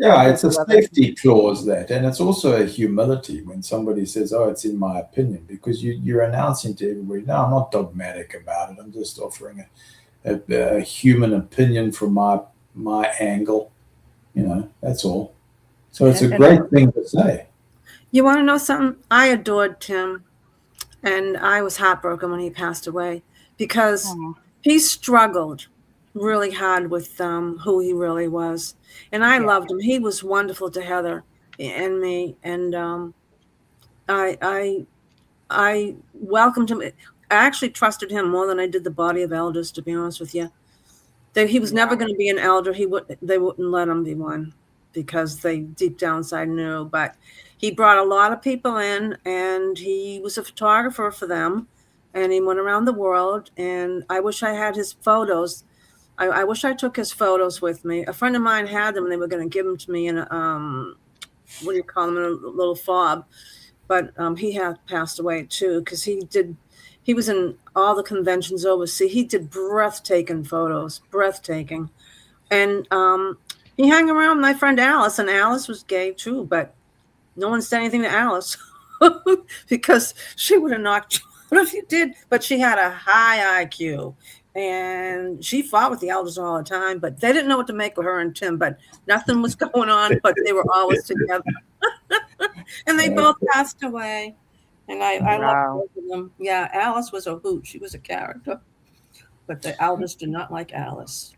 Yeah, it's a safety clause, that, and it's also a humility when somebody says, oh, it's in my opinion, because you're announcing to everybody, no, I'm not dogmatic about it. I'm just offering a human opinion from my angle. That's all. So it's a great thing to say. You want to know something? I adored Tim, and I was heartbroken when he passed away, because he struggled really hard with who he really was, and I loved him. He was wonderful to Heather and me, and I welcomed him. I actually trusted him more than I did the body of elders, to be honest with you. He was never going to be an elder. They wouldn't let him be one, because they deep down inside knew. But he brought a lot of people in, and he was a photographer for them, and he went around the world. And I wish I had his photos. I wish I took his photos with me. A friend of mine had them, and they were going to give them to me in a, what do you call them, in a little fob. But he had passed away too, because he was in all the conventions overseas. He did breathtaking photos, breathtaking. And he hung around with my friend Alice, and Alice was gay too, but no one said anything to Alice because she would have knocked What if you did? But she had a high IQ, and she fought with the elders all the time. But they didn't know what to make of her and Tim. But nothing was going on. But they were always together, and they both passed away. And I love Wow. both of them. Yeah, Alice was a hoot. She was a character. But the elders did not like Alice.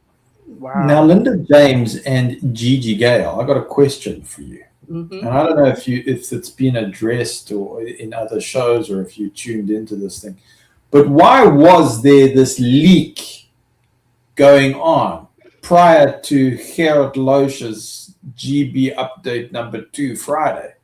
Wow. Now, Linda James and Gigi Gale, I got a question for you. Mm-hmm. And I don't know if it's been addressed or in other shows or if you tuned into this thing, but why was there this leak going on prior to Gerard Loesch's GB update number 2 Friday?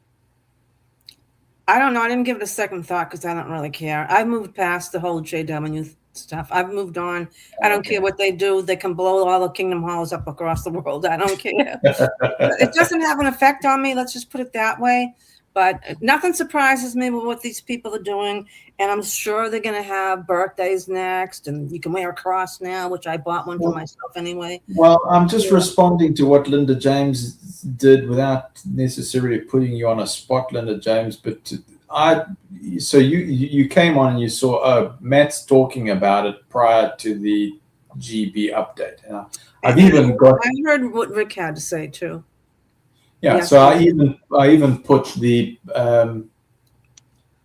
I don't know. I didn't give it a second thought because I don't really care. I moved past the whole JW stuff. I've moved on. I don't care what they do. They can blow all the Kingdom Halls up across the world. I don't care. It doesn't have an effect on me. Let's just put it that way. But nothing surprises me with what these people are doing. And I'm sure they're going to have birthdays next. And you can wear a cross now, which I bought one for myself anyway. Well, I'm just responding to what Linda James did without necessarily putting you on a spot, Linda James. But so you came on and you saw Matt's talking about it prior to the GB update. I've even got. I heard what Rick had to say too. Yeah, so I even put the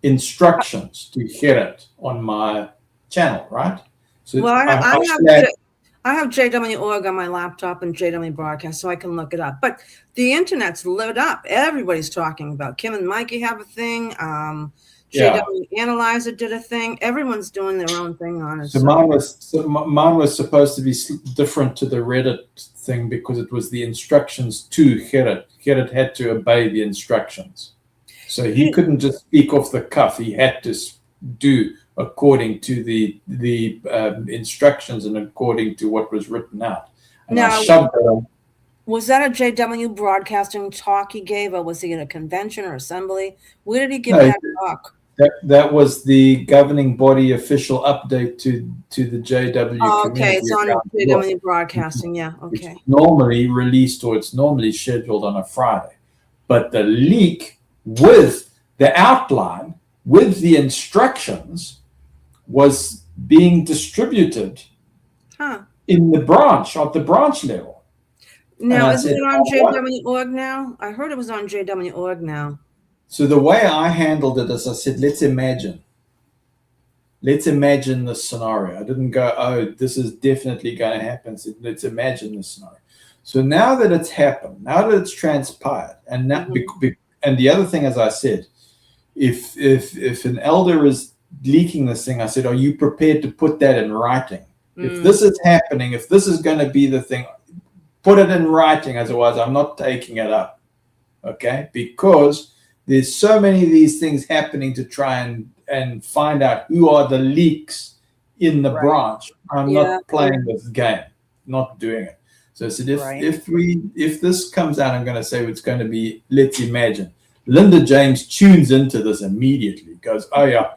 instructions to Gerard on my channel, right? So well, I have JW.org on my laptop and JW Broadcast, so I can look it up. But the internet's lit up. Everybody's talking about. Kim and Mikey have a thing. JW Analyzer did a thing. Everyone's doing their own thing on it. So mine was supposed to be different to the Reddit thing because it was the instructions to Gerard. Gerard had to obey the instructions. So he couldn't just speak off the cuff. He had to do according to the instructions and according to what was written out. And now, I shoved it on. Was that a JW Broadcasting talk he gave, or was he at a convention or assembly? Where did he give that talk? That was the governing body official update to the JW. Oh, okay, it's on JW Broadcasting. Yeah, okay. It's normally released, or it's normally scheduled on a Friday, but the leak with the outline with the instructions was being distributed in the branch at the branch level. Now, is it on JW.org now? I heard it was on JW.org now. So the way I handled it is I said, let's imagine this scenario. I didn't go, oh, this is definitely going to happen. So let's imagine this scenario. So now that it's happened, now that it's transpired, and now, and the other thing, as I said, if an elder is leaking this thing, I said, are you prepared to put that in writing? If this is happening, if this is going to be the thing, put it in writing. Otherwise, I'm not taking it up. Okay? Because there's so many of these things happening to try and find out who are the leaks in the branch. I'm not playing this game, not doing it. So I said, if this comes out, I'm going to say it's going to be, let's imagine. Linda James tunes into this immediately, goes, oh yeah,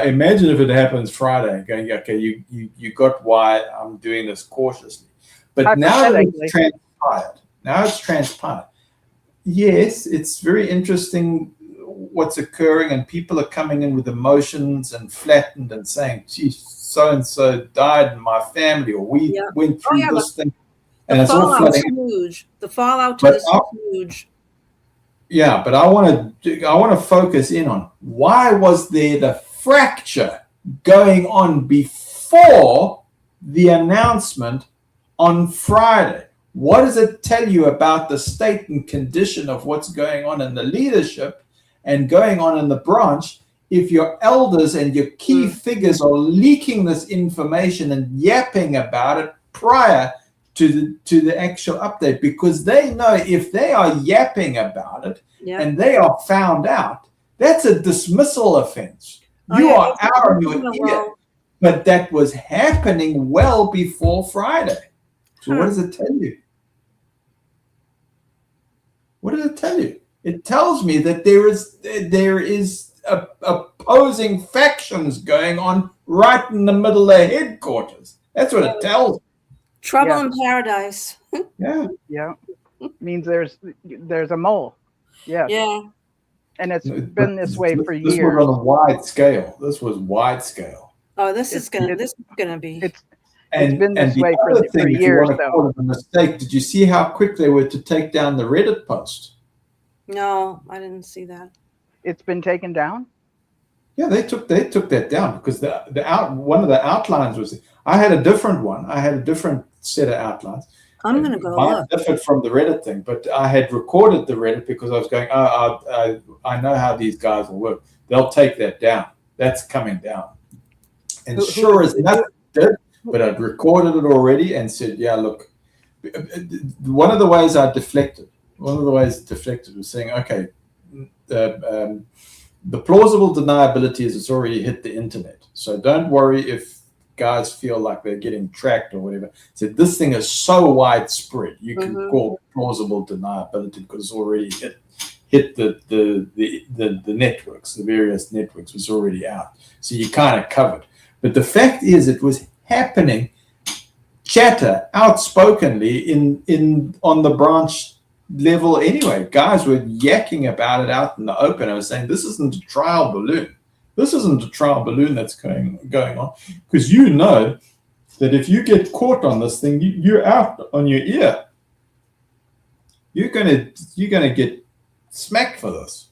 imagine if it happens Friday. Going, okay, you got why I'm doing this cautiously. But now it's transpired. Yes, it's very interesting what's occurring, and people are coming in with emotions and flattened and saying, geez, so-and-so died in my family, or we went through this thing. And it's all flooding. Huge. The fallout to this is huge. Yeah, but I want to focus in on why was there the fracture going on before the announcement on Friday? What does it tell you about the state and condition of what's going on in the leadership and going on in the branch if your elders and your key figures are leaking this information and yapping about it prior to the actual update? Because they know if they are yapping about it and they are found out, that's a dismissal offense. You are out of your ear. But that was happening well before Friday. So what does it tell you? What does it tell you? It tells me that there is opposing factions going on right in the middle of headquarters. That's what it tells me. Trouble in paradise. Yeah. Means there's a mole. Yeah. Yeah. And it's been this way for This years. was on a wide scale. This was wide scale. Oh, this is gonna be. It's been this way for years, if you want to call it a mistake, did you see how quick they were to take down the Reddit post? No, I didn't see that. It's been taken down? Yeah, they took that down because one of the outlines was, I had a different one. I had a different set of outlines. I'm gonna go look. Different from the Reddit thing, but I had recorded the Reddit because I was going, I know how these guys will work. They'll take that down. That's coming down. And sure as nothing did, but I'd recorded it already and said, yeah, look, one of the ways I deflected was saying, okay, the plausible deniability is it's already hit the internet. So don't worry if guys feel like they're getting tracked or whatever. So this thing is so widespread, you can call plausible deniability because it's already hit the networks, the various networks was already out. So you kind of covered. But the fact is it was happening chatter outspokenly in on the branch level anyway. Guys were yakking about it out in the open. I was saying, this isn't a trial balloon. This isn't a trial balloon that's going on, because you know that if you get caught on this thing, you're out on your ear. You're gonna get smacked for this.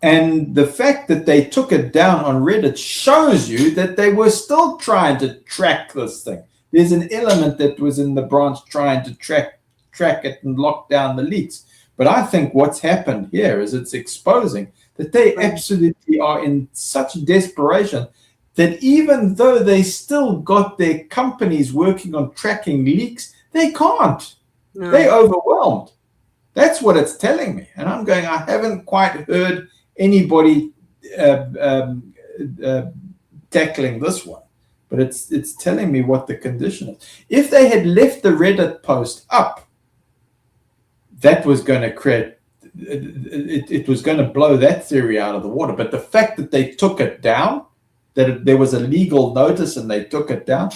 And the fact that they took it down on Reddit shows you that they were still trying to track this thing. There's an element that was in the branch trying to track it and lock down the leaks. But I think what's happened here is it's exposing that they absolutely are in such desperation that even though they still got their companies working on tracking leaks, they can't. No. They're overwhelmed. That's what it's telling me. And I'm going, I haven't quite heard anybody tackling this one. But it's telling me what the condition is. If they had left the Reddit post up, that was going to create, it was going to blow that theory out of the water. But the fact that they took it down, that there was a legal notice and they took it down,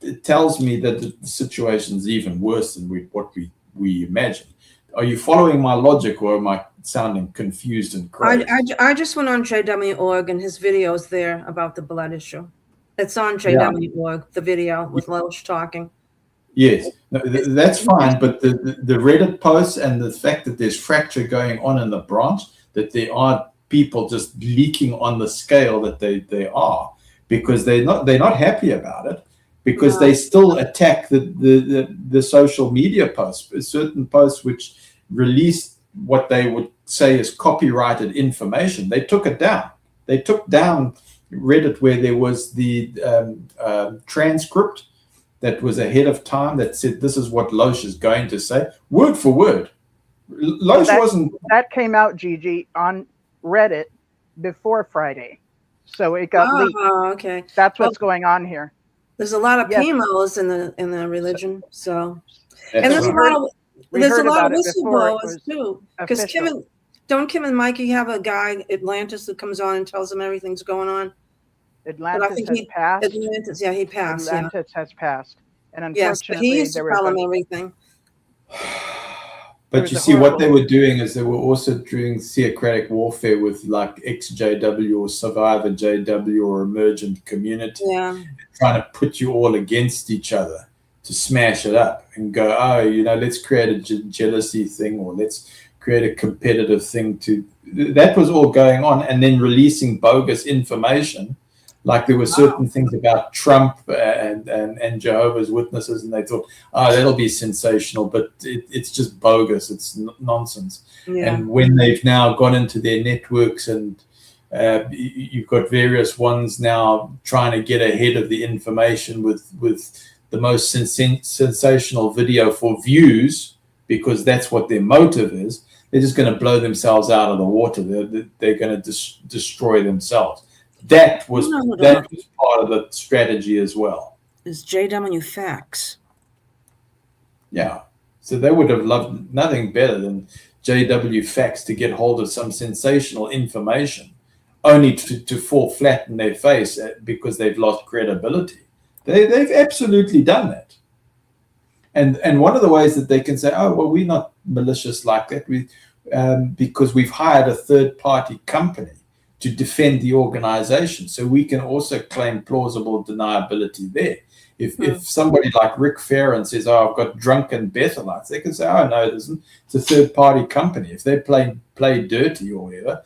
it tells me that the situation is even worse than what we imagined. Are you following my logic, or am I sounding confused and crazy? I just went on JW.org and his video is there about the blood issue. It's on JW.org, the video with Loesch talking. Yes, no, that's fine. But the Reddit posts and the fact that there's fracture going on in the branch, that there are people just leaking on the scale that they are, because they're not happy about it, because they still attack the social media posts, certain posts which release what they would say is copyrighted information. They took it down. They took down Reddit where there was the transcript that was ahead of time that said this is what Loesch is going to say, word for word. Loesch wasn't. That came out, Gigi, on Reddit before Friday, so it got leaked. Okay. That's what's going on here. There's a lot of PMOs in the religion, so and there's a lot of whistleblowers too. Because Kim and Mikey have a guy, Atlantis, that comes on and tells them everything's going on. Atlantis has passed. Atlantis, yeah, he passed. Atlantis has passed, and unfortunately, he used to tell them everything. But you see, what they were doing is they were also doing theocratic warfare with like XJW or Survivor JW or Emergent Community, trying to put you all against each other to smash it up and go, oh, let's create a jealousy thing, or let's create a competitive thing. That was all going on, and then releasing bogus information. Like there were certain things about Trump and Jehovah's Witnesses, and they thought, oh, that'll be sensational, but it's just bogus. It's nonsense. Yeah. And when they've now gone into their networks, and you've got various ones now trying to get ahead of the information with the most sensational video for views, because that's what their motive is, they're just going to blow themselves out of the water. They're going to destroy themselves. That was part of the strategy as well. Is JW Facts. Yeah. So they would have loved nothing better than JW Facts to get hold of some sensational information, only to fall flat in their face because they've lost credibility. They've absolutely done that. And one of the ways that they can say, oh, well, we're not malicious like that. because we've hired a third-party company to defend the organization. So we can also claim plausible deniability there. If somebody like Rick Farron says, "Oh, I've got drunken Bethelites," they can say, "Oh no, it isn't. It's a third-party company. If they play dirty or whatever,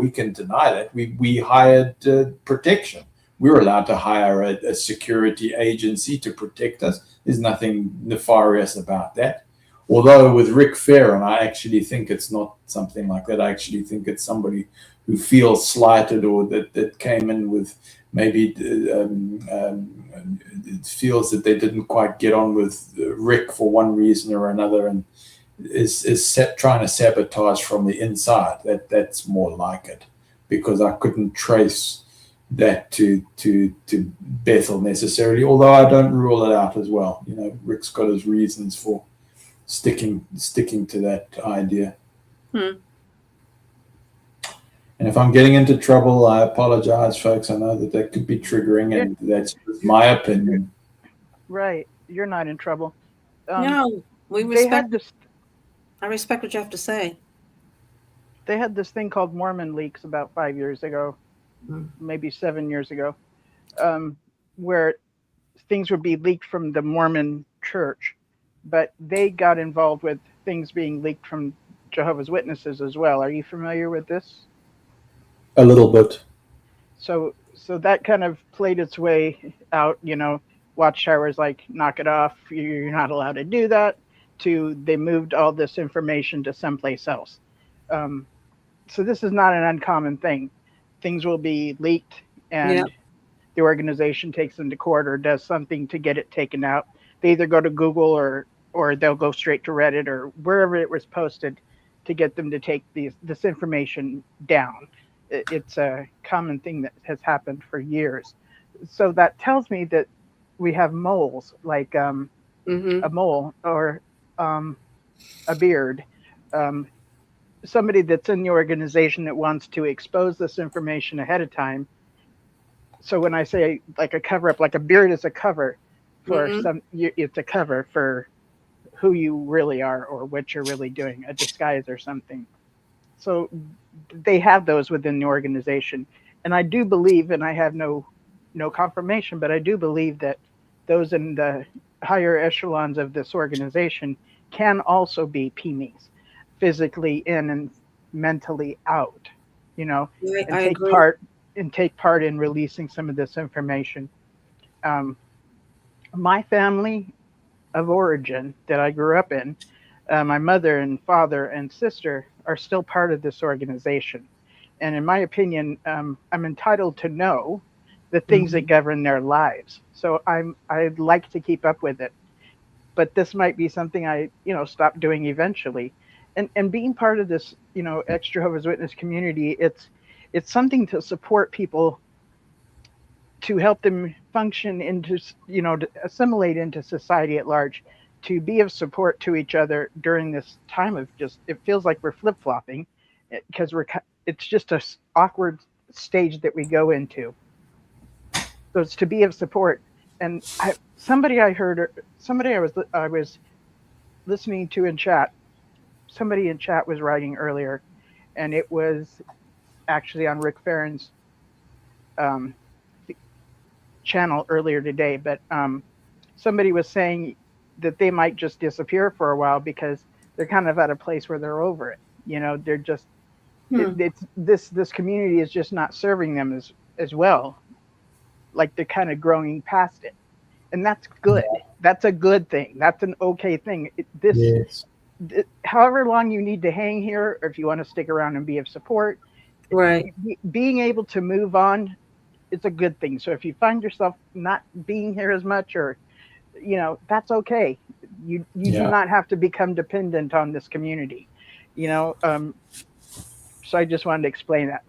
we can deny that. We hired protection. We're allowed to hire a security agency to protect us. There's nothing nefarious about that." Although with Rick Farron, I actually think it's not something like that. I actually think it's somebody who feels slighted, or that came in with maybe it feels that they didn't quite get on with Rick for one reason or another, and is trying to sabotage from the inside. That's more like it, because I couldn't trace that to Bethel necessarily, although I don't rule it out as well. Rick's got his reasons for sticking to that idea. And if I'm getting into trouble, I apologize, folks. I know that could be triggering, and that's just my opinion. Right. You're not in trouble. No, we respect. I respect what you have to say. They had this thing called Mormon leaks about 5 years ago, maybe 7 years ago, where things would be leaked from the Mormon church, but they got involved with things being leaked from Jehovah's Witnesses as well. Are you familiar with this? A little bit. So that kind of played its way out, Watchtowers like, knock it off, you're not allowed to do that, to they moved all this information to someplace else. So this is not an uncommon thing. Things will be leaked, and the organization takes them to court or does something to get it taken out. They either go to Google or they'll go straight to Reddit or wherever it was posted to get them to take this information down. It's a common thing that has happened for years. So that tells me that we have moles, like a mole or a beard, somebody that's in the organization that wants to expose this information ahead of time. So when I say like a cover up, like a beard is a cover for it's a cover for who you really are or what you're really doing, a disguise or something. So they have those within the organization. And I do believe, and I have no confirmation, but I do believe that those in the higher echelons of this organization can also be PMEs, physically in and mentally out, and take part in releasing some of this information. My family of origin that I grew up in, my mother and father and sister are still part of this organization. And in my opinion, I'm entitled to know the things that govern their lives. So I'd like to keep up with it. But this might be something I, stop doing eventually. And being part of this, ex-Jehovah's Witness community, it's something to support people, to help them function into, to assimilate into society at large, to be of support to each other during this time of it feels like we're flip-flopping, because it's just a awkward stage that we go into. So it's to be of support. And somebody I was listening to in chat, somebody in chat was writing earlier, and it was actually on Rick Farron's channel earlier today, but somebody was saying that they might just disappear for a while because they're kind of at a place where they're over it. They're just this community is just not serving them as well. Like they're kind of growing past it, and that's good. That's a good thing. That's an okay thing. However long you need to hang here, or if you want to stick around and be of support, right? Being able to move on, it's a good thing. So if you find yourself not being here as much, or that's okay. You do not have to become dependent on this community. So I just wanted to explain that.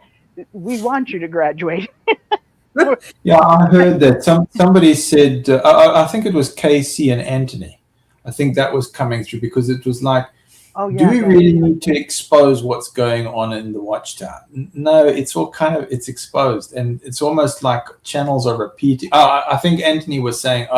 We want you to graduate. Yeah, I heard that somebody said, I think it was Casey and Anthony. I think that was coming through, because it was like, do we really need to expose what's going on in the Watchtower? No, it's all it's exposed, and it's almost like channels are repeating. I think Anthony was saying,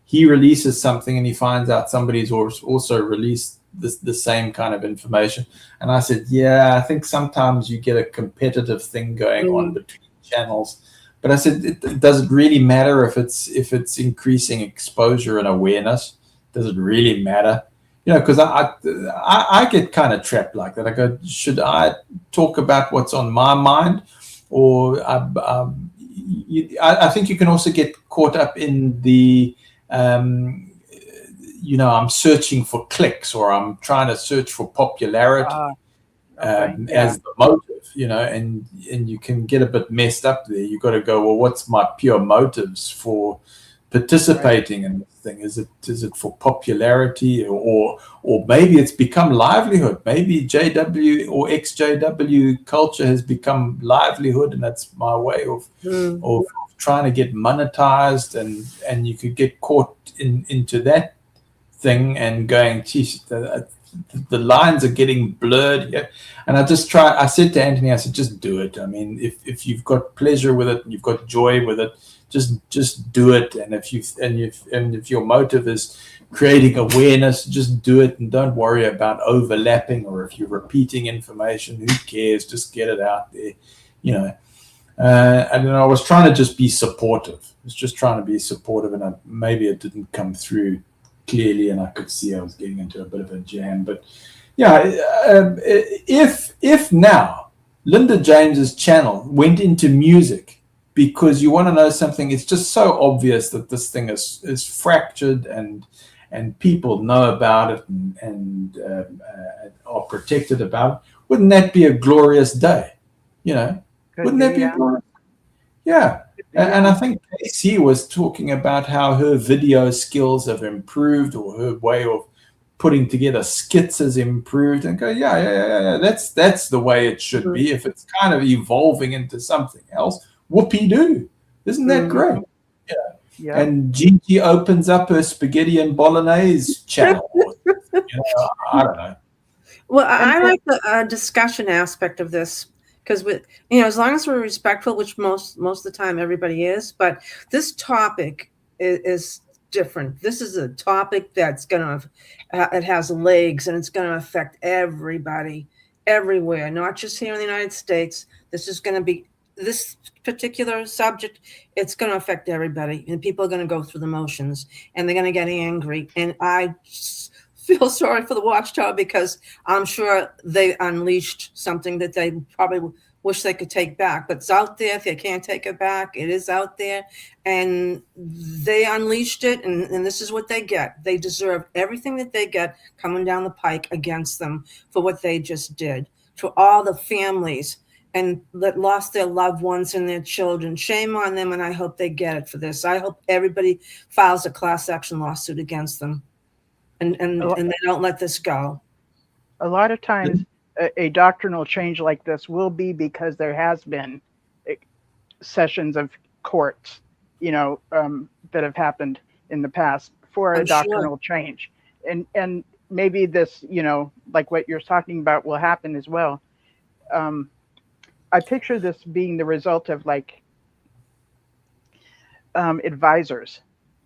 he releases something and he finds out somebody's also released the same kind of information. And I said, yeah, I think sometimes you get a competitive thing going on between channels. But I said, does it really matter if it's increasing exposure and awareness? Does it really matter? Because I get kind of trapped like that. I go, should I talk about what's on my mind, or I think you can also get caught up in the I'm searching for clicks, or I'm trying to search for popularity as the motive, and you can get a bit messed up there. You got to go, well, what's my pure motives for participating in this thing? Is it for popularity, or maybe it's become livelihood? Maybe JW or ex-JW culture has become livelihood, and that's my way of trying to get monetized, and you could get caught into that thing and going, geez, the lines are getting blurred here. And I said to Anthony, I said, just do it. I mean, if you've got pleasure with it and you've got joy with it, just do it. And if your motive is creating awareness, just do it, and don't worry about overlapping, or if you're repeating information, who cares? Just get it out there, and then I was trying to just be supportive. I was just trying to be supportive, and maybe it didn't come through clearly, and I could see I was getting into a bit of a jam. But yeah, if now Linda James's channel went into music because you want to know something, it's just so obvious that this thing is fractured, and people know about it, and are protected about it, wouldn't that be a glorious day? Wouldn't that be glorious? Yeah. And I think Casey was talking about how her video skills have improved, or her way of putting together skits has improved, and go, yeah. That's the way it should be. If it's kind of evolving into something else, whoopee-doo. Isn't that great? Yeah. And Gigi opens up her spaghetti and bolognese channel. I don't know. Well, I like the discussion aspect of this. Because as long as we're respectful, which most of the time everybody is, but this topic is different. This is a topic that's it has legs, and it's going to affect everybody everywhere, not just here in the United States. This particular subject, it's going to affect everybody, and people are going to go through the motions, and they're going to get angry. And I feel sorry for the Watchtower, because I'm sure they unleashed something that they probably wish they could take back, but it's out there. If they can't take it back, it is out there, and they unleashed it, and this is what they get. They deserve everything that they get coming down the pike against them for what they just did to all the families and that lost their loved ones and their children. Shame on them, and I hope they get it for this. I hope everybody files a class action lawsuit against them. And they don't let this go. A lot of times, a doctrinal change like this will be because there has been sessions of courts, that have happened in the past for a doctrinal change, and maybe this, like what you're talking about, will happen as well. I picture this being the result of advisors.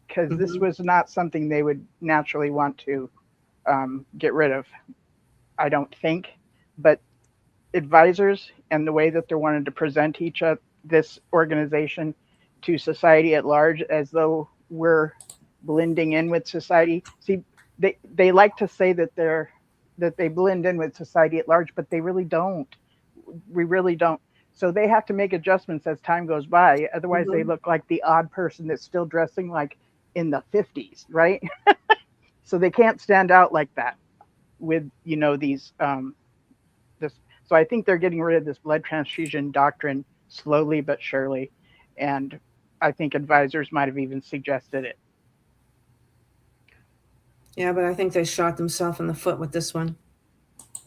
Because this was not something they would naturally want to get rid of, I don't think. But advisors and the way that they're wanting to present this organization to society at large, as though we're blending in with society. See, they like to say that they blend in with society at large, but they really don't. We really don't. So they have to make adjustments as time goes by. Otherwise, they look like the odd person that's still dressing like in the 50s, right? So they can't stand out like that with, these, this. So I think they're getting rid of this blood transfusion doctrine slowly but surely. And I think advisors might have even suggested it. Yeah, but I think they shot themselves in the foot with this one.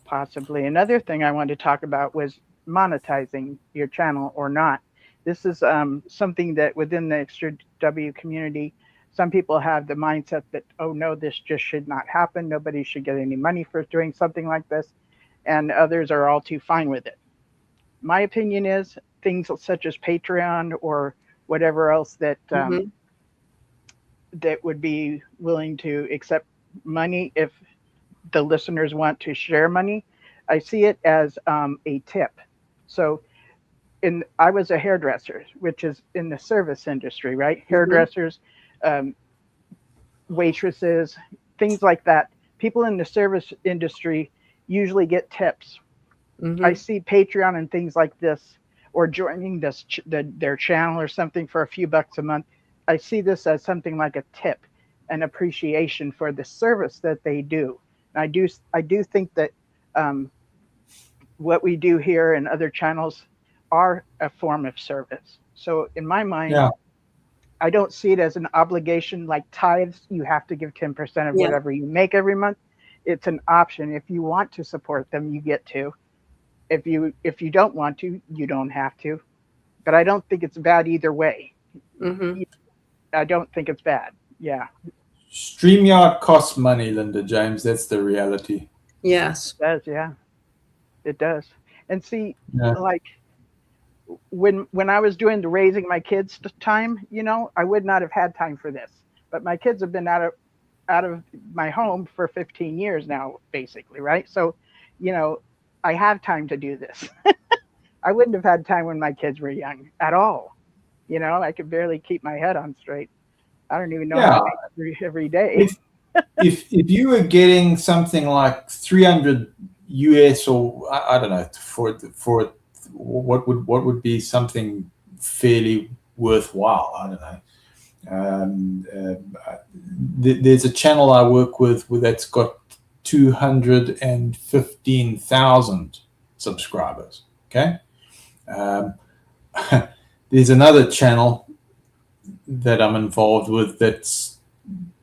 Possibly. Another thing I wanted to talk about was monetizing your channel or not. This is something that within the Extra W community, some people have the mindset that, oh no, this just should not happen. Nobody should get any money for doing something like this. And others are all too fine with it. My opinion is things such as Patreon or whatever else that that would be willing to accept money if the listeners want to share money. I see it as a tip. So I was a hairdresser, which is in the service industry, right? Hairdressers, waitresses, things like that. People in the service industry usually get tips. I see Patreon and things like this, or joining their channel or something for a few bucks a month. I see this as something like a tip, an appreciation for the service that they do. And I do think that what we do here and other channels are a form of service. So in my mind, I don't see it as an obligation like tithes. You have to give 10% of whatever you make every month. It's an option. If you want to support them, you get to. If you don't want to, you don't have to. But I don't think it's bad either way. I don't think it's bad. Yeah. StreamYard costs money, Linda James. That's the reality. Yes. It does, yeah. It does. And see, like when I was doing the raising my kids time, I would not have had time for this. But my kids have been out of my home for 15 years now, basically, right? So, I have time to do this. I wouldn't have had time when my kids were young at all. I could barely keep my head on straight. I don't even know how to eat every day. if you were getting something like 300 US, or I don't know, for what would be something fairly worthwhile? I don't know. There's a channel I work with that's got 215,000 subscribers. Okay. There's another channel that I'm involved with that's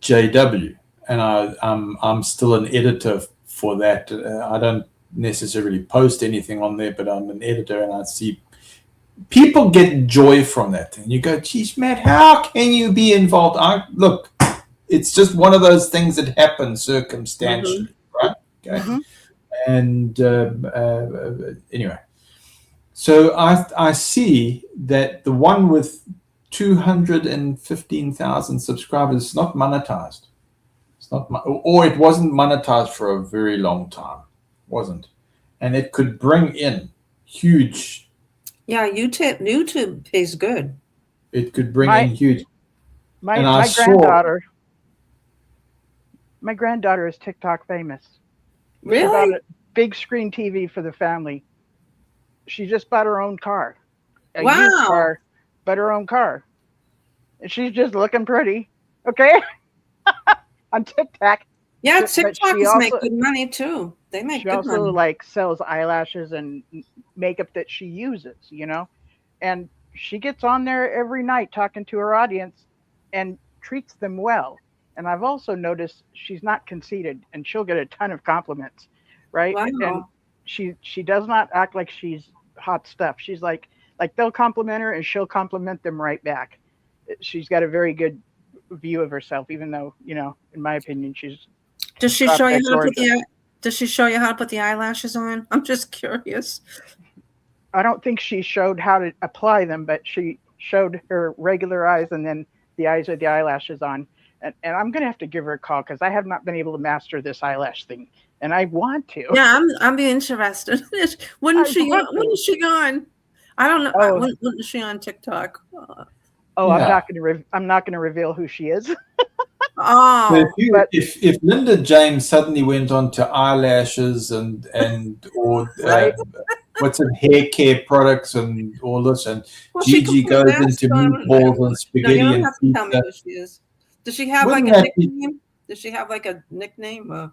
JW, and I'm still an editor for that. I don't necessarily post anything on there, but I'm an editor, and I see people get joy from that. And you go, geez, Matt, how can you be involved? Look, it's just one of those things that happen circumstantially, right? Okay. And anyway, so I see that the one with 215,000 subscribers is not monetized. It's not, or it wasn't monetized for a very long time. Wasn't, and it could bring in huge. Yeah, YouTube pays good. It could bring in huge. My granddaughter is TikTok famous. Really? She bought a big screen TV for the family. She just bought her own car. A used car, but her own car. And she's just looking pretty. Okay? On TikTok. Yeah, TikTokers make good money too. They make good money. She also like sells eyelashes and makeup that she uses, and she gets on there every night talking to her audience and treats them well. And I've also noticed she's not conceited, and she'll get a ton of compliments, right? Wow. And she does not act like she's hot stuff. She's like they'll compliment her and she'll compliment them right back. She's got a very good view of herself, even though, in my opinion, she's. Does she show you how to put the eyelashes on? I'm just curious. I don't think she showed how to apply them, but she showed her regular eyes and then the eyes with the eyelashes on. And I'm going to have to give her a call because I have not been able to master this eyelash thing, and I want to. Yeah, I'm be interested. When is she on? I don't know. When is she on TikTok? I'm not going to reveal who she is. If Linda James suddenly went on to eyelashes and right? what's in hair care products and all this, and Gigi goes into meatballs and spaghetti. You don't have to tell me who she is. Does she have like a nickname? Does she have like a nickname?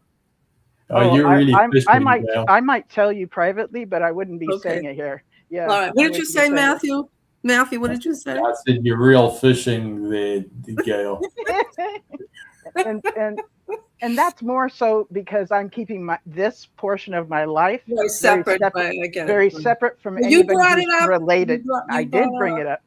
You're really I might tell you privately, but I wouldn't be saying it here. Yeah. All right. What did you say, Matthew? Matthew, what did you say? I said you're real fishing there, Gail. and that's more so because I'm keeping this portion of my life very separate from anybody who's related. I did bring it up.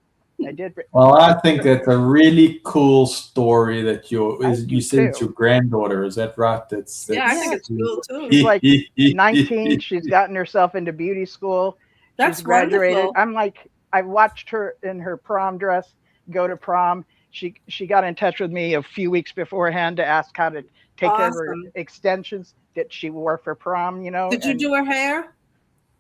Well, I think that's a really cool story that you said it's your granddaughter. Is that right? I think it's cool too. She's like 19. She's gotten herself into beauty school. That's She's graduated. Wonderful. I'm like, I watched her in her prom dress go to prom. she got in touch with me a few weeks beforehand to ask how to take care of her Awesome. extensions that she wore for prom, you know. Did you and do her hair?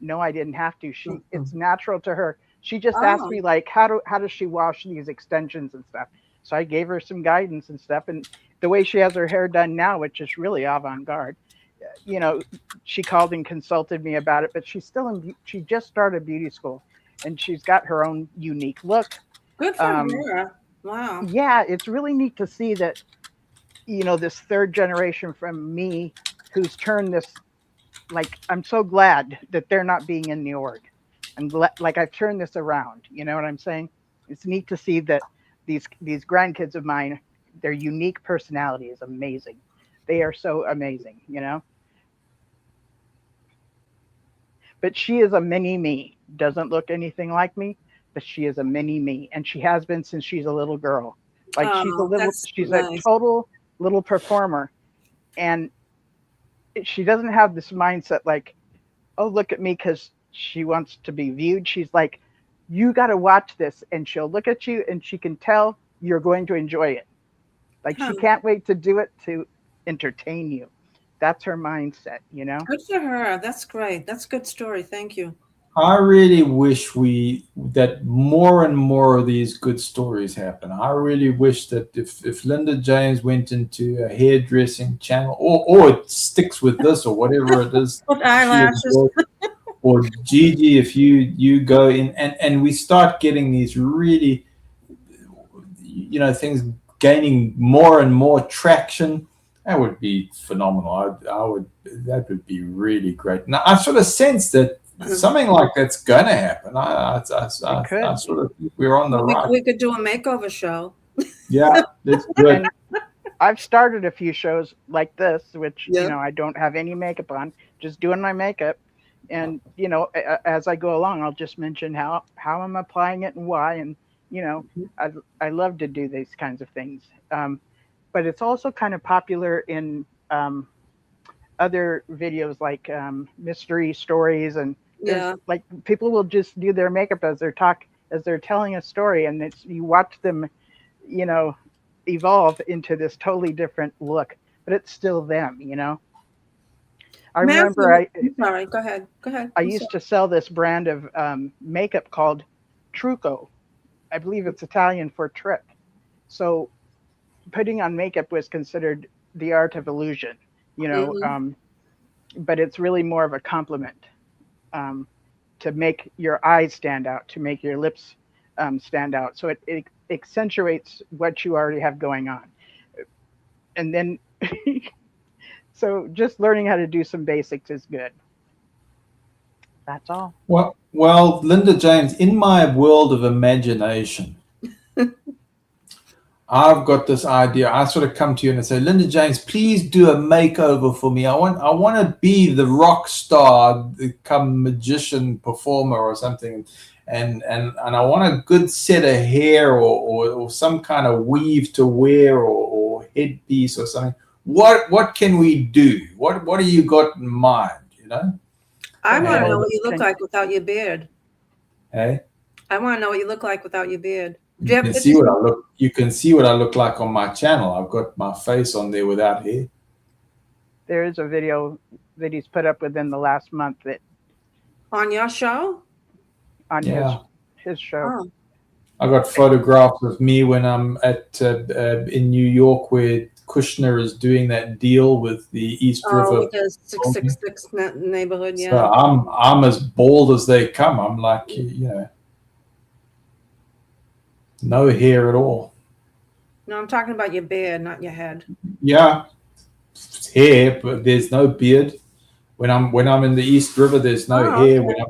no, I didn't have to. It's natural to her. She just asked Oh, me like, how does she wash these extensions and stuff? So I gave her some guidance and stuff. And the way she has her hair done now, which is really avant-garde, you know, she called and consulted me about it. But she's still she just started beauty school, and she's got her own unique look. good for her. Wow. Yeah, it's really neat to see that, you know, this third generation from me who's turned this, like, I'm so glad that they're not being in the org. I'm glad, like, I've turned this around. You know what I'm saying? It's neat to see that these grandkids of mine, their unique personality is amazing. They are so amazing, you know. But she is a mini me. Doesn't look anything like me, but she is a mini me, and she has been since she's a little girl. Like, she's Nice. a total little performer, and she doesn't have this mindset like, oh, look at me because she wants to be viewed. She's like, you got to watch this, and she'll look at you and she can tell you're going to enjoy it. Like, she can't wait to do it to entertain you. That's her mindset, you know. Good for her. That's great. That's a good story. Thank you. I really wish that more and more of these good stories happen. I really wish that if Linda James went into a hairdressing channel, or it sticks with this, or whatever it is, Put eyelashes. or Gigi, if you go in and we start getting these really, you know, things gaining more and more traction, that would be phenomenal. That would be really great. Now I sort of sense that something like that's gonna happen. I sort of think we're on the right. We could do a makeover show. Yeah, that's good. And I've started a few shows like this, which, you know, I don't have any makeup on, just doing my makeup. And, you know, as I go along, I'll just mention how I'm applying it and why. And, you know, I love to do these kinds of things. But it's also kind of popular in other videos like mystery stories, and like people will just do their makeup as they're telling a story, and you watch them, you know, evolve into this totally different look, but it's still them, you know. I remember sorry, go ahead. I used to sell this brand of makeup called Trucco. I believe it's Italian for trick. So putting on makeup was considered the art of illusion, you know, but it's really more of a compliment to make your eyes stand out, to make your lips stand out. So it accentuates what you already have going on. And then, so just learning how to do some basics is good. That's all. Well, Linda James, in my world of imagination, I've got this idea. I sort of come to you and say, Linda James, please do a makeover for me. I want to be the rock star, come magician performer or something, and I want a good set of hair or some kind of weave to wear or headpiece or something. What can we do? What do you got in mind? You know, I want to know what you look like without your beard. Hey, I want to know what you look like without your beard. You can see what I look. You can see what I look like on my channel. I've got my face on there without hair. There is a video that he's put up within the last month that on your show. On his show. Oh. I got photographs of me when I'm at in New York, where Kushner is doing that deal with the East River. With the 666 neighborhood. Yeah. So I'm as bald as they come. I'm like, you know. No hair at all. No, I'm talking about your beard, not your head. Yeah, it's hair, but there's no beard. When I'm in the East River, there's no hair. Okay.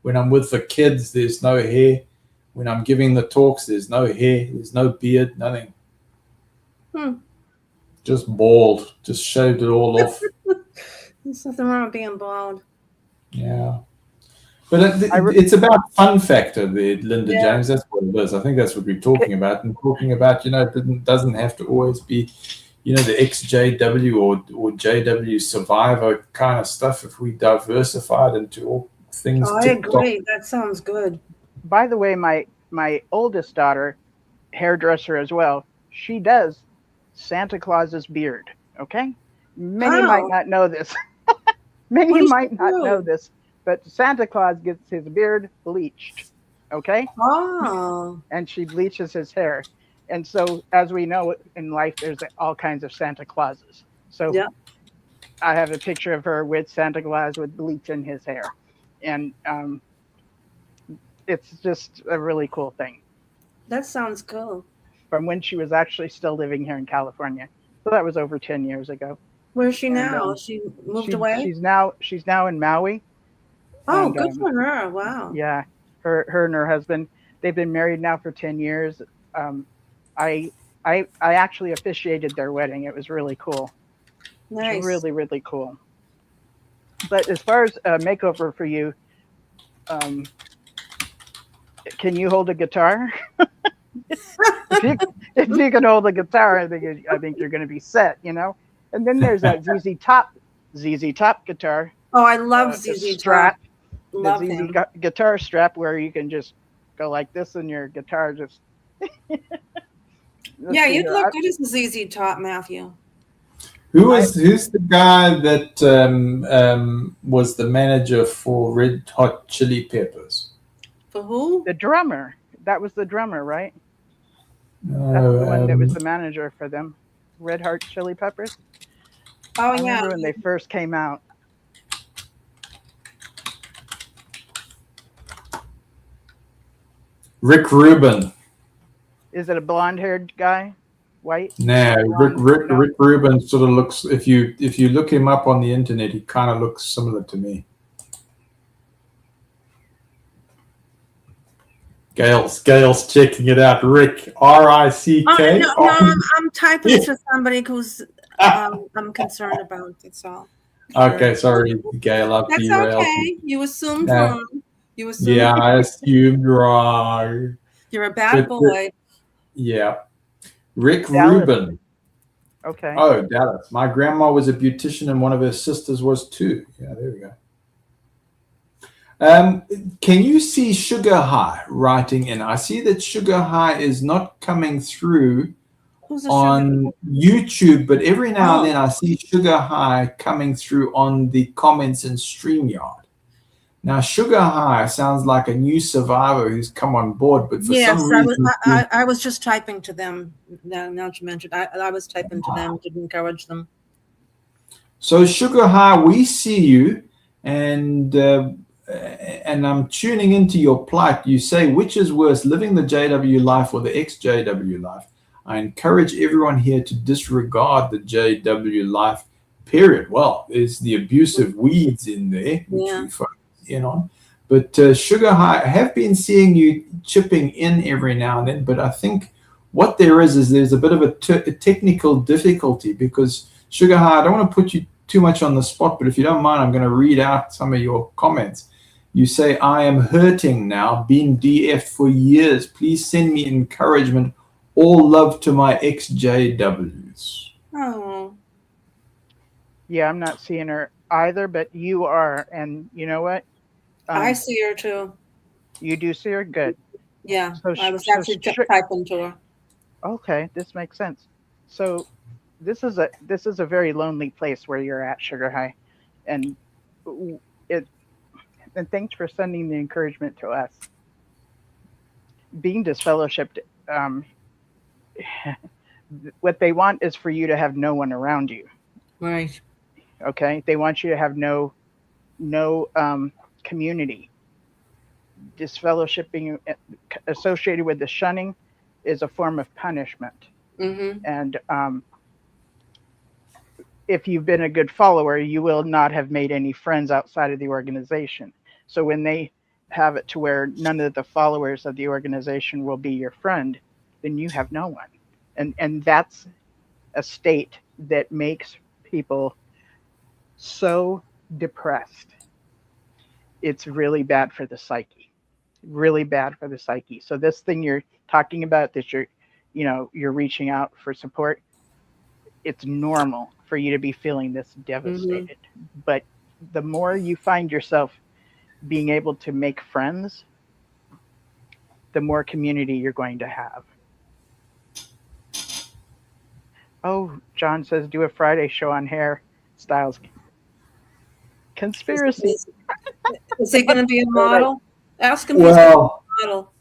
When I'm with the kids, there's no hair. When I'm giving the talks, there's no hair. There's no beard. Nothing. Just bald. Just shaved it all off. There's nothing wrong with being bald. Yeah. But it's about fun factor there, Linda James. That's what it is. I think that's what we're talking about. And talking about, you know, it doesn't have to always be, you know, the XJW or JW Survivor kind of stuff. If we diversified into all things. Oh, I agree. That sounds good. By the way, my oldest daughter hairdresser as well. She does Santa Claus's beard. Okay, many might How? not know this. What Many does she might not know do? this, but Santa Claus gets his beard bleached. Okay, Oh, and she bleaches his hair. And so, as we know in life, there's all kinds of Santa Clauses. So yeah. I have a picture of her with Santa Claus with bleach in his hair, and it's just a really cool thing That sounds cool. from when she was actually still living here in California. So that was over 10 years ago, Where's she and now? She moved she away? she's now in Maui, Oh, and good for her. Wow. yeah, her and her husband, they've been married now for 10 years. Um, I I actually officiated their wedding. It was really cool. It was Nice. really really cool. But as far as a makeover for you, um, can you hold a guitar? if you if you can hold a guitar, I think you're going to be set. And then there's that ZZ Top guitar, Oh, I love the ZZ Top. strap, the Love ZZ him. guitar strap, where you can just go like this, and your guitar just. Let's Yeah, see you'd here. look good as a ZZ Top, Matthew. Who's the guy that was the manager for Red Hot Chili Peppers? For who? The drummer. That was the drummer, right? That's No, the one that was the manager for them. Red Hot Chili Peppers. Oh, I yeah. remember when they first came out. Rick Rubin. Is it a blonde-haired guy? White? No, Blonde? No? Rick Rubin sort of looks. If you look him up on the internet, he kind of looks similar to me. Gail's checking it out. Rick, RICK. Oh, no, I'm typing to somebody who's I'm concerned about. That's all. Okay, sorry, Gail. I've That's derailed. okay. You assumed No. wrong. You assumed Yeah, I assumed wrong. you're a bad boy. Yeah. Rick Dallas. Rubin. Okay. Oh, Dallas. My grandma was a beautician and one of her sisters was too. Yeah, there we go. Can you see Sugar High writing in? I see that Sugar High is not coming through Who's a on YouTube, but every now Oh. and then I see Sugar High coming through on the comments in StreamYard. Now, Sugar High sounds like a new survivor who's come on board, but for Yes, some reason, I was just typing to them. Now you mentioned, I was typing to them to encourage them. So Sugar High, we see you, and I'm tuning into your plight. You say, which is worse, living the JW life or the ex-JW life? I encourage everyone here to disregard the JW life, period. Well, there's the abusive weeds in there, which we focus in on. But Sugar High, I have been seeing you chipping in every now and then, but I think what there is there's a bit of a technical difficulty because Sugar High, I don't want to put you too much on the spot, but if you don't mind, I'm going to read out some of your comments. You say, I am hurting now, been DF for years. Please send me encouragement. All love to my ex-JWs. Oh. Yeah, I'm not seeing her either, but you are. And you know what? I see her too. You do see her? Good. Yeah, So I was actually typing to her. Okay, this makes sense. So this is a very lonely place where you're at, Sugar High. And thanks for sending the encouragement to us. Being disfellowshipped, what they want is for you to have no one around you. Right. Okay, they want you to have no community. Disfellowshipping associated with the shunning is a form of punishment. Mm-hmm. And if you've been a good follower, you will not have made any friends outside of the organization. So when they have it to where none of the followers of the organization will be your friend, then you have no one. And that's a state that makes people so depressed. It's really bad for the psyche. Really bad for the psyche. So this thing you're talking about, that you're reaching out for support, it's normal for you to be feeling this devastated. Mm-hmm. But the more you find yourself being able to make friends, the more community you're going to have. Oh, John says do a Friday show on hairstyles. Conspiracy. Is he going to be a All right. model? Ask him if he's going to be a model.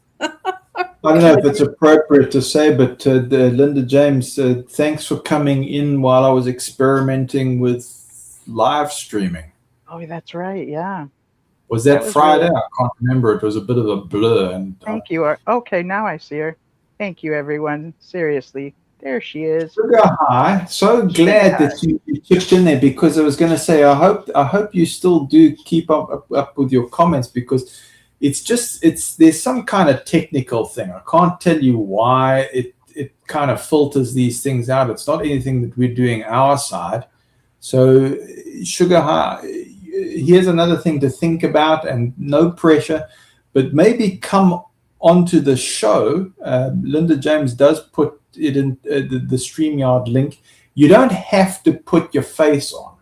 I don't know if it's appropriate to say, but Linda James, thanks for coming in while I was experimenting with live streaming. Oh, that's right. Yeah. Was that was Friday? really- I can't remember. It was a bit of a blur. And Thank you. Okay, now I see her. Thank you, everyone. Seriously. There she is. Sugar High. So glad that you chipped in there, because I was going to say I hope you still do keep up with your comments, because there's some kind of technical thing. I can't tell you why it kind of filters these things out. It's not anything that we're doing our side. So Sugar High, here's another thing to think about, and no pressure, but maybe come onto the show. Linda James does put it in the StreamYard link. You don't have to put your face on.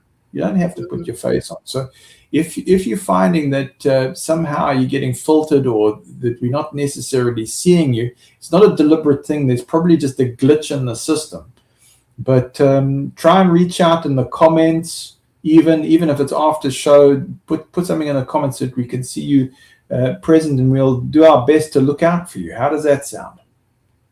So if you're finding that somehow you're getting filtered, or that we're not necessarily seeing you, it's not a deliberate thing. There's probably just a glitch in the system. But try and reach out in the comments, even if it's after show. Put something in the comments so that we can see you present, and we'll do our best to look out for you. How does that sound?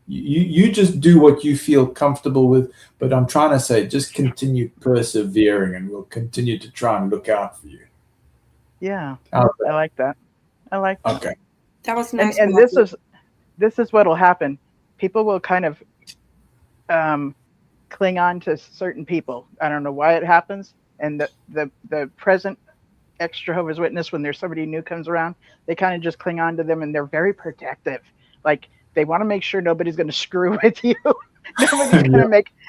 You just do what you feel comfortable with, but I'm trying to say just continue persevering, and we'll continue to try and look out for you. Yeah, I like that. I like that. Okay. That was nice. And this is what'll happen. People will kind of cling on to certain people. I don't know why it happens. And the present ex-Jehovah's Witness, when there's somebody new comes around, they kind of just cling on to them, and they're very protective. Like, they want to make sure nobody's going to screw with you.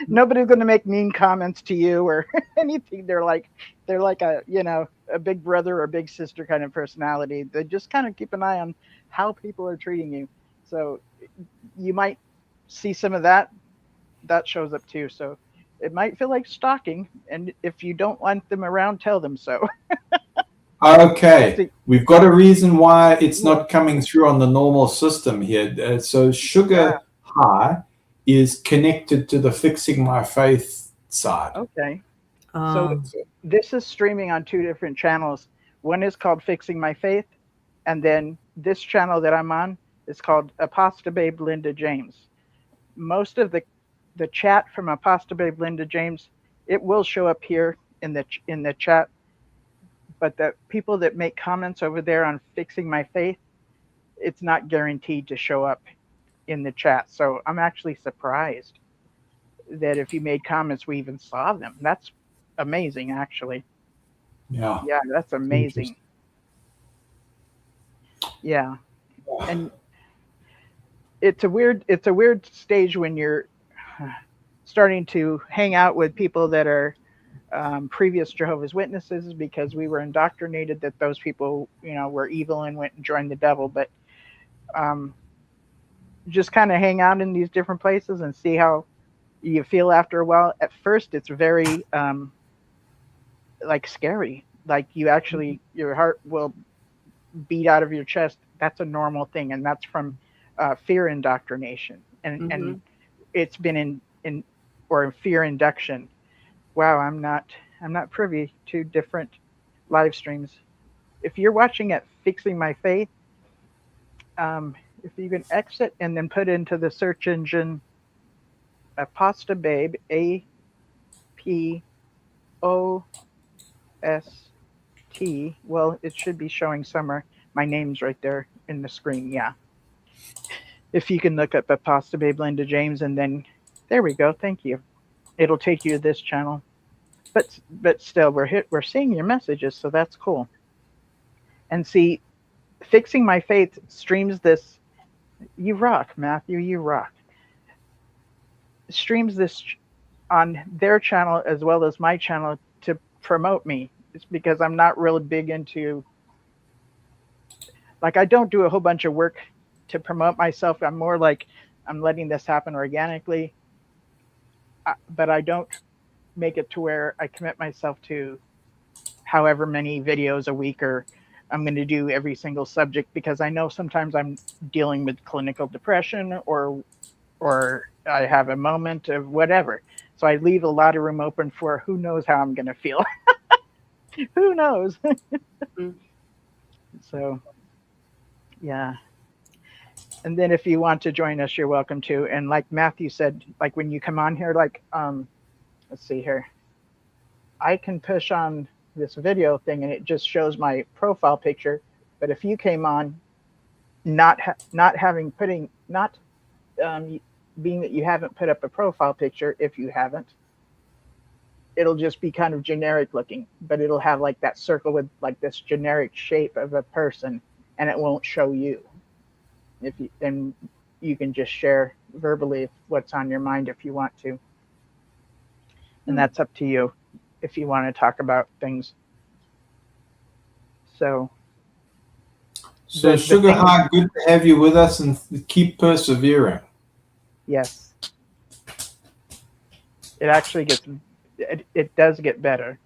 Nobody's going to make mean comments to you or anything. They're like a big brother or big sister kind of personality. They just kind of keep an eye on how people are treating you. So you might see some of that shows up too. So it might feel like stalking, and if you don't want them around, tell them so. Okay, we've got a reason why it's not coming through on the normal system here. So Sugar High is connected to the Fixing My Faith side. Okay. So this is streaming on two different channels. One is called Fixing My Faith, and then this channel that I'm on is called Apostababe Linda James. Most of the chat from Apostababe Linda James, it will show up here in the chat. But the people that make comments over there on Fixing My Faith, it's not guaranteed to show up in the chat. So I'm actually surprised that if you made comments, we even saw them. That's amazing, actually. Yeah. Yeah, that's amazing. Yeah. And it's a weird stage when you're starting to hang out with people that are previous Jehovah's Witnesses, because we were indoctrinated that those people, were evil and went and joined the devil. But just kind of hang out in these different places and see how you feel after a while. At first, it's very like scary. Like your heart will beat out of your chest. That's a normal thing, and that's from fear indoctrination, and it's been in fear induction. Wow, I'm not privy to different live streams. If you're watching at Fixing My Faith, if you can exit and then put into the search engine Apostababe, APOST. Well, it should be showing somewhere. My name's right there in the screen. Yeah. If you can look up Apostababe Linda James, and then there we go. Thank you. It'll take you to this channel. But still, we're seeing your messages, so that's cool. And see, Fixing My Faith streams this. You rock, Matthew. You rock. Streams this on their channel as well as my channel to promote me. It's because I'm not really big into, like, I don't do a whole bunch of work to promote myself. I'm more like, I'm letting this happen organically, but I don't make it to where I commit myself to however many videos a week, or I'm going to do every single subject, because I know sometimes I'm dealing with clinical depression or I have a moment of whatever. So I leave a lot of room open for who knows how I'm going to feel. Who knows? So, yeah. And then if you want to join us, you're welcome to. And like Matthew said, like when you come on here, like, let's see here. I can push on this video thing and it just shows my profile picture. But if you came on, being that you haven't put up a profile picture, if you haven't, it'll just be kind of generic looking, but it'll have like that circle with like this generic shape of a person, and it won't show you. Then you can just share verbally what's on your mind if you want to. And that's up to you if you want to talk about things. So Sugar High, good to have you with us, and keep persevering. Yes. It actually it does get better.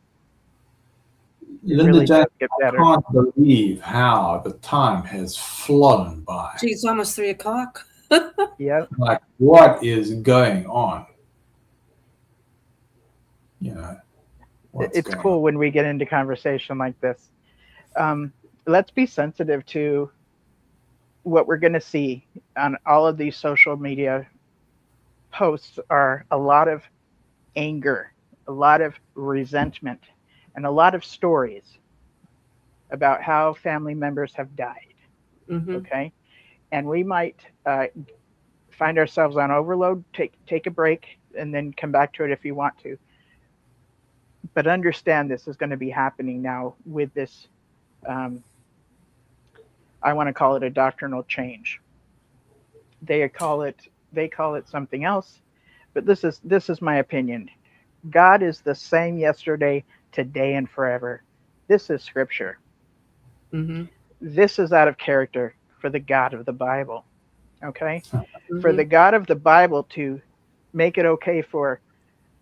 Linda really James, get I better. can't believe how the time has flown by. Gee, it's almost 3 o'clock. Yep. Like, what is going on? You know, It's cool when we get into conversation like this. Let's be sensitive to what we're going to see on all of these social media posts are a lot of anger, a lot of resentment, and a lot of stories about how family members have died. Okay. And we might find ourselves on overload, take a break, and then come back to it if you want to. But understand this is going to be happening now with this, I want to call it a doctrinal change. They call it something else, but this is my opinion. God is the same yesterday, today, and forever. This is scripture. This is out of character for the God of the Bible. Okay? For the God of the Bible to make it okay for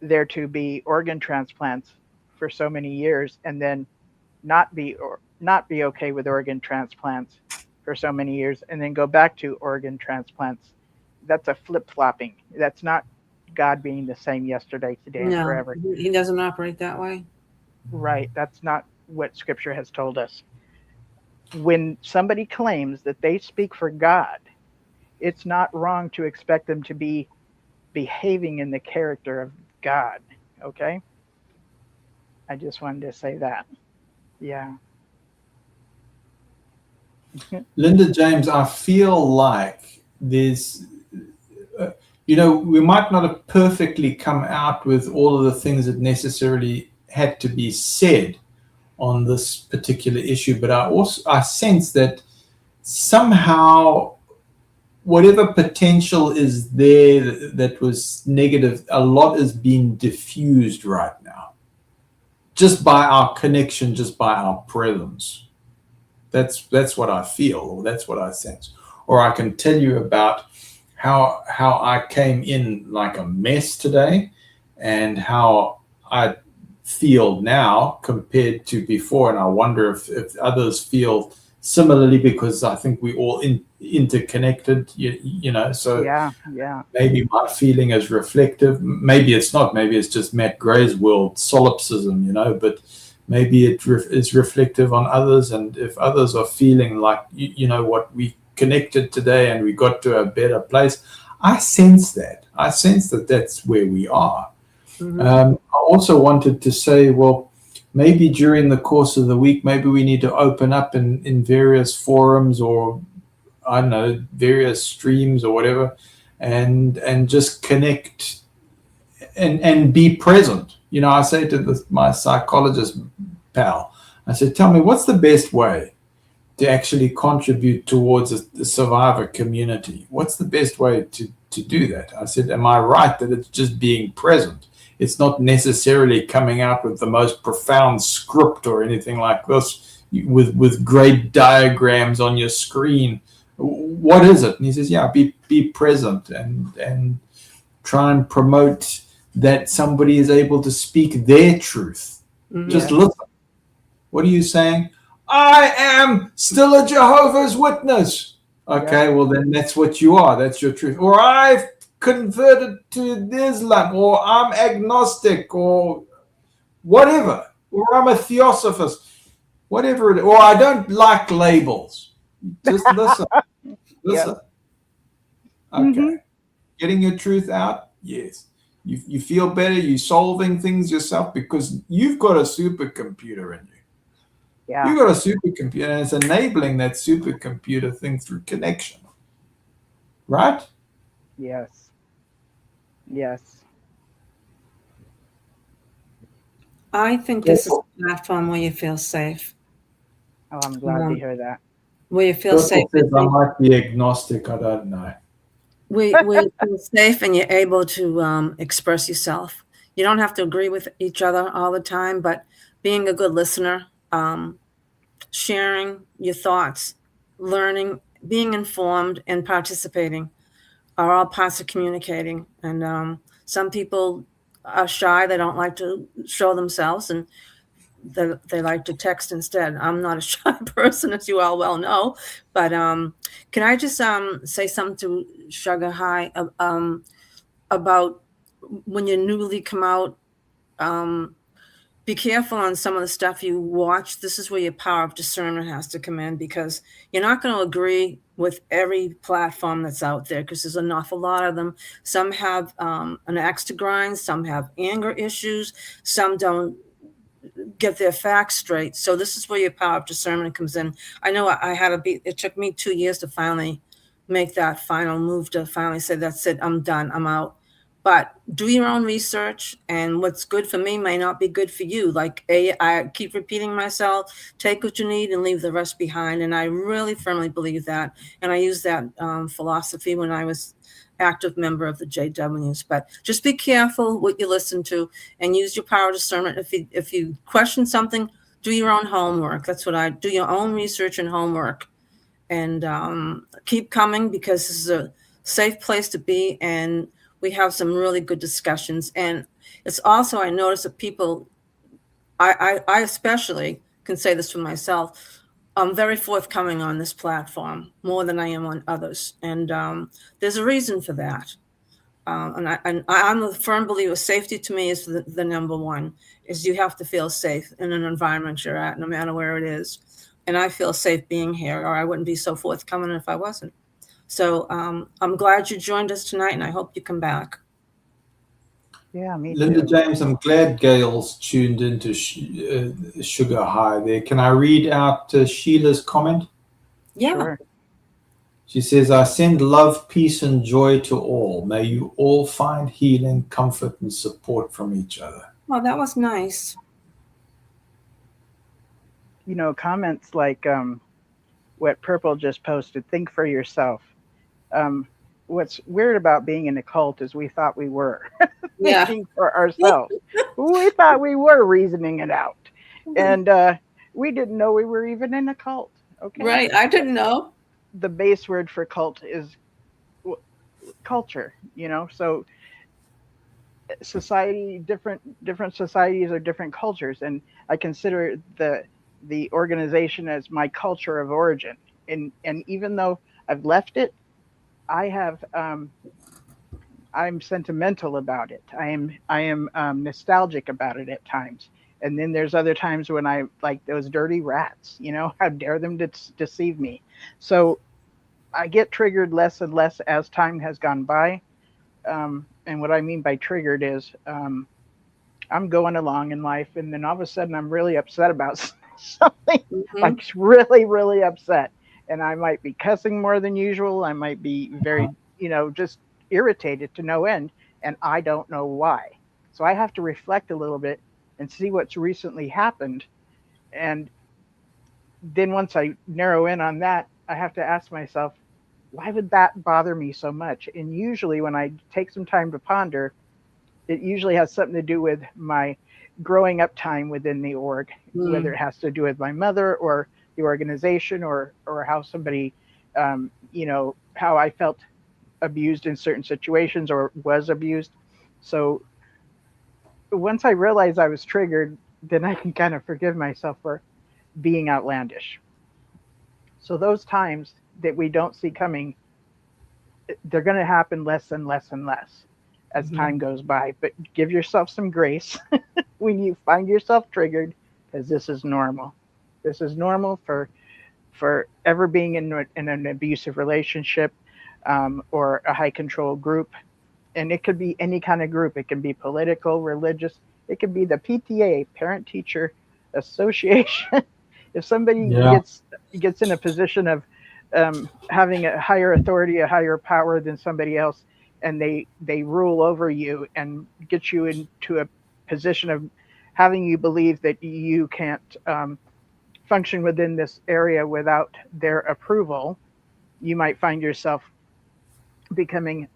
there to be organ transplants for so many years, and then not be okay with organ transplants for so many years, and then go back to organ transplants. That's a flip-flopping. That's not God being the same yesterday, today, and forever. He doesn't operate that way. Right. That's not what scripture has told us. When somebody claims that they speak for God, it's not wrong to expect them to be behaving in the character of God. Okay? I just wanted to say that. Yeah. Linda James, I feel like there's, we might not have perfectly come out with all of the things that necessarily had to be said on this particular issue, but I sense that somehow whatever potential is there that was negative, a lot is being diffused right now, just by our connection, just by our presence. That's what I feel, or that's what I sense. Or I can tell you about how I came in like a mess today, and how I feel now compared to before. And I wonder if others feel similarly, because I think we all interconnected, so yeah. Maybe my feeling is reflective. Maybe it's not. Maybe it's just Matt Gray's world solipsism, but maybe it is reflective on others. And if others are feeling like, what we connected today and we got to a better place, I sense that. That's where we are. I also wanted to say, well, maybe during the course of the week, maybe we need to open up in various forums, or I don't know, various streams or whatever, and just connect and be present. I say to my psychologist pal, I said, tell me, what's the best way to actually contribute towards the survivor community? What's the best way to do that? I said, am I right that it's just being present? It's not necessarily coming out with the most profound script or anything like this with great diagrams on your screen. What is it? And he says, yeah, be present and try and promote that somebody is able to speak their truth. Just listen. What are you saying? I am still a Jehovah's Witness. Okay, well then that's what you are. That's your truth. Or I've converted to Islam, or I'm agnostic, or whatever, or I'm a theosophist, whatever it is, or I don't like labels. Just listen. Listen. Okay. Mhm. Getting your truth out? Yes. You feel better, you're solving things yourself because you've got a supercomputer in you. Yeah. You've got a supercomputer, and it's enabling that supercomputer thing through connection. Right? Yes. Yes. I think this is a platform where you feel safe. Oh, I'm glad to hear that. Where you feel safe. Says I might be agnostic. I don't know. Where you feel safe and you're able to express yourself. You don't have to agree with each other all the time, but being a good listener, sharing your thoughts, learning, being informed, and participating are all parts of communicating. And some people are shy; they don't like to show themselves, and they like to text instead. I'm not a shy person, as you all well know. But can I just say something to Sugar High about when you newly come out? Be careful on some of the stuff you watch. This is where your power of discernment has to come in, because you're not going to agree with every platform that's out there, because there's an awful lot of them. Some have an axe to grind, some have anger issues, some don't get their facts straight. So this is where your power of discernment comes in. I know it took me 2 years to finally make that final move, to finally say, that's it, I'm done, I'm out. But do your own research, and what's good for me may not be good for you. Like I keep repeating myself, take what you need and leave the rest behind. And I really firmly believe that. And I used that philosophy when I was active member of the JWs. But just be careful what you listen to, and use your power of discernment. If you question something, do your own homework. That's what I do. Your own research and homework, and keep coming, because this is a safe place to be, and we have some really good discussions. And it's also, I notice that people, I especially can say this for myself, I'm very forthcoming on this platform, more than I am on others. And there's a reason for that. And I'm a firm believer, safety to me is the number one, is you have to feel safe in an environment you're at, no matter where it is. And I feel safe being here, or I wouldn't be so forthcoming if I wasn't. So I'm glad you joined us tonight, and I hope you come back. Yeah, me Linda too. James, I'm glad Gail's tuned into Sugar High there. Can I read out Sheila's comment? Yeah. Sure. She says, I send love, peace, and joy to all. May you all find healing, comfort, and support from each other. Well, that was nice. You know, comments like what Purple just posted, think for yourself. What's weird about being in a cult is we thought we were thinking for ourselves. We thought we were reasoning it out. And we didn't know we were even in a cult. Okay. Right. I didn't know. The base word for cult is culture, so society, different societies are different cultures, and I consider the organization as my culture of origin. And even though I've left it, I'm sentimental about it. I am nostalgic about it at times. And then there's other times when I like those dirty rats, how dare them to deceive me. So I get triggered less and less as time has gone by. And what I mean by triggered is I'm going along in life, and then all of a sudden I'm really upset about something, like really, really upset. And I might be cussing more than usual. I might be very, just irritated to no end, and I don't know why. So I have to reflect a little bit and see what's recently happened. And then once I narrow in on that, I have to ask myself, why would that bother me so much? And usually when I take some time to ponder, it usually has something to do with my growing up time within the org, whether it has to do with my mother or the organization, or how somebody, how I felt abused in certain situations or was abused. So once I realized I was triggered, then I can kind of forgive myself for being outlandish. So those times that we don't see coming, they're going to happen less and less and less as time goes by. But give yourself some grace when you find yourself triggered, because this is normal. This is normal for ever being in an abusive relationship, or a high control group. And it could be any kind of group. It can be political, religious. It could be the PTA, Parent Teacher Association. If somebody gets in a position of having a higher authority, a higher power than somebody else, and they rule over you and get you into a position of having you believe that you can't function within this area without their approval, you might find yourself becoming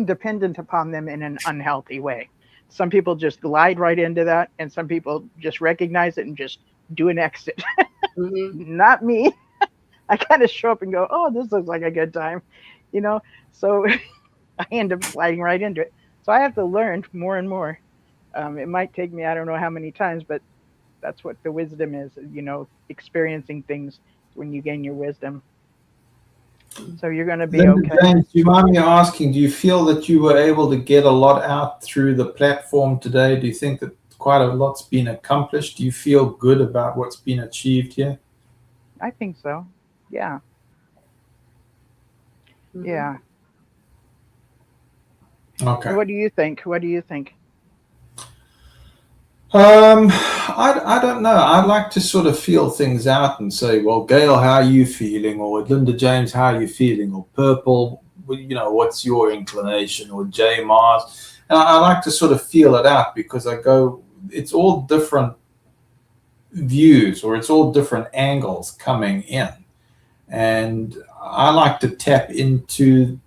dependent upon them in an unhealthy way. Some people just glide right into that, and some people just recognize it and just do an exit. Not me. I kind of show up and go, oh, this looks like a good time, so I end up sliding right into it. So I have to learn more and more. It might take me, I don't know how many times, but that's what the wisdom is, experiencing things when you gain your wisdom. So you're going to be okay. James, do you mind me asking, do you feel that you were able to get a lot out through the platform today? Do you think that quite a lot's been accomplished? Do you feel good about what's been achieved here? I think so. Yeah. Yeah. Okay. What do you think? I don't know. I'd like to sort of feel things out and say, well, Gail, how are you feeling? Or Linda James, how are you feeling? Or Purple, what's your inclination? Or Jay Mars. And I like to sort of feel it out, because I go, it's all different views, or it's all different angles coming in. And I like to tap into,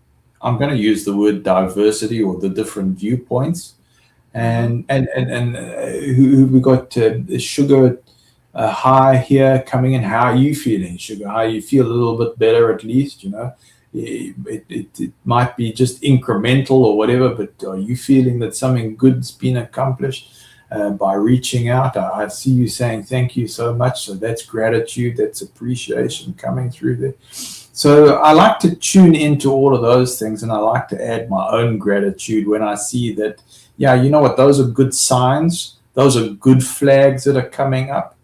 I'm going to use the word diversity, or the different viewpoints. And who we got Sugar High here coming in. How are you feeling, Sugar High? You feel a little bit better, at least, It might be just incremental or whatever, but are you feeling that something good's been accomplished by reaching out? I see you saying thank you so much. So that's gratitude, that's appreciation coming through there. So I like to tune into all of those things, and I like to add my own gratitude when I see that, those are good signs. Those are good flags that are coming up.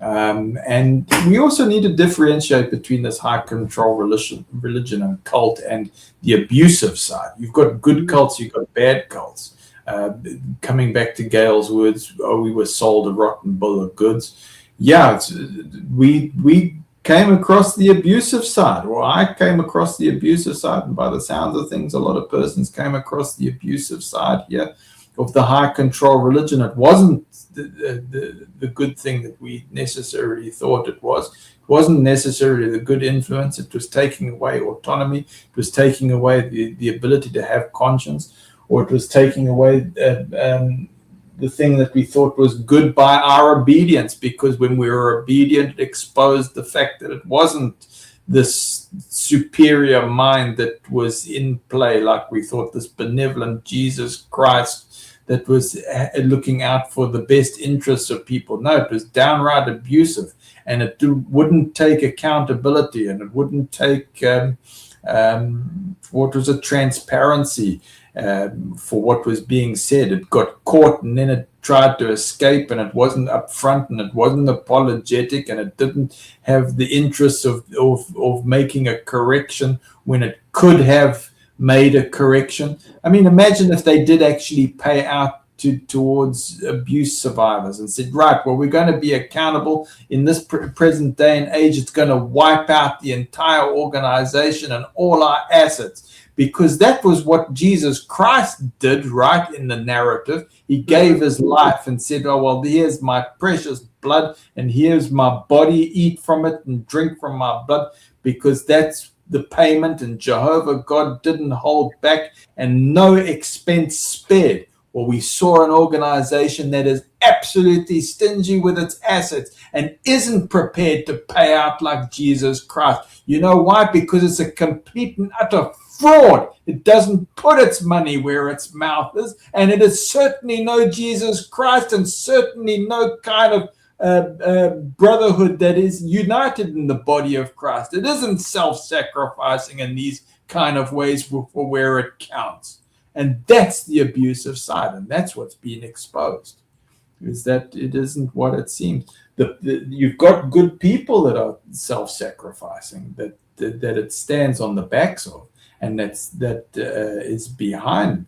And we also need to differentiate between this high control religion and cult and the abusive side. You've got good cults, you've got bad cults. Coming back to Gail's words, we were sold a rotten bill of goods. Yeah, we came across the abusive side, or I came across the abusive side, and by the sounds of things, a lot of persons came across the abusive side here of the high control religion. It wasn't the good thing that we necessarily thought it was. It wasn't necessarily the good influence. It was taking away autonomy. It was taking away the ability to have conscience, or it was taking away the thing that we thought was good by our obedience, because when we were obedient, it exposed the fact that it wasn't this superior mind that was in play, like we thought, this benevolent Jesus Christ that was looking out for the best interests of people. No, it was downright abusive, and it wouldn't take accountability, and it wouldn't take transparency for what was being said. It got caught, and then it tried to escape, and it wasn't upfront, and it wasn't apologetic, and it didn't have the interests of making a correction when it could have made a correction. I mean, imagine if they did actually pay out towards abuse survivors and said, right, well, we're going to be accountable in this present day and age. It's going to wipe out the entire organization and all our assets, because that was what Jesus Christ did, right, in the narrative. He gave his life and said, oh, well, here's my precious blood, and here's my body. Eat from it and drink from my blood, because that's the payment. And Jehovah God didn't hold back, and no expense spared. Well, we saw an organization that is absolutely stingy with its assets and isn't prepared to pay out like Jesus Christ. You know why? Because it's a complete and utter fraud. It doesn't put its money where its mouth is, and it is certainly no Jesus Christ, and certainly no kind of brotherhood that is united in the body of Christ. It isn't self-sacrificing in these kind of ways for where it counts. And that's the abusive side, and that's what's being exposed, is that it isn't what it seems. You've got good people that are self-sacrificing, that it stands on the backs of, and that is behind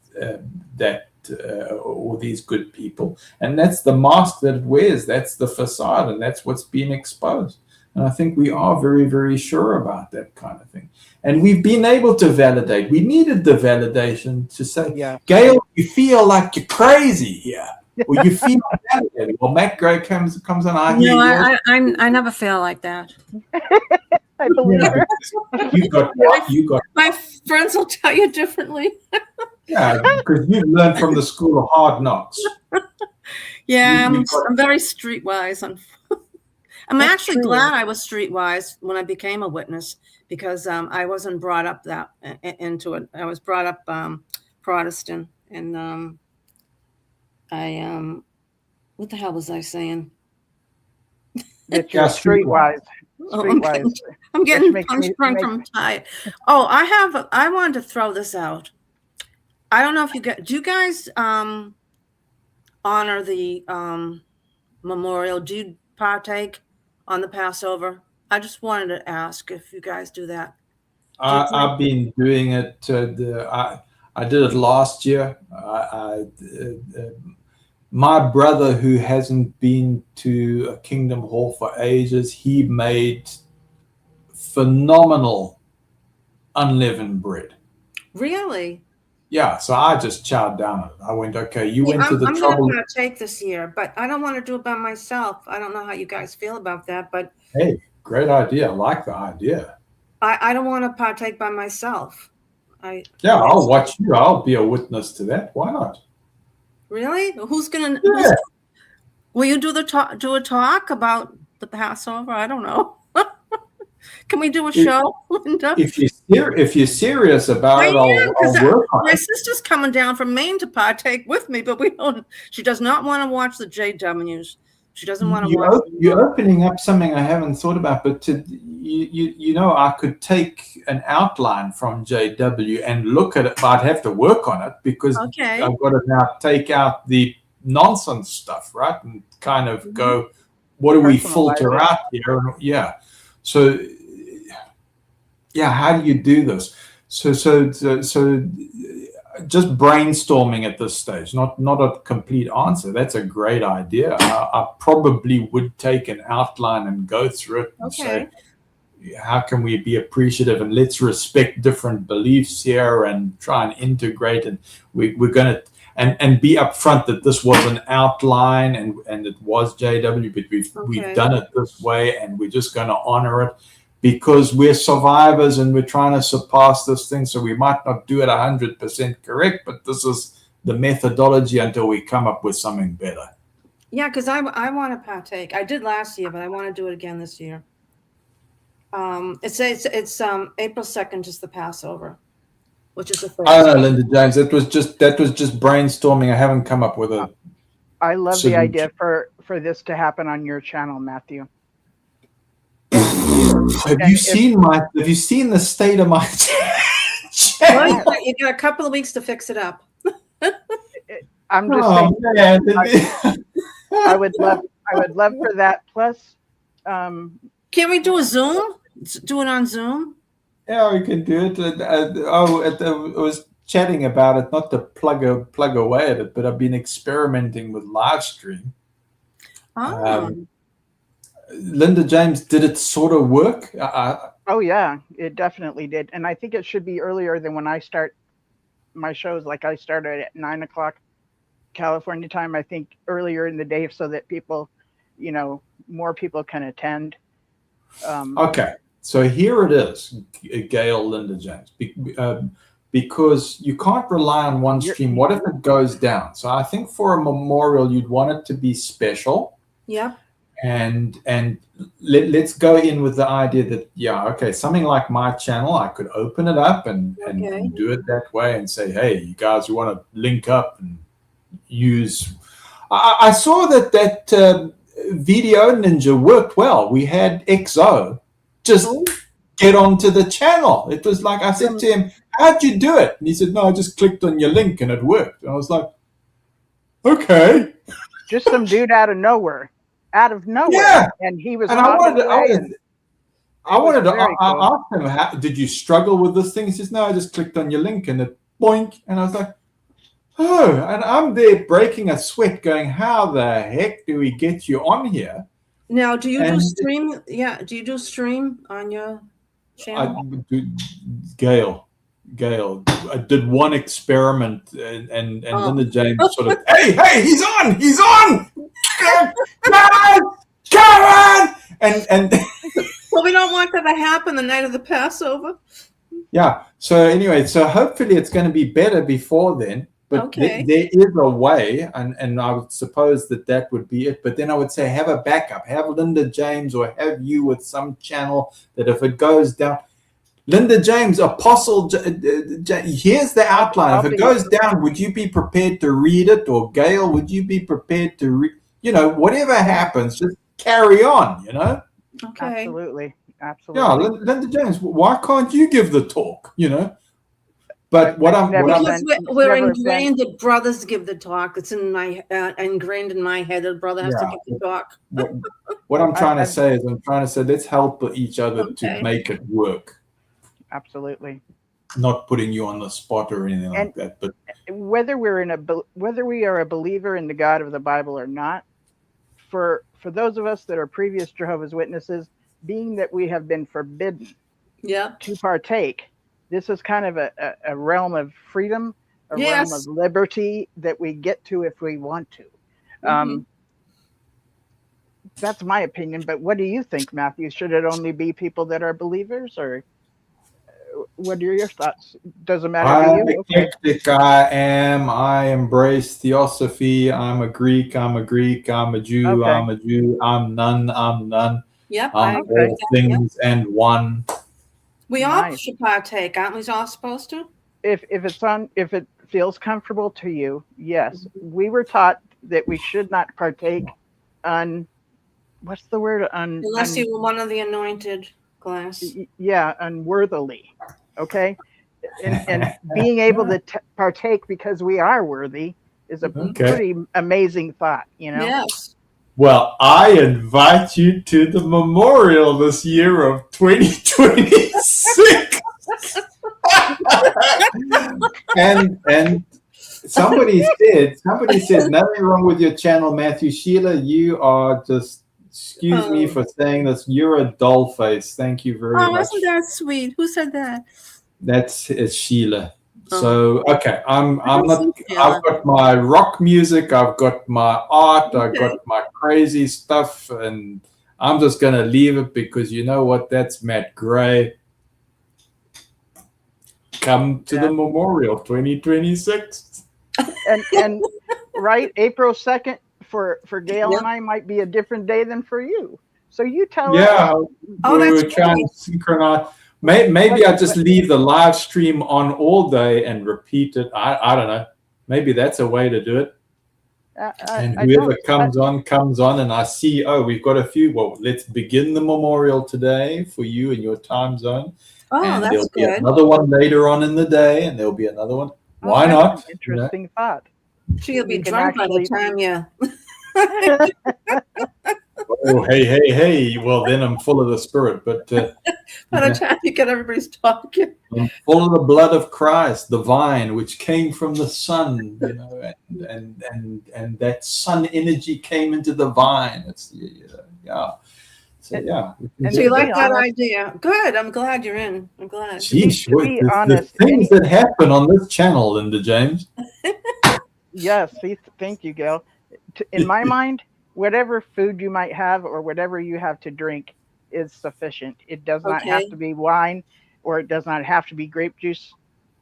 all these good people, and that's the mask that it wears, that's the facade, and that's what's being exposed. And I think we are very, very sure about that kind of thing. And we've been able to validate. We needed the validation to say, Gail, you feel like you're crazy here. Or you feel validated. Well, Matt Gray comes on. I never feel like that. I believe her. You got. My friends will tell you differently. Yeah, because you've learned from the school of hard knocks. Yeah, I'm very streetwise. I'm actually glad I was streetwise when I became a witness, because I wasn't brought up into it. I was brought up Protestant, and what the hell was I saying? That you're streetwise. Streetwise. I'm getting punch drunk from tired. Oh, I wanted to throw this out. I don't know if do you guys honor the memorial? Do you partake on the Passover? I just wanted to ask if you guys do that. I've been doing it. I did it last year. My brother, who hasn't been to a Kingdom Hall for ages, he made phenomenal unleavened bread. Really? Yeah, so I just chowed down on it. I went, okay, you went to the trouble. I'm going to take this year, but I don't want to do it by myself. I don't know how you guys feel about that, but hey, great idea. I like the idea. I don't want to partake by myself. I'll watch you. I'll be a witness to that. Why not? Really? Who's gonna? Yeah. Will you do a talk about the Passover? I don't know. Can we do a show, Linda? If you're serious about it, I'll work on it. My sister's coming down from Maine to partake with me, but we don't. She does not want to watch the JWs. She doesn't want to watch. You're opening up something I haven't thought about, but I could take an outline from JW and look at it, but I'd have to work on it, because I've got to now take out the nonsense stuff, right? And kind of go, what do we filter out here? Yeah. So, how do you do this? So just brainstorming at this stage, not a complete answer. That's a great idea. I probably would take an outline and go through it and say, how can we be appreciative, and let's respect different beliefs here and try and integrate. And we're going to and be upfront that this was an outline and it was JW, but we've done it this way, and we're just going to honor it, because we're survivors and we're trying to surpass this thing. So we might not do it 100% correct, but this is the methodology until we come up with something better. Yeah, because I want to partake. I did last year, but I want to do it again this year. It's April 2nd is the Passover, which is the first. I don't know, Linda James. That was just brainstorming. I haven't come up with a. I love the idea for this to happen on your channel, Matthew. Have you seen the state of my channel? Well, you got a couple of weeks to fix it up. I'm just saying. I would love for that. Plus, can we do a Zoom? Do it on Zoom? Yeah, we can do it. I was chatting about it, not to plug away at it, but I've been experimenting with live stream. Linda James, did it sort of work? Oh yeah, it definitely did. And I think it should be earlier than when I start my shows. Like I started at 9 o'clock California time, I think earlier in the day, so that people, more people can attend. Okay. So here it is, Gail, Linda James, because you can't rely on one stream. What if it goes down? So I think for a memorial, you'd want it to be special. Yeah. And let's go in with the idea that, something like my channel, I could open it up and do it that way and say, hey, you guys, you want to link up and use. I saw that Video Ninja worked well. We had XO just get onto the channel. It was like, I said to him, how'd you do it? And he said, no, I just clicked on your link and it worked. And I was like, okay. Just some dude out of nowhere. Yeah. And he was And I wanted to ask him, did you struggle with this thing? He says, no, I just clicked on your link and it boink. And I was like, oh, and I'm there breaking a sweat going, how the heck do we get you on here? Now, do you do stream? Yeah, do you do stream on your channel? Gail, I did one experiment and Linda James sort of, hey, he's on! Come on! And well, we don't want that to happen the night of the Passover. Yeah. So anyway, hopefully it's going to be better before then. But there is a way, and I would suppose that would be it. But then I would say have a backup. Have Linda James or have you with some channel that if it goes down, Linda James, Apostle, here's the outline. If it goes down, would you be prepared to read it? Or Gail, would you be prepared to read? Whatever happens, just carry on, Okay. Absolutely. Yeah, Linda James, why can't you give the talk, But we're ingrained that brothers give the talk. It's ingrained in my head that a brother has to give the talk. What I'm trying to say is, let's help each other to make it work. Absolutely. Not putting you on the spot or anything like that. But whether we are a believer in the God of the Bible or not, for those of us that are previous Jehovah's Witnesses, being that we have been forbidden to partake, this is kind of a realm of freedom, a realm of liberty that we get to if we want to. That's my opinion. But what do you think, Matthew? Should it only be people that are believers, or what are your thoughts? Doesn't matter. I'm eclectic. I embrace theosophy. I'm a Greek. I'm a Jew. I'm a Jew. I'm none. Yep. I'm all things and one. We all should partake, aren't we all supposed to? If it feels comfortable to you, yes. We were taught that we should not partake what's the word? Unless you were one of the anointed class. Yeah, unworthily. Okay? And being able to partake because we are worthy is a pretty amazing thought, Yes. Well, I invite you to the memorial this year of 2026. and somebody said nothing wrong with your channel, Matthew. Sheila, you are just, excuse me for saying this, you're a doll face. Thank you very much. Oh, isn't that sweet? Who said that? That's Sheila. So okay, I'm not. I've got my rock music. I've got my art. I've got my crazy stuff, and I'm just gonna leave it because you know what? That's Matt Gray. Come to the memorial 2026. And right, April 2nd for Gail and I might be a different day than for you. So you tell us. Yeah, we were trying to synchronize. Maybe I just leave the live stream on all day and repeat it. I don't know. Maybe that's a way to do it. And whoever comes on, and I see, we've got a few. Well, let's begin the memorial today for you in your time zone. Oh, and that's there'll good. be another one later on in the day, and there'll be another one. Why not? Interesting thought. She'll be drunk by the time Oh, hey. Well, then I'm full of the Spirit. But by the time you get everybody's talking. I'm full of the blood of Christ, the vine, which came from the sun, and that sun energy came into the vine. It's So you like that idea? Good. I'm glad you're in. I'm glad. Geez, the things that happen on this channel, Linda James. Yes, thank you, Gail. In my mind, whatever food you might have or whatever you have to drink is sufficient. It does not have to be wine, or it does not have to be grape juice.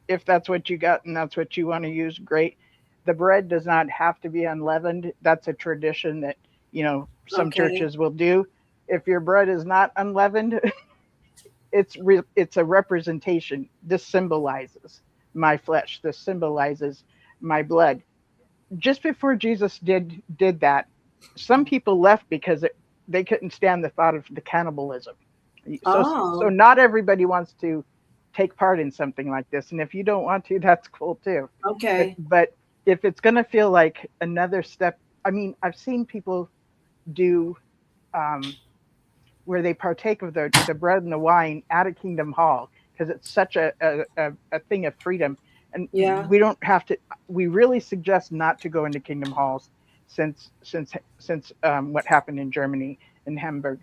If that's what you got and that's what you want to use, great. The bread does not have to be unleavened. That's a tradition that, some churches will do. If your bread is not unleavened, it's a representation. This symbolizes my flesh. This symbolizes my blood. Just before Jesus did that, some people left because they couldn't stand the thought of the cannibalism. So not everybody wants to take part in something like this, and if you don't want to, that's cool too. Okay. But if it's going to feel like another step, I mean, I've seen people do where they partake of the bread and the wine at a Kingdom Hall because it's such a thing of freedom. And we don't have to. We really suggest not to go into Kingdom Halls since what happened in Germany in Hamburg.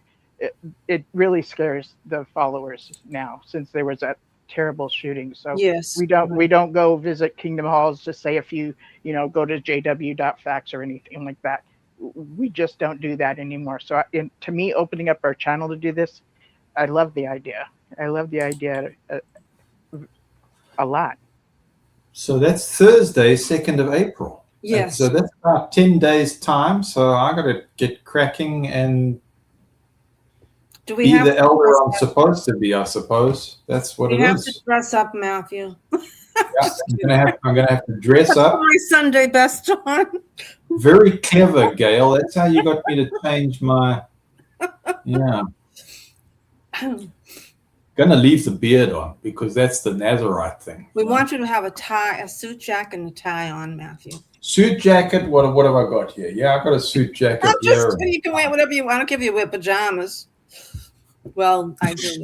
It really scares the followers now since there was that terrible shooting. So yes, we don't go visit Kingdom Halls to say if you go to jw.fax or anything like that. We just don't do that anymore. So to me, opening up our channel to do this, I love the idea. I love the idea a lot. So that's Thursday, 2nd of April. Yes. So that's about 10 days time. So I got to get cracking and be the elder I'm supposed to be, I suppose. That's what it is. You have to dress up, Matthew. Yeah, I'm gonna have to dress up. My Sunday best on. Very clever, Gail. That's how you got me to change my. Yeah. Gonna leave the beard on because that's the Nazarite thing. We want you to have a tie, a suit jacket, and a tie on, Matthew. Suit jacket. What have I got here? Yeah, I got a suit jacket here. You can wear whatever you want. I don't care if you wear pajamas. Well, I do.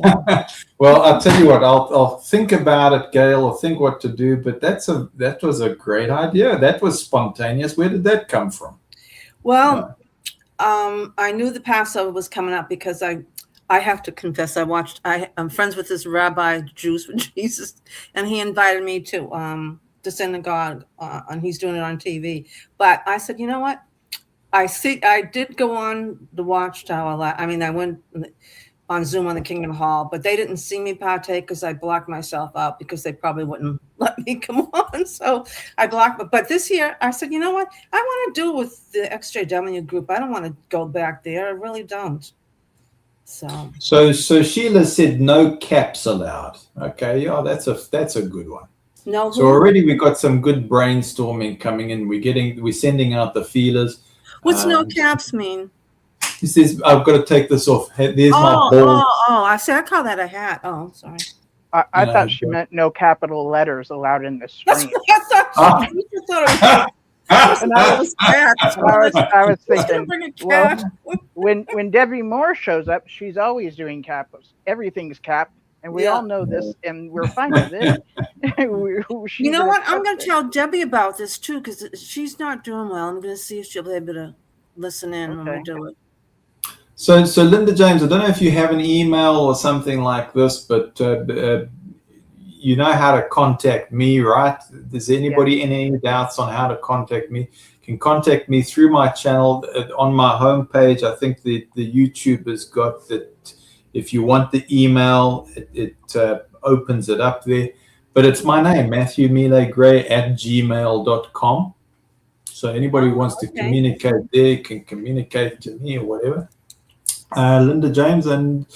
Well, I'll tell you what. I'll think about it, Gail. I'll think what to do. But that was a great idea. That was spontaneous. Where did that come from? Well, I knew the Passover was coming up because I have to confess, I'm friends with this rabbi, Jews for Jesus, and he invited me to synagogue, and he's doing it on TV. But I said, you know what? I did go on the Watchtower. I mean, I went on Zoom on the Kingdom Hall, but they didn't see me partake because I blocked myself out because they probably wouldn't let me come on. So I blocked. But this year, I said, you know what? I want to do it with the XJW group. I don't want to go back there. I really don't. So Sheila said no caps allowed. Okay, yeah, that's a good one. No. So already we got some good brainstorming coming in. We're sending out the feelers. What's no caps mean? He says I've got to take this off. There's my ball. I call that a hat. Oh, sorry. I thought she meant no capital letters allowed in the screen. And I was thinking, well, when Debbie Moore shows up, she's always doing caps. Everything's capped, and we all know this, and we're fine with it. You know what? I'm going to tell Debbie about this too, because she's not doing well. I'm going to see if she'll be able to listen in when we do it. So Linda James, I don't know if you have an email or something like this, but you know how to contact me, right? Does anybody any doubts on how to contact me? Can contact me through my channel on my homepage. I think the YouTube has got that. If you want the email, it opens it up there. But it's my name, Matthew Miele Gray @gmail.com. So anybody who wants to communicate there can communicate to me or whatever. Linda James and.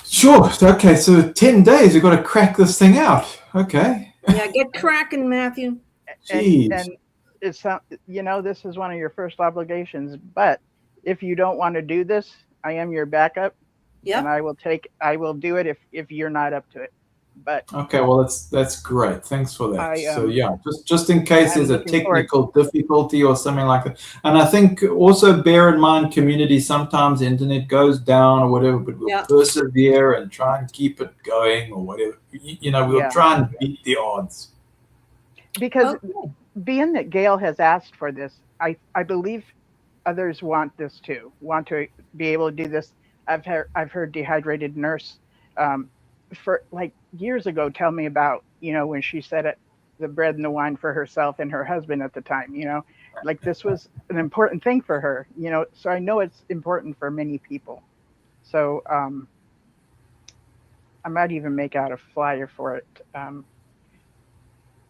Sure. Okay. So 10 days. We've got to crack this thing out. Okay. Yeah. Get cracking, Matthew. Jeez. And it's this is one of your first obligations. But if you don't want to do this, I am your backup. Yeah. And I will do it if you're not up to it. But okay. Well, that's great. Thanks for that. So yeah, just in case there's a technical difficulty or something like that. And I think also bear in mind, community, sometimes the internet goes down or whatever, but we'll persevere and try and keep it going or whatever. We'll try and beat the odds. Because being that Gail has asked for this, I believe others want this too, want to be able to do this. I've heard Dehydrated Nurse for like years ago tell me about, when she said it, the bread and the wine for herself and her husband at the time, like this was an important thing for her, so I know it's important for many people. So I might even make out a flyer for it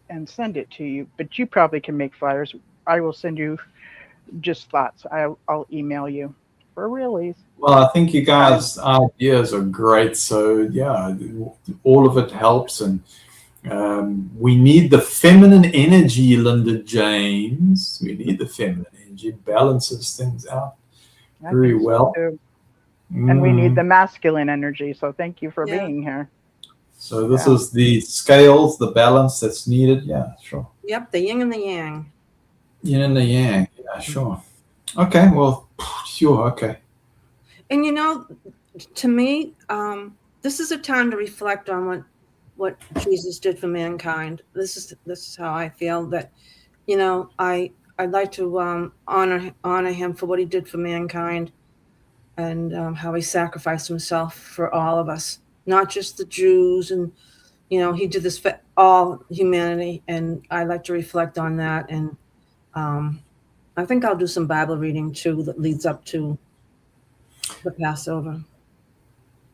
and send it to you, but you probably can make flyers. I will send you just thoughts. I'll email you for realies. Well, I think you guys' ideas are great. So yeah, all of it helps, and we need the feminine energy, Linda James. We need the feminine energy. It balances things out very well. And we need the masculine energy. So thank you for Yeah. being here. So this is the scales, the balance that's needed. Yeah, sure. Yep, the yin and the yang. Yin and the yang. Yeah, sure. Okay, well, sure, okay. And you know, to me, this is a time to reflect on what Jesus did for mankind. This is how I feel that, you know, I'd like to honor him for what he did for mankind, and how he sacrificed himself for all of us, not just the Jews. And you know, he did this for all humanity, and I like to reflect on that. And I think I'll do some Bible reading too that leads up to the Passover.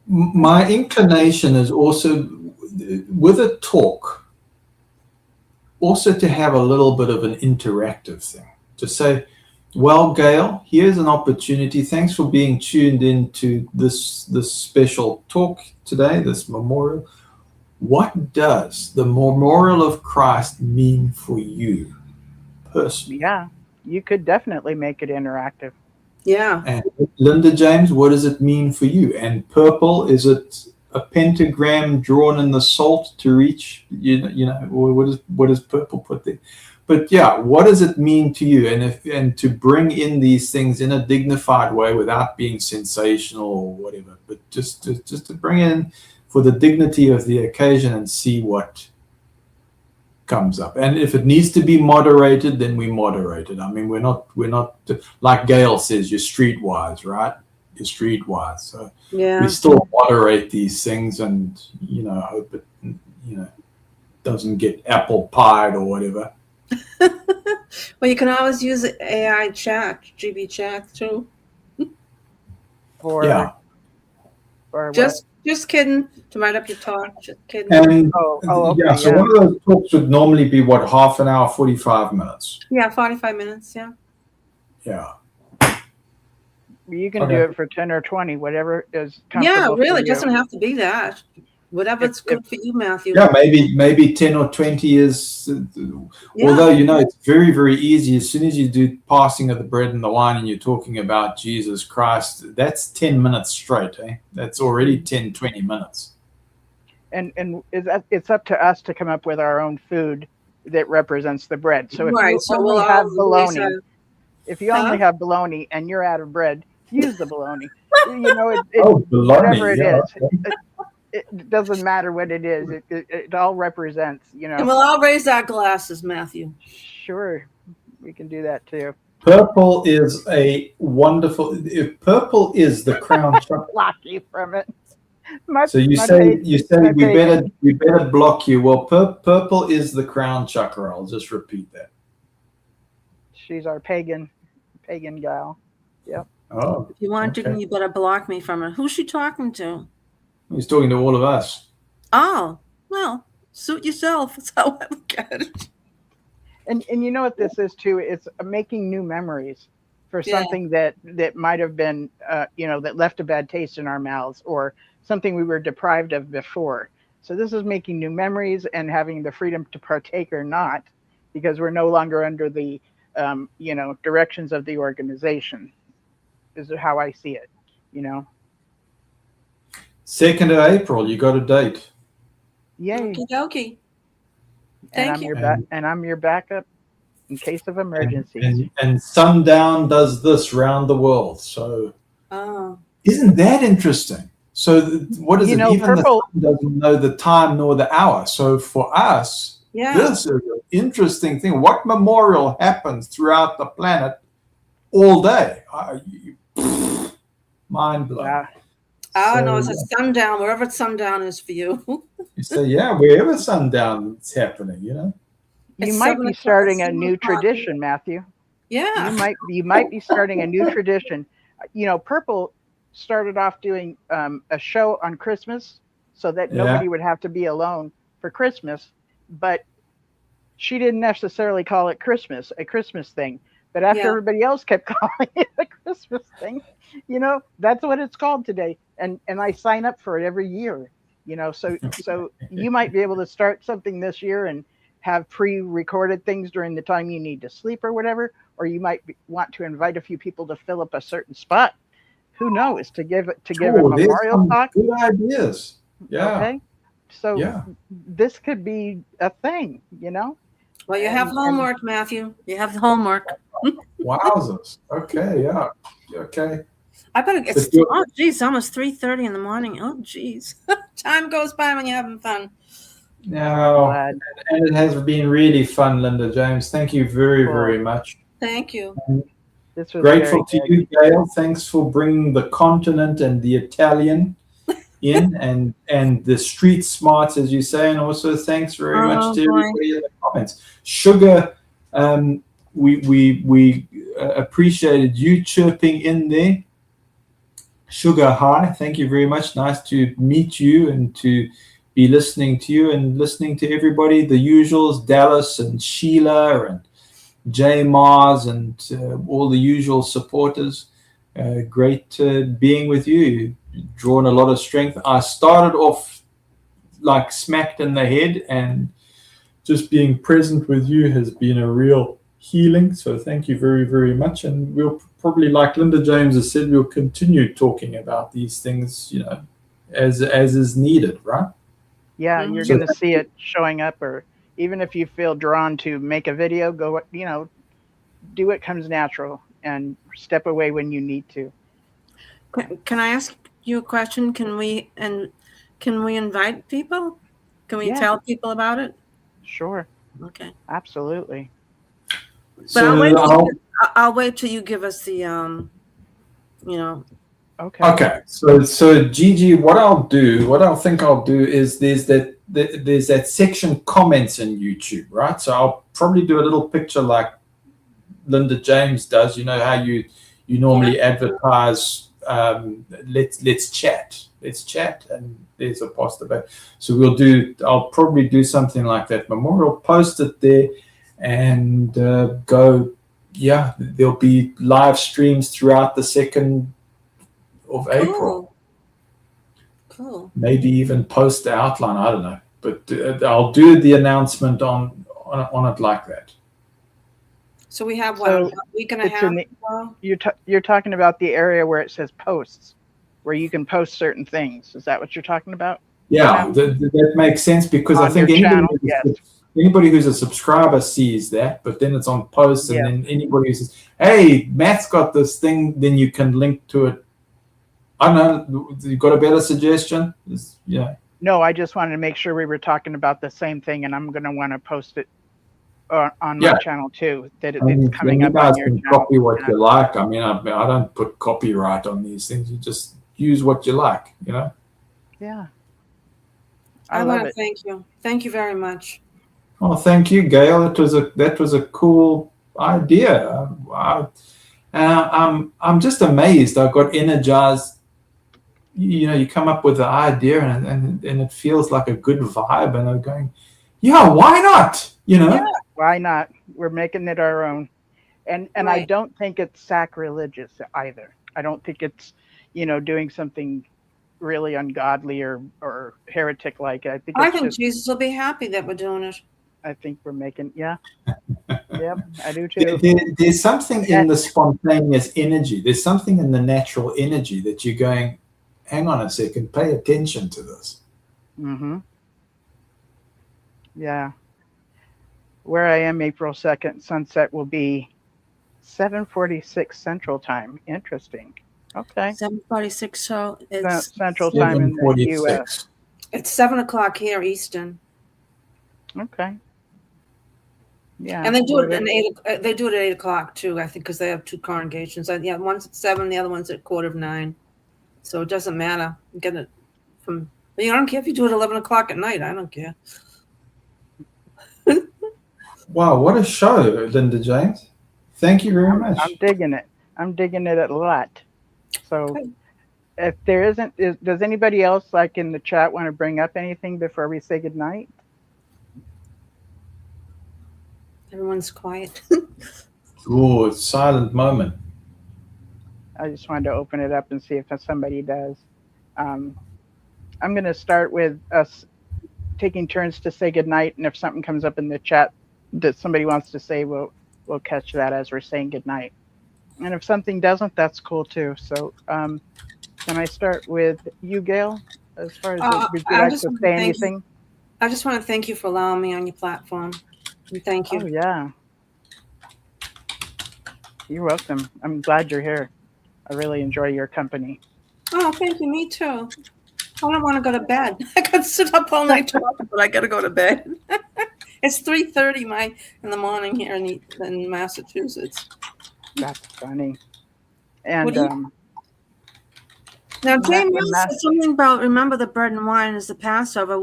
My inclination is also, with a talk, also to have a little bit of an interactive thing. To say, well, Gail, here's an opportunity. Thanks for being tuned into this special talk today, this memorial. What does the memorial of Christ mean for you personally? Yeah, you could definitely make it interactive. Yeah. And Linda James, what does it mean for you? And purple, is it a pentagram drawn in the salt to reach, you know, what does purple put there? But yeah, what does it mean to you? And to bring in these things in a dignified way without being sensational or whatever, but just to bring in for the dignity of the occasion and see what comes up. And if it needs to be moderated, then we moderate it. I mean, we're not like Gail says, you're streetwise, right? You're streetwise. So Yeah. we still moderate these things, and you know, hope it, you know, doesn't get apple pied or whatever. Well, you can always use AI chat, GB chat too. For Yeah. for Just kidding. To write up your talk. Just kidding. And okay, yeah, so one of those talks would normally be what, half an hour, 45 minutes. Yeah, 45 minutes. Yeah. Yeah. you can Okay. do it for 10 or 20, whatever is Yeah, comfortable. really. for It you. doesn't have to be that. Whatever's good for you, Matthew. Yeah, maybe 10 or 20 is, Yeah. although, you know, it's very, very easy. As soon as you do passing of the bread and the wine and you're talking about Jesus Christ, that's 10 minutes straight, eh? That's already 10, 20 minutes. And it's up to us to come up with our own food that represents the bread. So if Right. you So only we'll have all bologna, if you Huh? only have bologna and you're out of bread, use the bologna. You know, Oh, bologna, whatever it yeah, is, it doesn't matter what it is. It all represents, you And know. we'll all raise our glasses, Matthew. Sure, we can do that too. Purple is a wonderful. If purple is the crown chakra. Block you from it. So you say we better block you. Well, purple is the crown chakra. I'll just repeat that. She's our pagan gal. Yep. Oh, If you want to, okay. you better block me from it. Who's she talking to? He's talking to all of us. Oh, well, suit yourself. That's how I look at it. And you know what this is too? It's making new memories for Yeah. something that might have been, you know, that left a bad taste in our mouths, or something we were deprived of before. So this is making new memories and having the freedom to partake or not, because we're no longer under the, you know, directions of the organization. Is how I see it, you know. 2nd of April, you got a date. Yay! Okie dokie. And Thank I'm you. your backup in case of emergencies. And Sundown does this round the world. So Oh, isn't that interesting? So what is You it? know, Even purple- the sun doesn't know the time nor the hour. So for us, yeah. this is an interesting thing. What memorial happens throughout the planet all day? Mind blowing. Yeah. Oh, So, no, it's a sundown, wherever sundown is for you. You say, yeah, wherever sundown is happening, you know. You It's might 7 be o'clock, starting a 7 new o'clock. tradition, Matthew. Yeah. You might be starting a new tradition. You know, Purple started off doing a show on Christmas so that Yeah. nobody would have to be alone for Christmas, but she didn't necessarily call it a Christmas thing. But after Yeah. everybody else kept calling it a Christmas thing, you know, that's what it's called today. And I sign up for it every year, you know, so you might be able to start something this year and have pre-recorded things during the time you need to sleep or whatever, or you might want to invite a few people to fill up a certain spot. who knows, to give a there's memorial some talk. good ideas. Yeah. Okay. So Yeah. this could be a thing, you know? Well, you have homework, Matthew. You have homework. Wowzers. Okay. Yeah. Okay. I better get. Oh, geez, almost 3:30 in the morning. Oh, geez. Time goes by when you're having fun. No, and it has been really fun, Linda James. Thank you very, very much. Thank you. This was grateful to you, Gail. Thanks for bringing the continent and the Italian in, and the street smarts, as you say, and also thanks very much to everybody in the comments. Sugar, we appreciated you chirping in there. Sugar, hi. Thank you very much. Nice to meet you and to be listening to you and listening to everybody, the usuals, Dallas and Sheila and Jay Mars and all the usual supporters. Great being with you. You've drawn a lot of strength. I started off like smacked in the head, and just being present with you has been a real healing. So thank you very, very much. And we'll probably, like Linda James has said, we'll continue talking about these things, as is needed, right? Yeah, you're going to see it showing up, or even if you feel drawn to make a video, go, do what comes natural and step away when you need to. Can I ask you a question? Can we invite people? Can we tell people about it? Sure. Okay. Absolutely. But I'll wait till you give us the Okay. So Gigi, what I think I'll do is there's that section comments in YouTube, right? So I'll probably do a little picture like Linda James does. You know how you normally advertise. Let's chat, and there's a post about. So I'll probably do something like that. Memorial, post it there, and go. Yeah, there'll be live streams throughout the 2nd of April. Cool. Maybe even post the outline. I don't know, but I'll do the announcement on it like that. So we have a week and a half. You're talking about the area where it says posts, where you can post certain things. Is that what you're talking about? Yeah, that makes sense, because I think anybody who's a subscriber sees that, but then it's on posts, and then anybody who says, "Hey, Matt's got this thing," then you can link to it. I don't know. You got a better suggestion? No, I just wanted to make sure we were talking about the same thing, and I'm going to want to post it on my channel too. That it's coming up on your channel. Copy what you like. I mean, I don't put copyright on these things. You just use what you like. Yeah. I want to thank you. Thank you very much. Oh, thank you, Gail. That was a cool idea. I'm just amazed. I got energized. You come up with the idea, and it feels like a good vibe, and I'm going, yeah, why not? Yeah, why not? We're making it our own, and I don't think it's sacrilegious either. I don't think it's doing something really ungodly or heretic like. I think Jesus will be happy that we're doing it. I think we're making yep, I do too. There's something in the spontaneous energy. There's something in the natural energy that you're going, hang on a second, pay attention to this. Mm-hmm. Yeah. Where I am, April 2nd, sunset will be 7:46 Central Time. Interesting. Okay. 7:46, so it's Central Time in the U.S. It's 7:00 here, Eastern. Okay. Yeah. And they do it at 8:00 too, I think, because they have 2 congregations. One's at 7, the other one's at 8:45. So it doesn't matter. You get it from. I don't care if you do it 11:00 at night. I don't care. Wow, what a show, Linda James. Thank you very much. I'm digging it. I'm digging it a lot. So if there isn't, does anybody else like in the chat want to bring up anything before we say goodnight? Everyone's quiet. Oh, it's silent moment. I just wanted to open it up and see if somebody does. I'm going to start with us taking turns to say goodnight, and if something comes up in the chat that somebody wants to say, we'll catch that as we're saying goodnight. And if something doesn't, that's cool too. So can I start with you, Gail? As far as would you like to say anything? I just want to thank you for allowing me on your platform. And thank you. Oh, yeah. You're welcome. I'm glad you're here. I really enjoy your company. Oh, thank you. Me too. I don't want to go to bed. I could sit up all night talking, but I got to go to bed. It's 3:30 in the morning here in Massachusetts. That's funny. And now, James said something about remember the bread and wine is the Passover.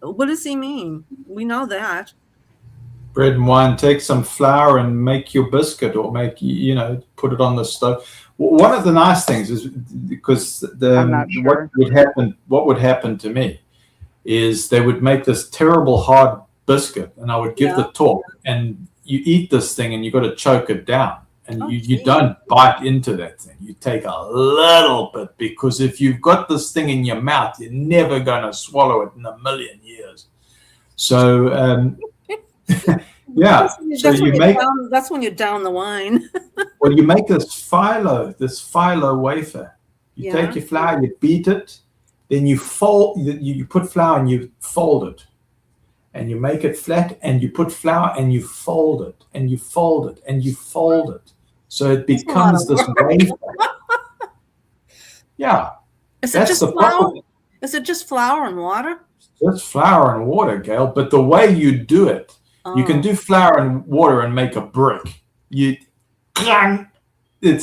What does he mean? We know that. Bread and wine, take some flour and make your biscuit, or put it on the stove. One of the nice things is, because what would happen to me is they would make this terrible hard biscuit, and I would give the talk, and you eat this thing and you got to choke it down, and you don't bite into that thing. You take a little bit, because if you've got this thing in your mouth, you're never going to swallow it in a million years. So yeah, so that's when you down the wine. Well, you make this phyllo wafer. You take your flour, you beat it, then you fold. You put flour and you fold it, and you make it flat. And you put flour and you fold it, and you fold it, and you fold it, so it becomes this wafer. Yeah. Is it just flour? Is it just flour and water? Just flour and water, Gail. But the way you do it, you can do flour and water and make a brick. It's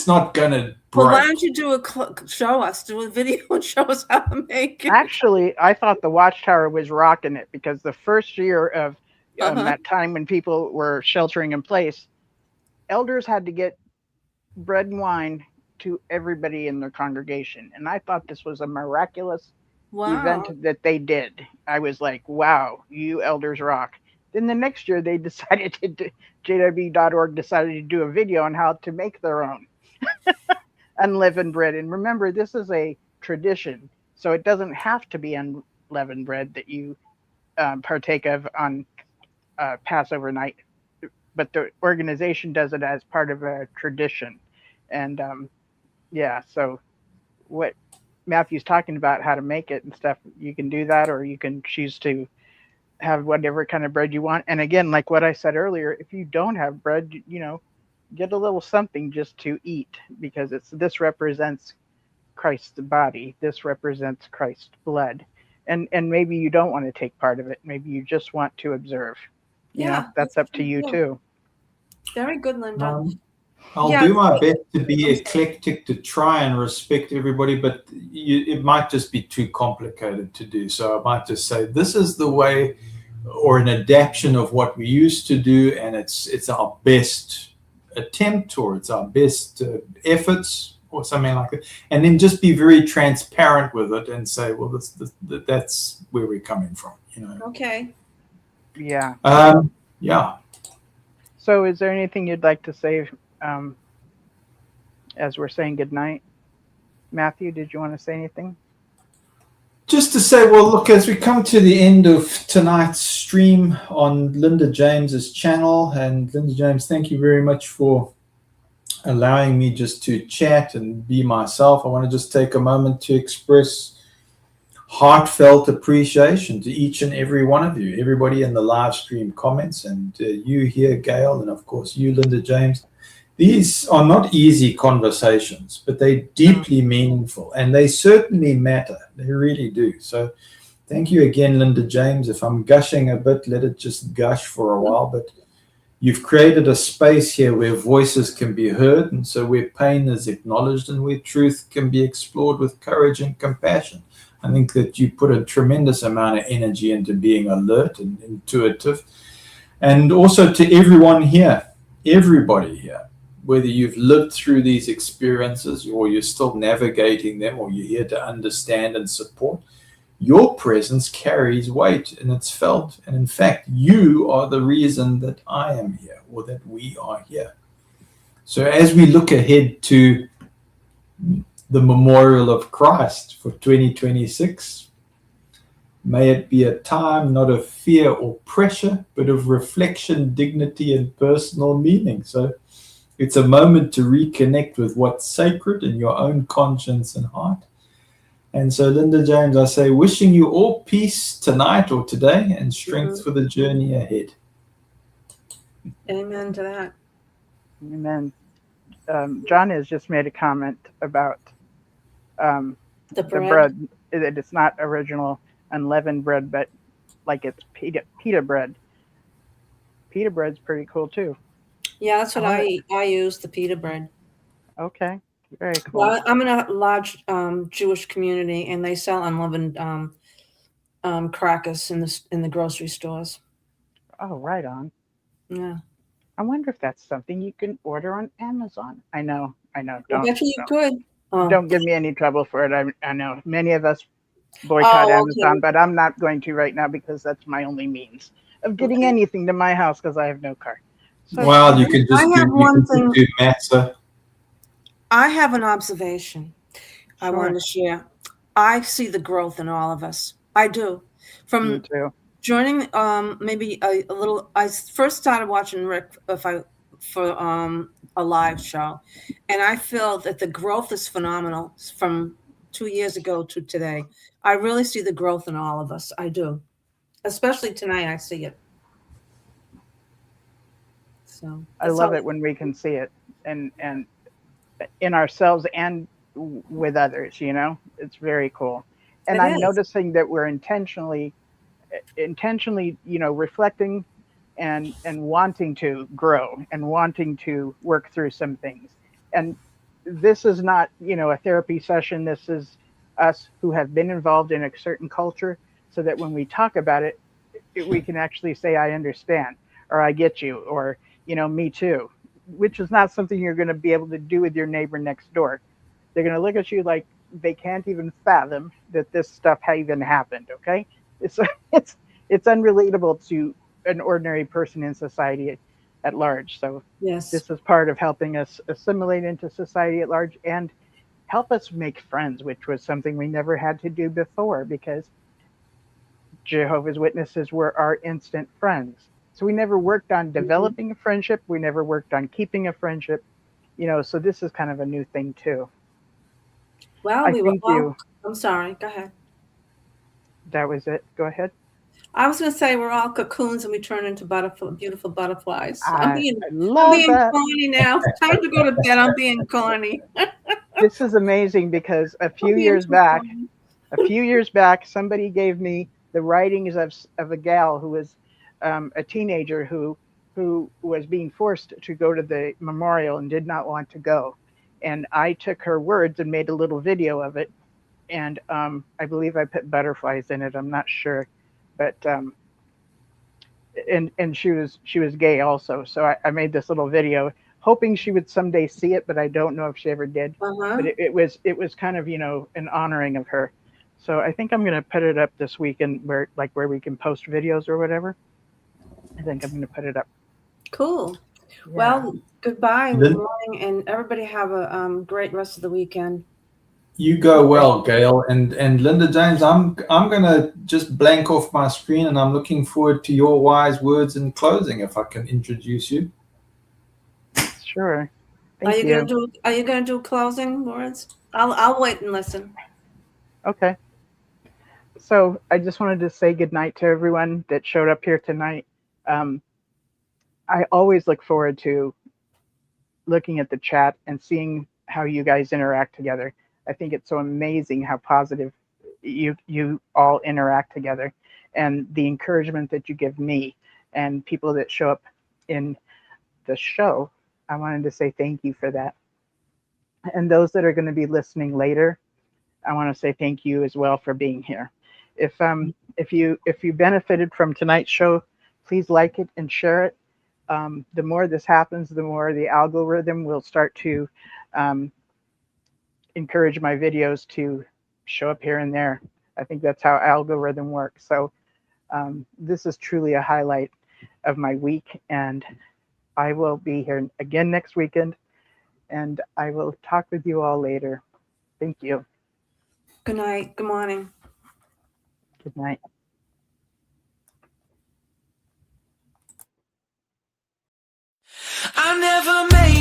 not going to break. Well, why don't you do a video and show us how to make it? Actually, I thought the Watchtower was rocking it, because the first year of that time when people were sheltering in place, elders had to get bread and wine to everybody in their congregation. And I thought this was a miraculous event that they did. I was like, wow, you elders rock. Then the next year they decided JW.org decided to do a video on how to make their own unleavened bread. And remember, this is a tradition, so it doesn't have to be unleavened bread that you partake of on Passover night, but the organization does it as part of a tradition. And so what Matthew's talking about, how to make it and stuff, you can do that, or you can choose to have whatever kind of bread you want. And again, like what I said earlier, if you don't have bread, get a little something just to eat, because this represents Christ's body. This represents Christ's blood. And maybe you don't want to take part of it. Maybe you just want to observe. That's up to you too. Very good, Linda. I'll do my best to be eclectic, to try and respect everybody, but it might just be too complicated to do. So I might just say, this is the way, or an adaptation of what we used to do, and it's our best attempt, or it's our best efforts, or something like that. And then just be very transparent with it and say, well, that's where we're coming from, Okay. Yeah. Yeah. So is there anything you'd like to say as we're saying goodnight? Matthew, did you want to say anything? Just to say, well, look, as we come to the end of tonight's stream on Linda James's channel, and Linda James, thank you very much for allowing me just to chat and be myself. I want to just take a moment to express heartfelt appreciation to each and every one of you, everybody in the live stream comments, and you here, Gail, and of course you, Linda James. These are not easy conversations, but they're deeply meaningful, and they certainly matter. They really do. So thank you again, Linda James. If I'm gushing a bit, let it just gush for a while. But you've created a space here where voices can be heard, and so where pain is acknowledged and where truth can be explored with courage and compassion. I think that you put a tremendous amount of energy into being alert and intuitive. And also to everyone here, everybody here, whether you've lived through these experiences or you're still navigating them, or you're here to understand and support, your presence carries weight and it's felt. And in fact, you are the reason that I am here, or that we are here. So as we look ahead to the memorial of Christ for 2026, may it be a time not of fear or pressure, but of reflection, dignity, and personal meaning. So It's a moment to reconnect with what's sacred in your own conscience and heart. And so, Linda James, I say, wishing you all peace tonight or today and strength for the journey ahead. Amen to that. Amen. John has just made a comment about The bread. That it's not original unleavened bread, but like it's pita bread. Pita bread's pretty cool too. Yeah, that's what I use, the pita bread. Okay, very cool. Well, I'm in a large Jewish community, and they sell unleavened crackers in the grocery stores. Oh, right on. Yeah. I wonder if that's something you can order on Amazon. I know. I bet you could. Don't give me any trouble for it. I know many of us boycott Amazon, but I'm not going to right now because that's my only means of getting anything to my house because I have no car. So, well, you can just do matzah. I have an observation I want to share. I see the growth in all of us. I do. Me too. Joining maybe a little. I first started watching Rick for a live show, and I feel that the growth is phenomenal from 2 years ago to today. I really see the growth in all of us. I do, especially tonight. I see it. So I love it when we can see it, and in ourselves and with others. You know, it's very cool. And I'm noticing that we're intentionally, you know, reflecting and wanting to grow and wanting to work through some things. And this is not, you know, a therapy session. This is us who have been involved in a certain culture, so that when we talk about it, we can actually say, I understand, or I get you, or, you know, me too, which is not something you're going to be able to do with your neighbor next door. They're going to look at you like they can't even fathom that this stuff even happened. Okay. It's unrelatable to an ordinary person in society at large. So yes, this is part of helping us assimilate into society at large and help us make friends, which was something we never had to do before because Jehovah's Witnesses were our instant friends. So we never worked on developing a friendship. We never worked on keeping a friendship, you know, so this is kind of a new thing too. Well, I'm sorry. Go ahead. That was it. Go ahead. I was going to say we're all cocoons and we turn into beautiful butterflies. I'm being corny now. Time to go to bed. I'm being corny. This is amazing because a few years back, somebody gave me the writings of a gal who was a teenager who was being forced to go to the memorial and did not want to go. And I took her words and made a little video of it. And I believe I put butterflies in it. I'm not sure, but and she was gay also. So I made this little video hoping she would someday see it, but I don't know if she ever did. But it was kind of, you know, an honoring of her. So I think I'm going to put it up this weekend where we can post videos or whatever. I think I'm going to put it up. Cool. Yeah. Well, goodbye. Good morning, and everybody have a great rest of the weekend. You go well, Gail. And Linda James, I'm going to just blank off my screen, and I'm looking forward to your wise words in closing, if I can introduce you. Sure. Are you going to do closing words? I'll wait and listen. Okay. So I just wanted to say good night to everyone that showed up here tonight. I always look forward to looking at the chat and seeing how you guys interact together. I think it's so amazing how positive you all interact together, and the encouragement that you give me and people that show up in the show. I wanted to say thank you for that. And those that are going to be listening later, I want to say thank you as well for being here. If you benefited from tonight's show, please like it and share it. The more this happens, the more the algorithm will start to encourage my videos to show up here and there. I think that's how algorithm works. So this is truly a highlight of my week, and I will be here again next weekend, and I will talk with you all later. Thank you. Good night. Good morning. Good night. I never made